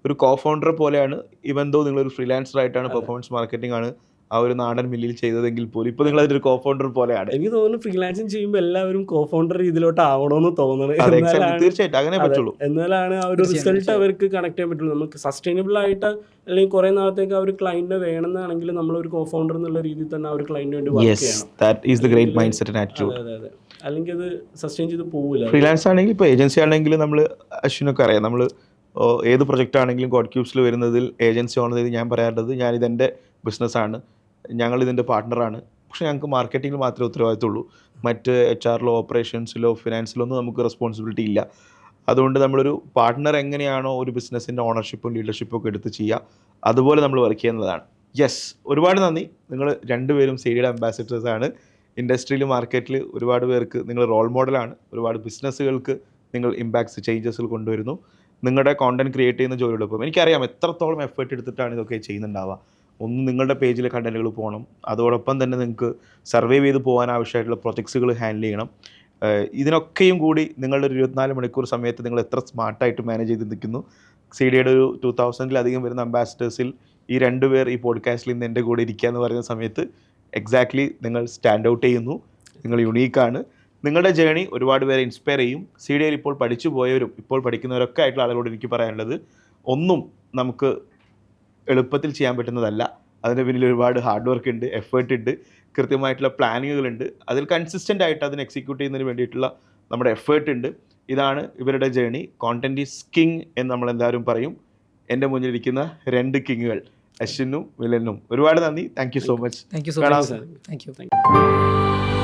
S3: ഒരു കോ ഫൗണ്ടർ പോലെയാണ്. ഇവൻ ദോ നിങ്ങളൊരു ഫ്രീലാൻസർ ആയിട്ടാണ് പെർഫോമൻസ് മാർക്കറ്റിംഗ് ആണ് ആ ഒരു നാടൻ മില്ലിൽ ചെയ്തതെങ്കിൽ പോലും ഇപ്പൊ നിങ്ങൾ അതിന്റെ ഒരു കോ ഫൗണ്ടർ പോലെയാണ്.
S1: എനിക്ക് തോന്നുന്നു ഫ്രീലാൻസിങ് ചെയ്യുമ്പോൾ എല്ലാവരും കോ ഫൗണ്ടർ രീതിയിലോട്ട് ആവണമെന്ന് തോന്നുന്നത്.
S3: തീർച്ചയായിട്ടും അങ്ങനെ പറ്റുള്ളൂ.
S1: എന്നാലാണ് ആ ഒരു റിസൾട്ട് അവർക്ക് കണക്ട് ചെയ്യാൻ പറ്റുള്ളൂ. നമുക്ക് സസ്റ്റൈനബിൾ ആയിട്ട് അല്ലെങ്കിൽ കുറെ നാളത്തേക്ക് ആ ഒരു ക്ലയന്റിനെ വേണമെന്നാണെങ്കിൽ നമ്മൾ ഒരു കോ ഫൗണ്ടർ എന്നുള്ള രീതിയിൽ തന്നെ ആ ഒരു ക്ലയന്റിന് വേണ്ടി വർക്ക് ചെയ്യണം. അതെ, അല്ലെങ്കിൽ അത് സസ്റ്റൈൻ ചെയ്ത് പോകില്ല.
S3: ഫ്രീലാൻസ് ആണെങ്കിൽ ഇപ്പോൾ ഏജൻസി ആണെങ്കിൽ നമ്മൾ അശ്വിനൊക്കെ അറിയാം. നമ്മൾ ഏത് പ്രൊജക്റ്റ് ആണെങ്കിലും ഗോഡ് ക്യൂബ്സിൽ വരുന്നതിൽ ഏജൻസി ഓണർ ഞാൻ പറയാറുള്ളത് ഞാനിതെൻ്റെ ബിസിനസ്സാണ്, ഞങ്ങളിതിൻ്റെ പാർട്ട്ണറാണ്. പക്ഷേ ഞങ്ങൾക്ക് മാർക്കറ്റിങ്ങിൽ മാത്രമേ ഉത്തരവാദിത്തമുള്ളൂ. മറ്റ് HR-ലോ ഓപ്പറേഷൻസിലോ ഫിനാൻസിലോ ഒന്നും നമുക്ക് റെസ്പോൺസിബിലിറ്റി ഇല്ല. അതുകൊണ്ട് നമ്മളൊരു പാർട്ട്ണർ എങ്ങനെയാണോ ഒരു ബിസിനസ്സിൻ്റെ ഓണർഷിപ്പും ലീഡർഷിപ്പും ഒക്കെ എടുത്ത് ചെയ്യുക, അതുപോലെ നമ്മൾ വർക്ക് ചെയ്യുന്നതാണ്. യെസ്, ഒരുപാട് നന്ദി. നിങ്ങൾ രണ്ടുപേരും സീഡിയുടെ അംബാസിഡേഴ്സാണ്. ഇൻഡസ്ട്രിയിൽ മാർക്കറ്റിൽ ഒരുപാട് പേർക്ക് നിങ്ങൾ റോൾ മോഡലാണ്. ഒരുപാട് ബിസിനസ്സുകൾക്ക് നിങ്ങൾ ഇമ്പാക്ട്സ് ചേഞ്ചസിൽ കൊണ്ടുവരുന്നു. നിങ്ങളുടെ കോണ്ടന്റ് ക്രിയേറ്റ് ചെയ്യുന്ന ജോലിയോടൊപ്പം എനിക്കറിയാം എത്രത്തോളം എഫേർട്ട് എടുത്തിട്ടാണ് ഇതൊക്കെ ചെയ്യുന്നുണ്ടാവുക. ഒന്ന് നിങ്ങളുടെ പേജിലെ കണ്ടന്റുകൾ പോകണം, അതോടൊപ്പം തന്നെ നിങ്ങൾക്ക് സർവൈവ് ചെയ്ത് പോകാൻ ആവശ്യമായിട്ടുള്ള പ്രൊജക്ട്സുകൾ ഹാൻഡിൽ ചെയ്യണം. ഇതിനൊക്കെയും കൂടി നിങ്ങളുടെ ഒരു 24 മണിക്കൂർ സമയത്ത് നിങ്ങൾ എത്ര സ്മാർട്ടായിട്ട് മാനേജ് ചെയ്ത് നിൽക്കുന്നു. CDയുടെ ഒരു 2000-ലധികം വരുന്ന അംബാസിഡേഴ്സിൽ ഈ 2 പേർ ഈ പോഡ്കാസ്റ്റിൽ ഇന്ന് എൻ്റെ കൂടെ ഇരിക്കുക എന്ന് പറയുന്ന സമയത്ത് എക്സാക്ട്ലി നിങ്ങൾ സ്റ്റാൻഡ് ഔട്ട് ചെയ്യുന്നു. നിങ്ങൾ യുണീക്കാണ്. നിങ്ങളുടെ ജേണി ഒരുപാട് പേരെ ഇൻസ്പയർ ചെയ്യും. CDയിൽ ഇപ്പോൾ പഠിച്ചു പോയവരും ഇപ്പോൾ പഠിക്കുന്നവരൊക്കെ ആയിട്ടുള്ള ആളുകളോട് എനിക്ക് പറയാനുള്ളത്, ഒന്നും നമുക്ക് എളുപ്പത്തിൽ ചെയ്യാൻ പറ്റുന്നതല്ല. അതിന് പിന്നിൽ ഒരുപാട് ഹാർഡ് വർക്ക് ഉണ്ട്, എഫേർട്ട് ഉണ്ട്, കൃത്യമായിട്ടുള്ള പ്ലാനിങ്ങുകളുണ്ട്. അതിൽ കൺസിസ്റ്റൻ്റ് ആയിട്ട് അതിന് എക്സിക്യൂട്ട് ചെയ്യുന്നതിന് വേണ്ടിയിട്ടുള്ള നമ്മുടെ എഫേർട്ട് ഉണ്ട്. ഇതാണ് ഇവരുടെ ജേണി. കോണ്ടന്റ് ഈസ് കിങ് എന്ന് നമ്മളെല്ലാവരും പറയും. എൻ്റെ മുന്നിലിരിക്കുന്ന 2 കിങ്ങുകൾ അശ്വിനും മിലനും. ഒരുപാട് നന്ദി. Thank you so much.
S2: Thank you.